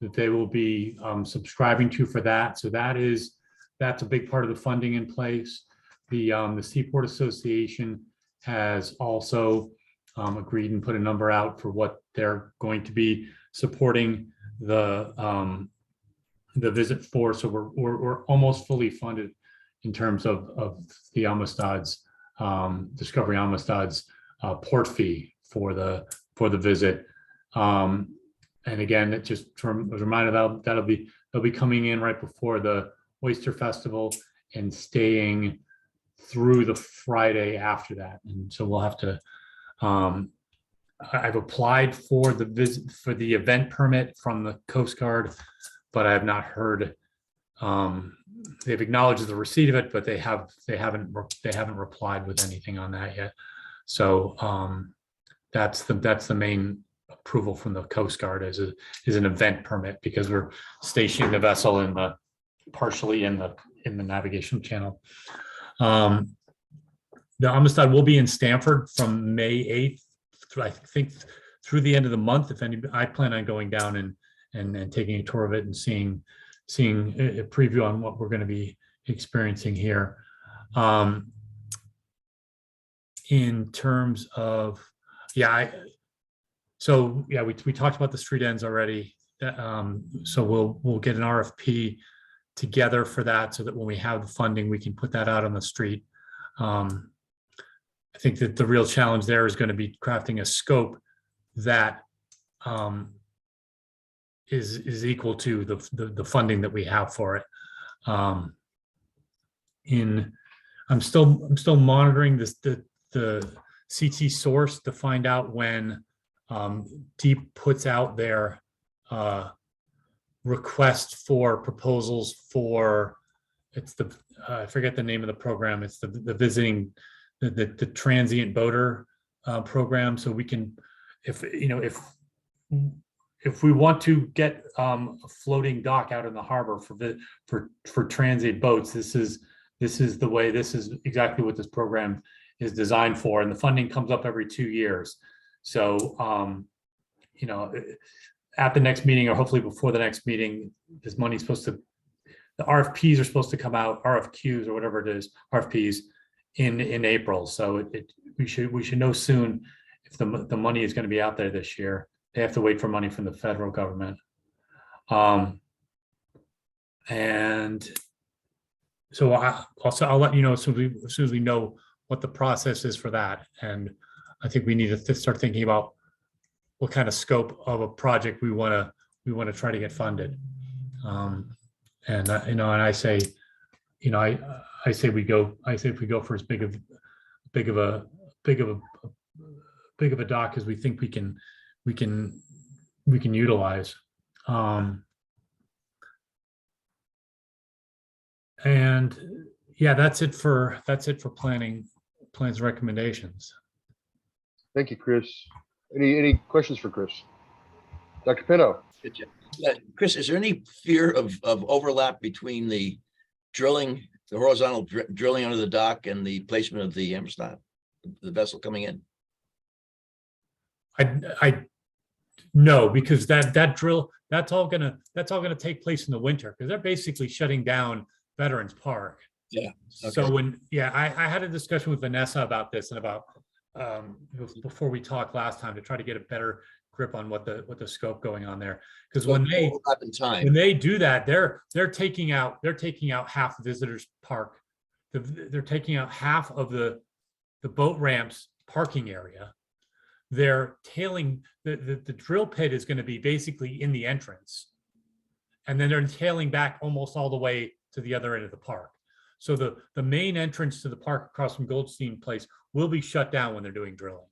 that they will be subscribing to for that. So that's a big part of the funding in place. The Seaport Association has also agreed and put a number out for what they're going to be supporting the visit for. So we're almost fully funded in terms of the Amistad's Discovery Amistad's port fee for the visit. And again, it just was a reminder that they'll be coming in right before the Oyster Festival and staying through the Friday after that. And so we'll have to, I've applied for the event permit from the Coast Guard, but I have not heard, they've acknowledged the receipt of it, but they haven't replied with anything on that yet. So that's the main approval from the Coast Guard is an event permit because we're stationing the vessel partially in the navigational channel. The Amistad will be in Stamford from May 8th, I think through the end of the month. I plan on going down and taking a tour of it and seeing a preview on what we're going to be experiencing here. In terms of, we talked about the street ends already. So we'll get an RFP together for that so that when we have the funding, we can put that out on the street. I think that the real challenge there is going to be crafting a scope that is equal to the funding that we have for it. I'm still monitoring the CT source to find out when Deep puts out their request for proposals for, it's the, I forget the name of the program. It's the visiting, the transient boater program. So we can, if we want to get a floating dock out in the harbor for transient boats, this is the way, this is exactly what this program is designed for. And the funding comes up every 2 years. So, at the next meeting, or hopefully before the next meeting, this money's supposed to, the RFPs are supposed to come out, RFQs or whatever it is, RFPs in April. So we should know soon if the money is going to be out there this year. They have to wait for money from the federal government. And so I'll let you know as soon as we know what the process is for that. And I think we need to start thinking about what kind of scope of a project we want to try to get funded. And I say if we go for as big of a dock as we think we can utilize. And yeah, that's it for plans recommendations. Thank you, Chris. Any questions for Chris? Dr. Pinto? Chris, is there any fear of overlap between the horizontal drilling under the dock and the placement of the Hammerstein, the vessel coming in? I no, because that drill, that's all gonna take place in the winter, because they're basically shutting down Veterans Park. Yeah. Okay. So I had a discussion with Vanessa about this and about before we talked last time, to try to get a better grip on what the scope going on there. Because when they do that, they're taking out half Visitors Park. They're taking out half of the boat ramps parking area. They're tailing the drill pit is going to be basically in the entrance, and then they're tailing back almost all the way to the other end of the park. So the main entrance to the park across from Goldstein Place will be shut down when they're doing drilling.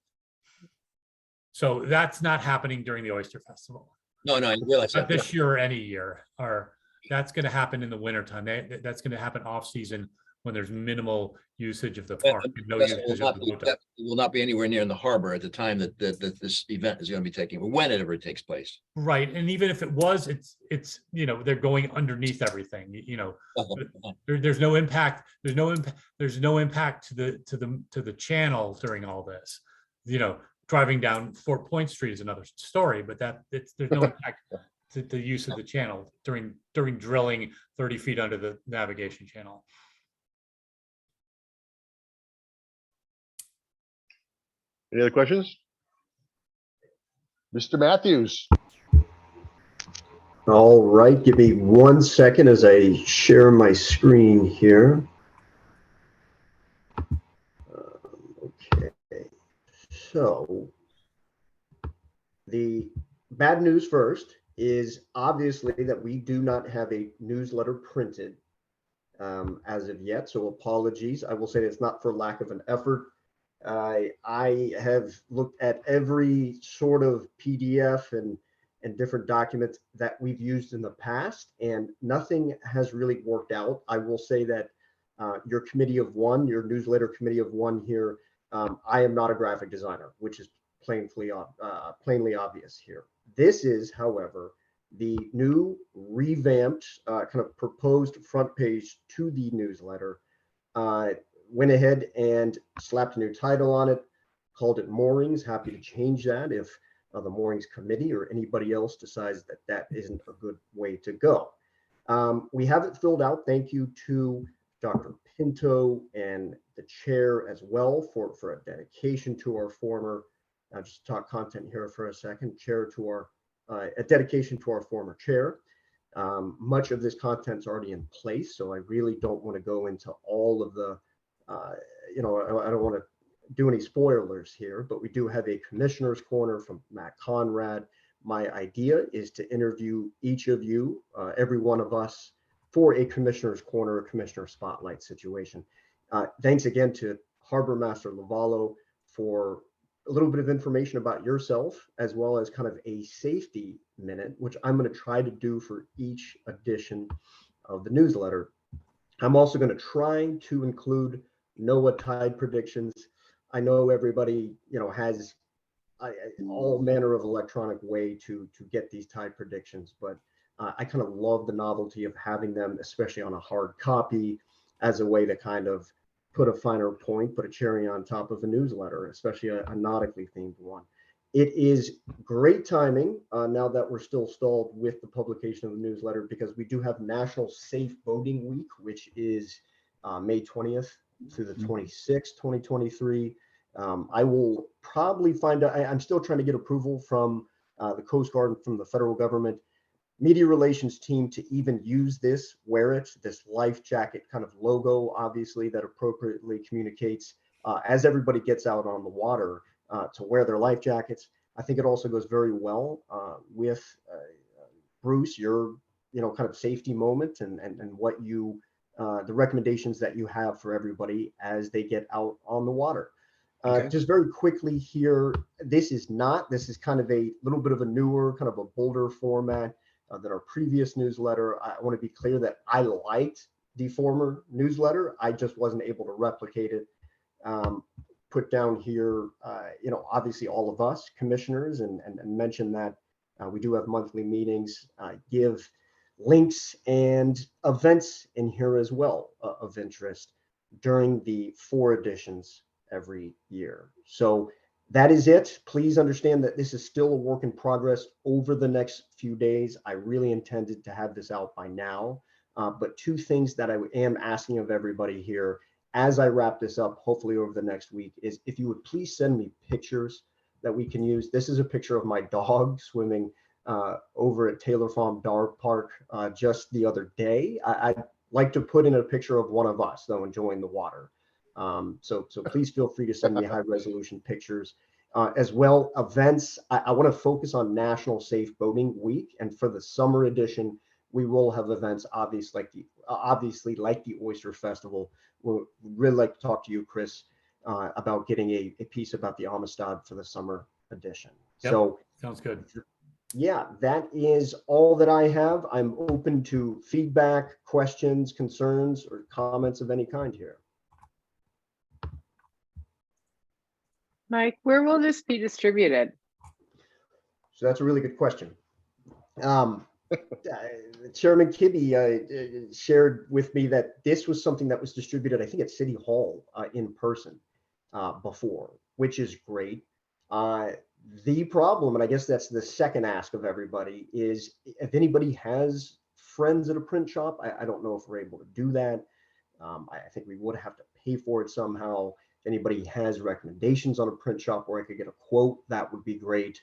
So that's not happening during the Oyster Festival. No, I realize not that. This year or any year. Or that's going to happen in the wintertime. That's going to happen off season when there's minimal usage of the park. And no usage of the boat dock. It will not be anywhere near in the harbor at the time that this event is going to be taking, or whenever it takes place. Right, and even if it was, it's they're going underneath everything. There's no impact. There's no impact to the channel during all this. Driving down Fort Point Street is another story, but there's no impact to the use of the channel during drilling 30 feet under the navigation channel. Any other questions? Mr. Matthews? All right, give me 1 second as I share my screen here. Okay, so the bad news first is obviously that we do not have a newsletter printed as of yet, so apologies. I will say it's not for lack of an effort. I have looked at every sort of PDF and different documents that we've used in the past, and nothing has really worked out. I will say that your committee of one, your newsletter committee of one here, I am not a graphic designer, which is plainly obvious here. This is, however, the new revamped kind of proposed front page to the newsletter. Went ahead and slapped a new title on it, called it Moorings. Happy to change that if the Moorings Committee or anybody else decides that that isn't a good way to go. We have it filled out. Thank you to Dr. Pinto and the chair as well for a dedication to our former, just talk content here for a second, a dedication to our former chair. Much of this content's already in place, so I really don't want to go into all of the I don't want to do any spoilers here, but we do have a commissioner's corner from Matt Conrad. My idea is to interview each of you, every one of us, for a commissioner's corner, a commissioner spotlight situation. Thanks again to Harbor Master Lavallo for a little bit of information about yourself, as well as kind of a safety minute, which I'm going to try to do for each edition of the newsletter. I'm also going to try to include NOAA tide predictions. I know everybody, has all manner of electronic way to get these tide predictions, but I kind of love the novelty of having them, especially on a hard copy, as a way to kind of put a finer point, put a cherry on top of a newsletter, especially a nautically themed one. It is great timing now that we're still stalled with the publication of the newsletter, because we do have National Safe Boating Week, which is May 20th through the 26th, 2023. I will probably find out, I'm still trying to get approval from the Coast Guard and from the federal government media relations team to even use this, wear it, this life jacket kind of logo, obviously, that appropriately communicates as everybody gets out on the water to wear their life jackets. I think it also goes very well with Bruce, your kind of safety moment and what you the recommendations that you have for everybody as they get out on the water. Just very quickly here, this is kind of a little bit of a newer, kind of a bolder format than our previous newsletter. I want to be clear that I liked the former newsletter. I just wasn't able to replicate it. Put down here, obviously all of us commissioners and mention that we do have monthly meetings, give links and events in here as well of interest during the 4 editions every year. So that is it. Please understand that this is still a work in progress over the next few days. I really intended to have this out by now, but 2 things that I am asking of everybody here as I wrap this up, hopefully over the next week, is if you would please send me pictures that we can use. This is a picture of my dog swimming over at Taylor Farm Dog Park just the other day. I'd like to put in a picture of one of us, though, enjoying the water. So please feel free to send me high resolution pictures. As well, events, I want to focus on National Safe Boating Week. And for the summer edition, we will have events, obviously like the Oyster Festival. We'll really like to talk to you, Chris, about getting a piece about the Amistad for the summer edition. Yep, so sounds good. Yeah, that is all that I have. I'm open to feedback, questions, concerns, or comments of any kind here. Mike, where will this be distributed? So that's a really good question. Chairman Kibbe shared with me that this was something that was distributed, I think, at City Hall in person before, which is great. The problem, and I guess that's the second ask of everybody, is if anybody has friends at a print shop, I don't know if we're able to do that. I think we would have to pay for it somehow. If anybody has recommendations on a print shop where I could get a quote, that would be great.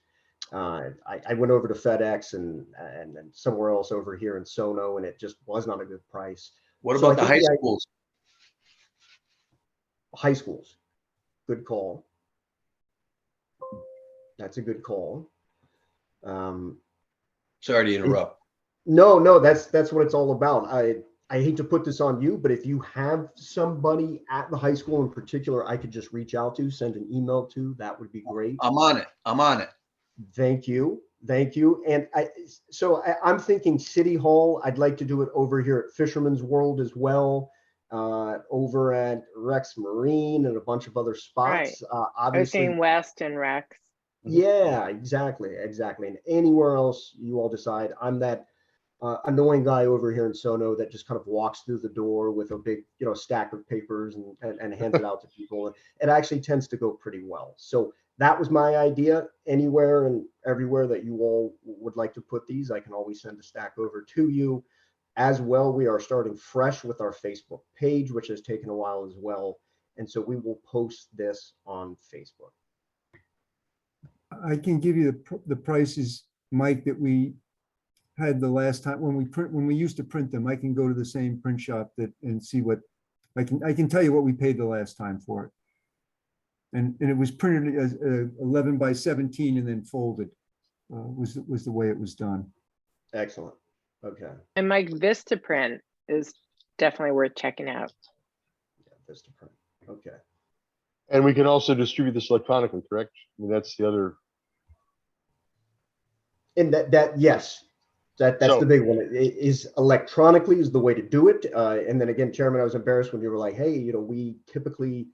I went over to FedEx and somewhere else over here in Sono, and it just was not a good price. What So about the I think high schools? High schools, good call. That's a good call. Sorry to interrupt. No, that's what it's all about. I hate to put this on you, but if you have somebody at the high school in particular, I could just reach out to, send an email to, that would be great. I'm on it. Thank you. And I'm thinking City Hall. I'd like to do it over here at Fisherman's World as well, over at Rex Marine and a bunch of other spots. I was Obviously, saying West and Rex. yeah, exactly. And anywhere else you all decide. I'm that annoying guy over here in Sono that just kind of walks through the door with a big, stack of papers and hands it out to people. And it actually tends to go pretty well. So that was my idea. Anywhere and everywhere that you all would like to put these, I can always send a stack over to you. As well, we are starting fresh with our Facebook page, which has taken a while as well. And so we will post this on Facebook. I can give you the prices, Mike, that we had the last time when we used to print them. I can go to the same print shop and see what I can tell you what we paid the last time for it. And it was printed as 11 by 17 and then folded was the way it was done. Excellent. Okay. And Mike, Vistaprint is definitely worth checking out. Yeah, Vistaprint. Okay. And we can also distribute this electronically, correct? I mean, that's the other. And yes, that's So- the big one. It is electronically is the way to do it. And then again, Chairman, I was embarrassed when you were like, hey, we typically,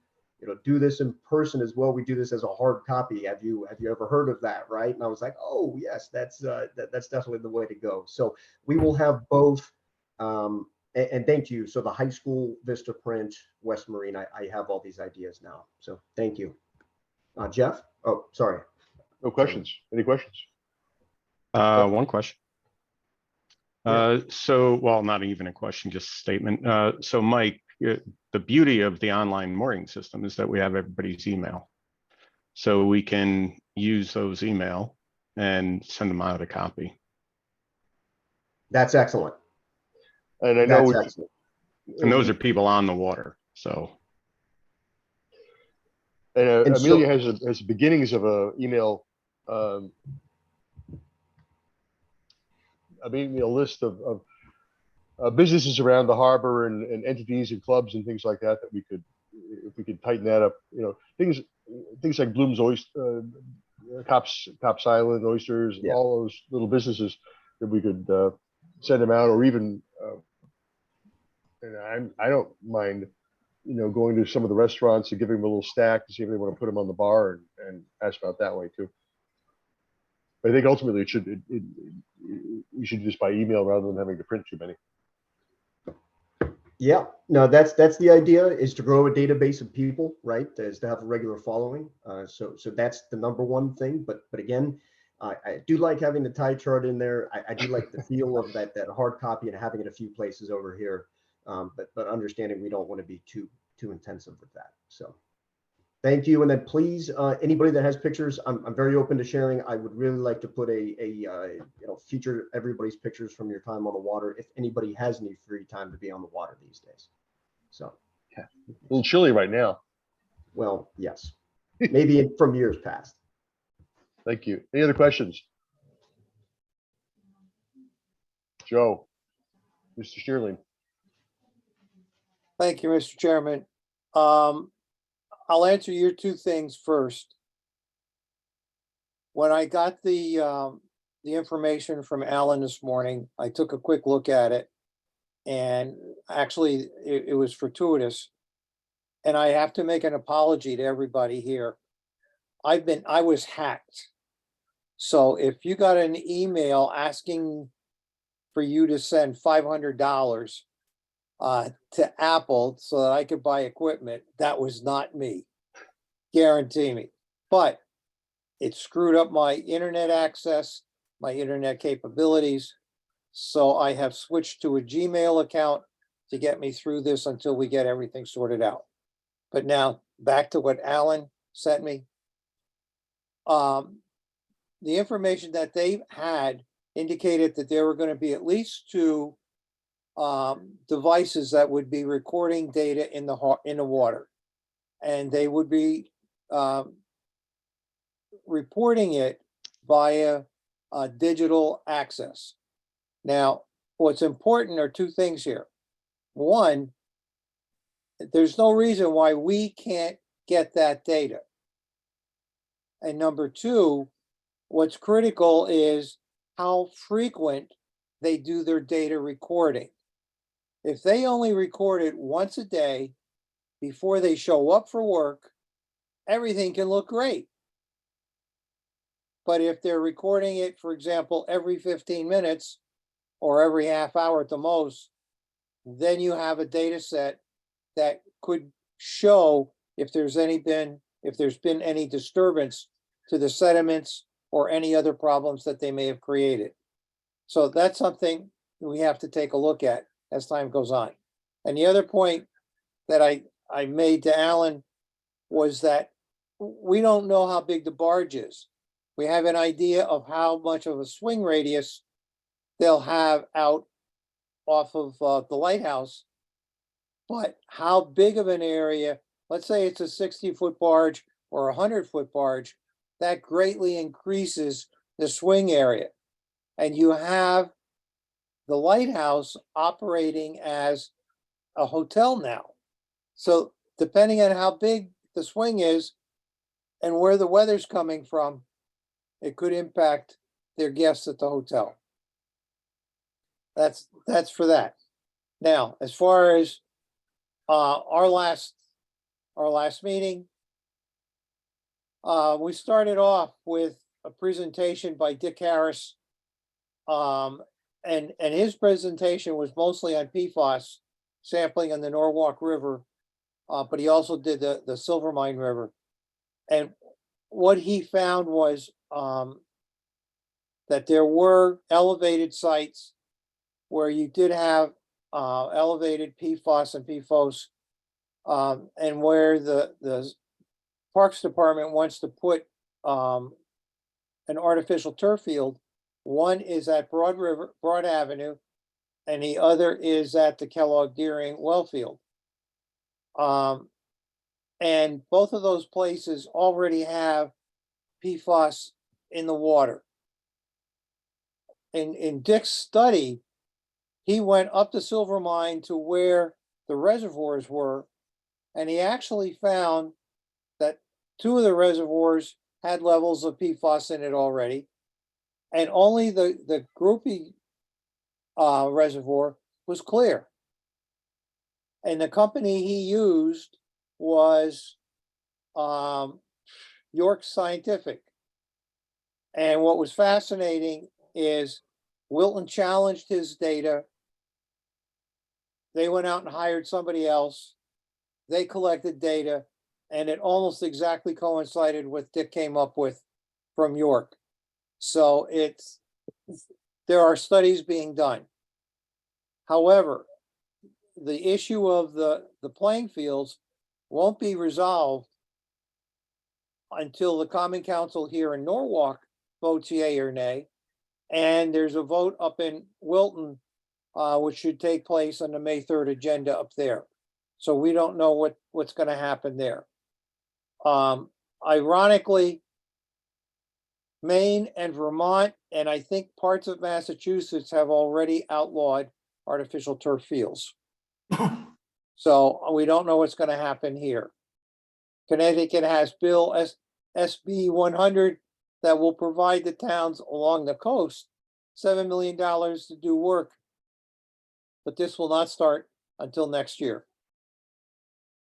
do this in person as well. We do this as a hard copy. Have you ever heard of that? Right. And I was like, oh yes, that's definitely the way to go. So we will have both. And thank you. So the high school, Vistaprint, West Marine, I have all these ideas now. So thank you. Jeff? Oh, sorry. No questions. Any questions? One question. Well, not even a question, just a statement. So Mike, the beauty of the online mooring system is that we have everybody's email. So we can use those email and send them out a copy. That's excellent. And I know, That's excellent. And those are people on the water, so. and And so- Amelia has beginnings of a email, a list of businesses around the harbor and entities and clubs and things like that we could, if we could tighten that up, things like Bloom's Oyster, Cops Island Oysters, Yeah. all those little businesses that we could send them out, or even, and I don't mind, going to some of the restaurants and giving them a little stack to see if they want to put them on the bar and pass them out that way too. But I think ultimately we should just by email rather than having to print too many. Yeah, no, that's the idea, is to grow a database of people, right? Is to have a regular following. So that's the number one thing. But again, I do like having the tie chart in there. I do like the feel of that hard copy and having it a few places over here. But understanding we don't want to be too intensive with that. So thank you. And then please, anybody that has pictures, I'm very open to sharing. I would really like to put feature everybody's pictures from your time on the water, if anybody has any free time to be on the water these days. So A little chilly right now. well, yes, maybe from years past. Thank you. Any other questions? Joe, Mr. Shearling. Thank you, Mr. Chairman. I'll answer your two things first. When I got the information from Alan this morning, I took a quick look at it. And actually, it was fortuitous. And I have to make an apology to everybody here. I was hacked. So if you got an email asking for you to send $500 to Apple so that I could buy equipment, that was not me. Guarantee me. But it screwed up my internet access, my internet capabilities. So I have switched to a Gmail account to get me through this until we get everything sorted out. But now back to what Alan sent me. The information that they had indicated that there were going to be at least two devices that would be recording data in the water, and they would be reporting it via digital access. Now, what's important are two things here. One, there's no reason why we can't get that data. And number two, what's critical is how frequent they do their data recording. If they only record it once a day before they show up for work, everything can look great. But if they're recording it, for example, every 15 minutes or every half hour at the most, then you have a data set that could show if there's been any disturbance to the sediments or any other problems that they may have created. So that's something we have to take a look at as time goes on. And the other point that I made to Alan was that we don't know how big the barge is. We have an idea of how much of a swing radius they'll have out off of the lighthouse, but how big of an area, let's say it's a 60-foot barge or a 100-foot barge, that greatly increases the swing area. And you have the lighthouse operating as a hotel now. So depending on how big the swing is and where the weather's coming from, it could impact their guests at the hotel. That's for that. Now, as far as our last meeting, we started off with a presentation by Dick Harris. And his presentation was mostly on PFAS sampling on the Norwalk River, but he also did the Silvermine River. And what he found was that there were elevated sites where you did have elevated PFAS and PFOS, and where the Parks Department wants to put an artificial turf field. One is at Broad Avenue, and the other is at the Kellogg Deering well field. And both of those places already have PFAS in the water. In Dick's study, he went up the Silvermine to where the reservoirs were, and he actually found that 2 of the reservoirs had levels of PFAS in it already, and only the Groupie reservoir was clear. And the company he used was York Scientific. And what was fascinating is Wilton challenged his data. They went out and hired somebody else. They collected data, and it almost exactly coincided with Dick came up with from York. So there are studies being done. However, the issue of the playing fields won't be resolved until the Common Council here in Norwalk votes yea or nay. And there's a vote up in Wilton, which should take place on the May 3rd agenda up there. So we don't know what's going to happen there. Ironically, Maine and Vermont, and I think parts of Massachusetts have already outlawed artificial turf fields. So we don't know what's going to happen here. Connecticut has Bill SB 100 that will provide the towns along the coast $7 million to do work. But this will not start until next year.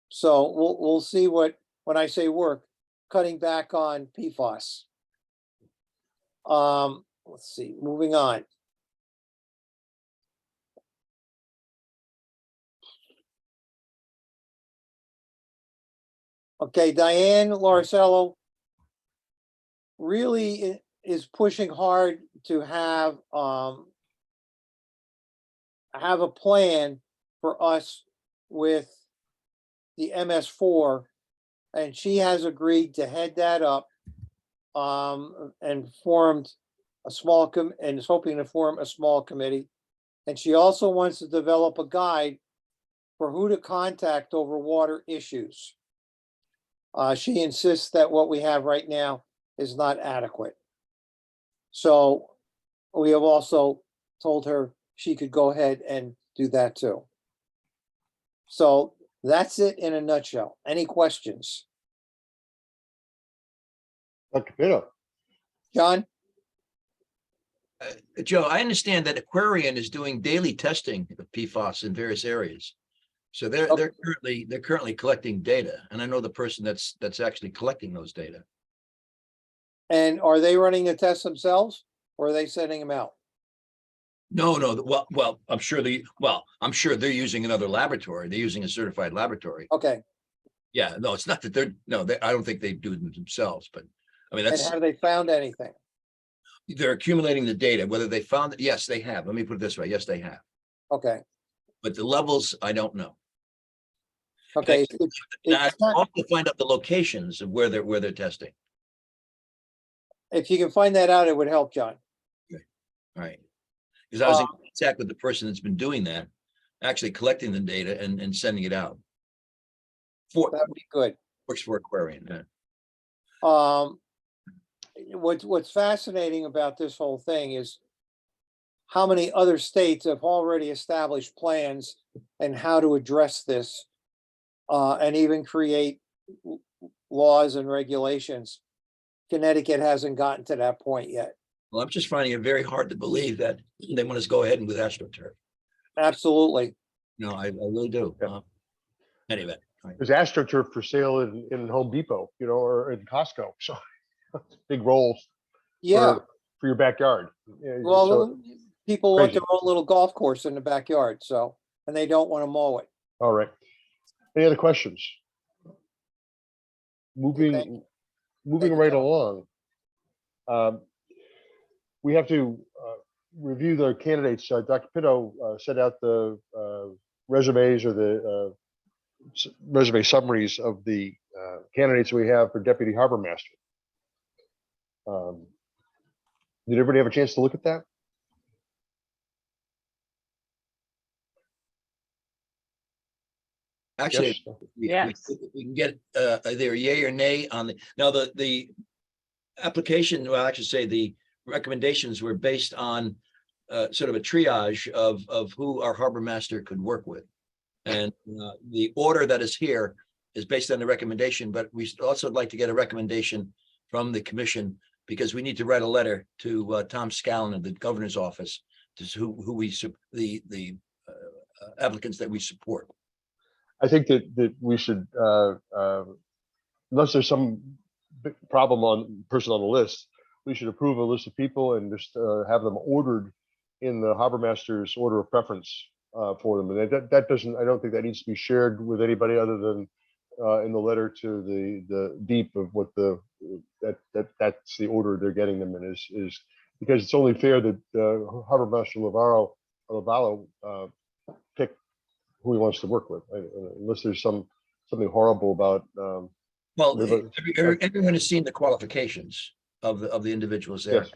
So we'll see when I say work, cutting back on PFAS. Let's see, moving on. Okay, Diane Larcello really is pushing hard to have a plan for us with the MS4, and she has agreed to head that up and formed a small and is hoping to form a small committee. And she also wants to develop a guide for who to contact over water issues. She insists that what we have right now is not adequate. So we have also told her she could go ahead and do that too. So that's it in a nutshell. Any questions? Dr. Pino. John? Joe, I understand that Aquarian is doing daily testing of PFAS in various areas. So they're currently collecting data, and I know the person that's actually collecting those data. And are they running the tests themselves, or are they sending them out? No, well, I'm sure they're using another laboratory. They're using a certified laboratory. Okay. Yeah, no, it's not that I don't think they do them themselves, but I mean, And have they found anything? they're accumulating the data, whether they found it. Yes, they have. Let me put it this way. Yes, they have. Okay. But the levels, I don't know. Okay. I also find out the locations of where they're testing. If you can find that out, it would help, John. Okay. All right. Because I was in contact with the person that's been doing that, actually collecting the data and sending it out. That would be good. Works for Aquarian. Yeah. What's fascinating about this whole thing is how many other states have already established plans and how to address this, and even create laws and regulations. Connecticut hasn't gotten to that point yet. Well, I'm just finding it very hard to believe that they want us to go ahead and with AstroTurf. Absolutely. No, I really do. Anyway. There's AstroTurf for sale in Home Depot, or in Costco. So big rolls. Yeah. For your backyard. Yeah, Well, so- people want crazy. their own little golf course in the backyard, so, and they don't want to mow it. All right. Any other questions? Moving right along. We have to review the candidates. Dr. Pinto sent out the resumes or the resume summaries of the candidates we have for Deputy Harbor Master. Did everybody have a chance to look at that? Actually, Yes. we can get either yay or nay on now the application, well, I should say the recommendations were based on sort of a triage of who our harbor master could work with. And the order that is here is based on the recommendation, but we also like to get a recommendation from the commission because we need to write a letter to Tom Scallon of the governor's office to who we the applicants that we support. I think that we should, unless there's some big person on the list, we should approve a list of people and just have them ordered in the harbor master's order of preference for them. And that doesn't, I don't think that needs to be shared with anybody other than in the letter to the deep of what that's the order they're getting them in is because it's only fair that harbor master Lavallo pick who he wants to work with, right? Unless there's something horrible about. Well, everyone has seen the qualifications of the individuals there. Yes.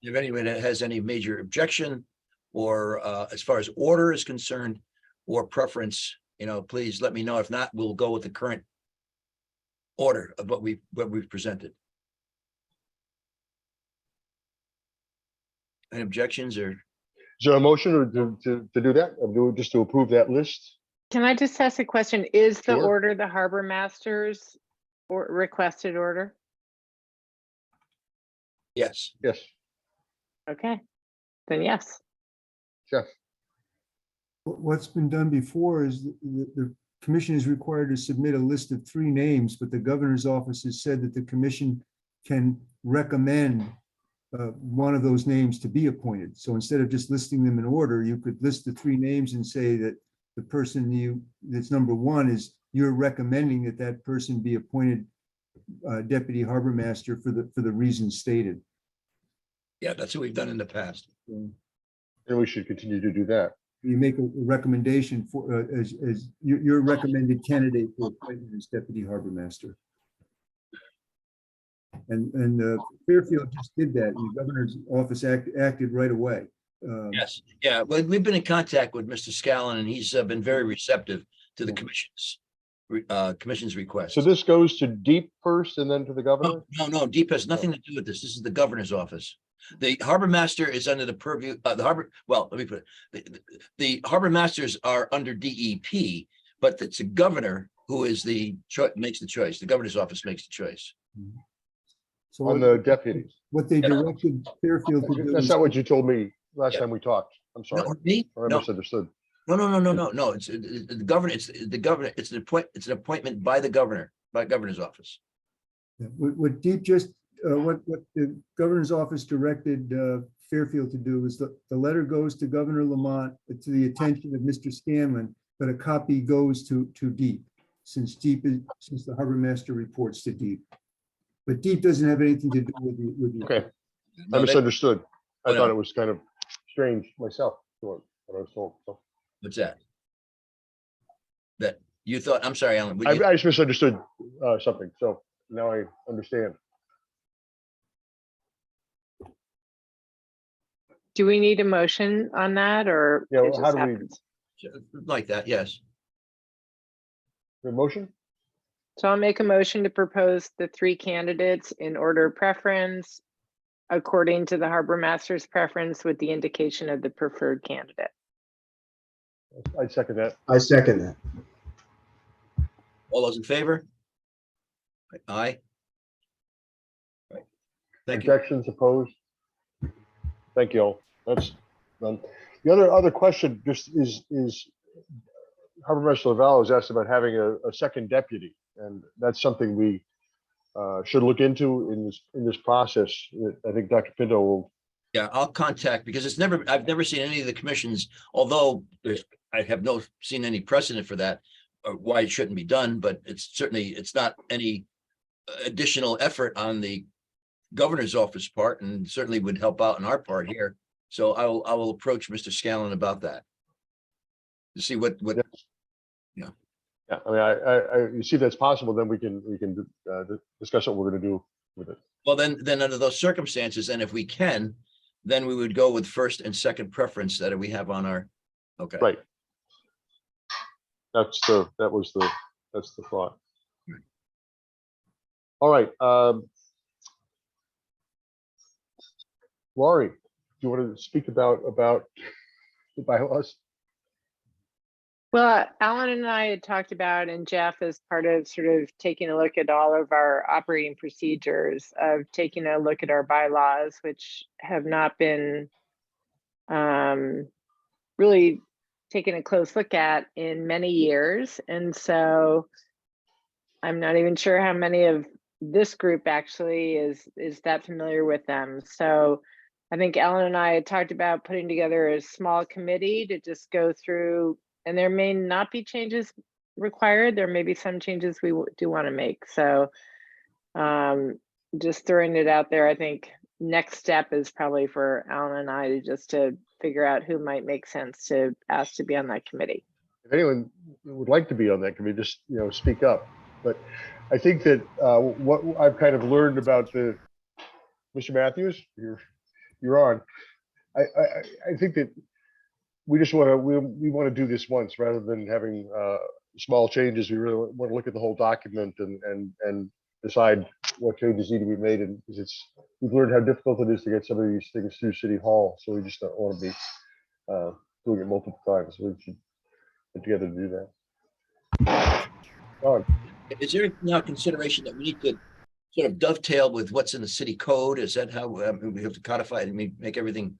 If anyone has any major objection or as far as order is concerned or preference, please let me know. If not, we'll go with the current order of what we've presented. Any objections or? Is there a motion to do that? Just to approve that list? Can I just ask a question? Is the Sure. order the harbor masters or requested order? Yes. Yes. Okay, then yes. Jeff. What's been done before is the commission is required to submit a list of 3 names, but the governor's office has said that the commission can recommend one of those names to be appointed. So instead of just listing them in order, you could list the 3 names and say that the person that's number 1 is you're recommending that person be appointed deputy harbor master for the reasons stated. Yeah, that's what we've done in the past. And we should continue to do that. You make a recommendation for as your recommended candidate for appointment as deputy harbor master. And Fairfield just did that. And the governor's office acted right away. Yes, yeah, well, we've been in contact with Mr. Scallon and he's been very receptive to the commission's request. So this goes to Deep first and then to the governor? No, Deep has nothing to do with this. This is the governor's office. The harbor master is under the purview, let me put it, the harbor masters are under DEP, but it's the governor who is makes the choice. The governor's office makes the choice. So On the deputies. what they directed Fairfield to do. That's not what you told me last time we talked. I'm sorry. No, me? Or I No. misunderstood. No. It's the governor. It's the governor. It's an appointment by the governor, by governor's office. What Deep just, what the governor's office directed Fairfield to do is the letter goes to Governor Lamont to the attention of Mr. Scanlon, but a copy goes to Deep since the harbor master reports to Deep. But Deep doesn't have anything to do with the. Okay, I misunderstood. I thought it was kind of strange myself, what I was told. So. What's that? That you thought, I'm sorry, Alan. I just misunderstood something, so now I understand. Do we need a motion on that or? Yeah, it well, just how do we- happens? Like that, yes. The motion? So I'll make a motion to propose the 3 candidates in order of preference according to the harbor master's preference with the indication of the preferred candidate. I second that. I second that. All those in favor? Aye. Right. Thank you. Objections, opposed? Thank you all. That's done. The other question just is Harbor Master Lavallo was asked about having a second deputy, and that's something we should look into in this process. I think Dr. Pinto will. Yeah, I'll contact, because I've never seen any of the commissions, although I have seen any precedent for that, or why it shouldn't be done, but it's not any additional effort on the governor's office part, and certainly would help out in our part here. So I will approach Mr. Scallon about that. To see what. Yeah, I mean, you see if that's possible, then we can discuss what we're going to do with it. Well, then under those circumstances, and if we can, then we would go with first and second preference that we have on our, okay. Right. That's the thought. All right. Laurie, do you want to speak about the bylaws? Well, Alan and I had talked about, and Jeff, as part of sort of taking a look at all of our operating procedures, of taking a look at our bylaws, which have not been really taken a close look at in many years. And so I'm not even sure how many of this group actually is that familiar with them. So I think Ellen and I had talked about putting together a small committee to just go through, and there may not be changes required. There may be some changes we do want to make. So just throwing it out there, I think next step is probably for Alan and I to figure out who might make sense to ask to be on that committee. If anyone would like to be on that committee, just speak up. But I think that what I've kind of learned about Mr. Matthews, you're on. I think that we just want to do this once rather than having small changes. We really want to look at the whole document and decide what changes need to be made. And we've learned how difficult it is to get some of these things through City Hall. So we just don't want to be doing it multiple times. We should get together to do that. Don. Is there now consideration that we need to sort of dovetail with what's in the city code? Is that how we have to codify it and make everything?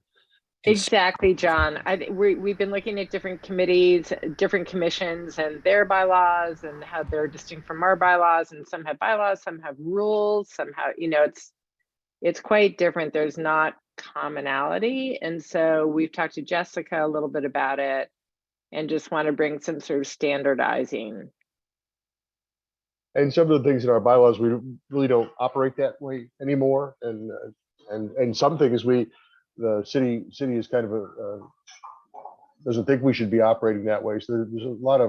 Exactly, John. We've been looking at different committees, different commissions and their bylaws and how they're distinct from our bylaws, and some have bylaws, some have rules, somehow, it's quite different. There's not commonality. And so we've talked to Jessica a little bit about it and just want to bring some sort of standardizing. And some of the things in our bylaws, we really don't operate that way anymore. And some things the city is kind of doesn't think we should be operating that way. So there's a lot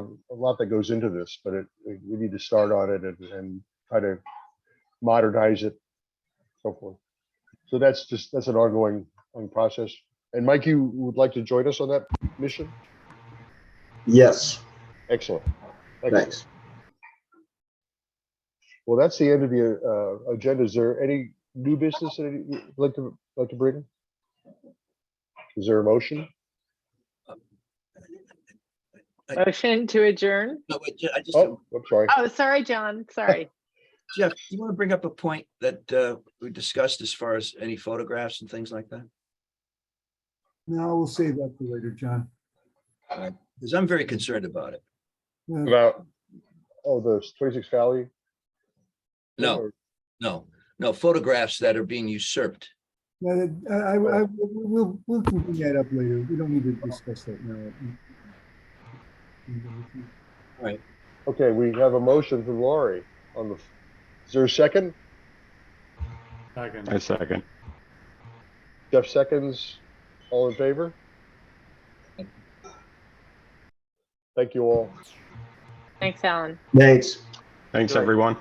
that goes into this, but we need to start on it and try to modernize it, so forth. So that's an ongoing process. And Mike, you would like to join us on that mission? Yes. Excellent. Thanks. Well, that's the end of the agenda. Is there any new business that you'd like to bring? Is there a motion? Motion to adjourn? No, wait, I'm sorry. Oh, sorry, John. Sorry. Jeff, do you want to bring up a point that we discussed as far as any photographs and things like that? No, we'll save that for later, John. Because I'm very concerned about it. About the 26 Valley? No, photographs that are being usurped. We'll bring that up later. We don't need to discuss that now. All right. Okay, we have a motion from Laurie on the. Is there a second? Second. I second. Jeff seconds. All in favor? Thank you all. Thanks, Alan. Thanks. Thanks, Good night. everyone.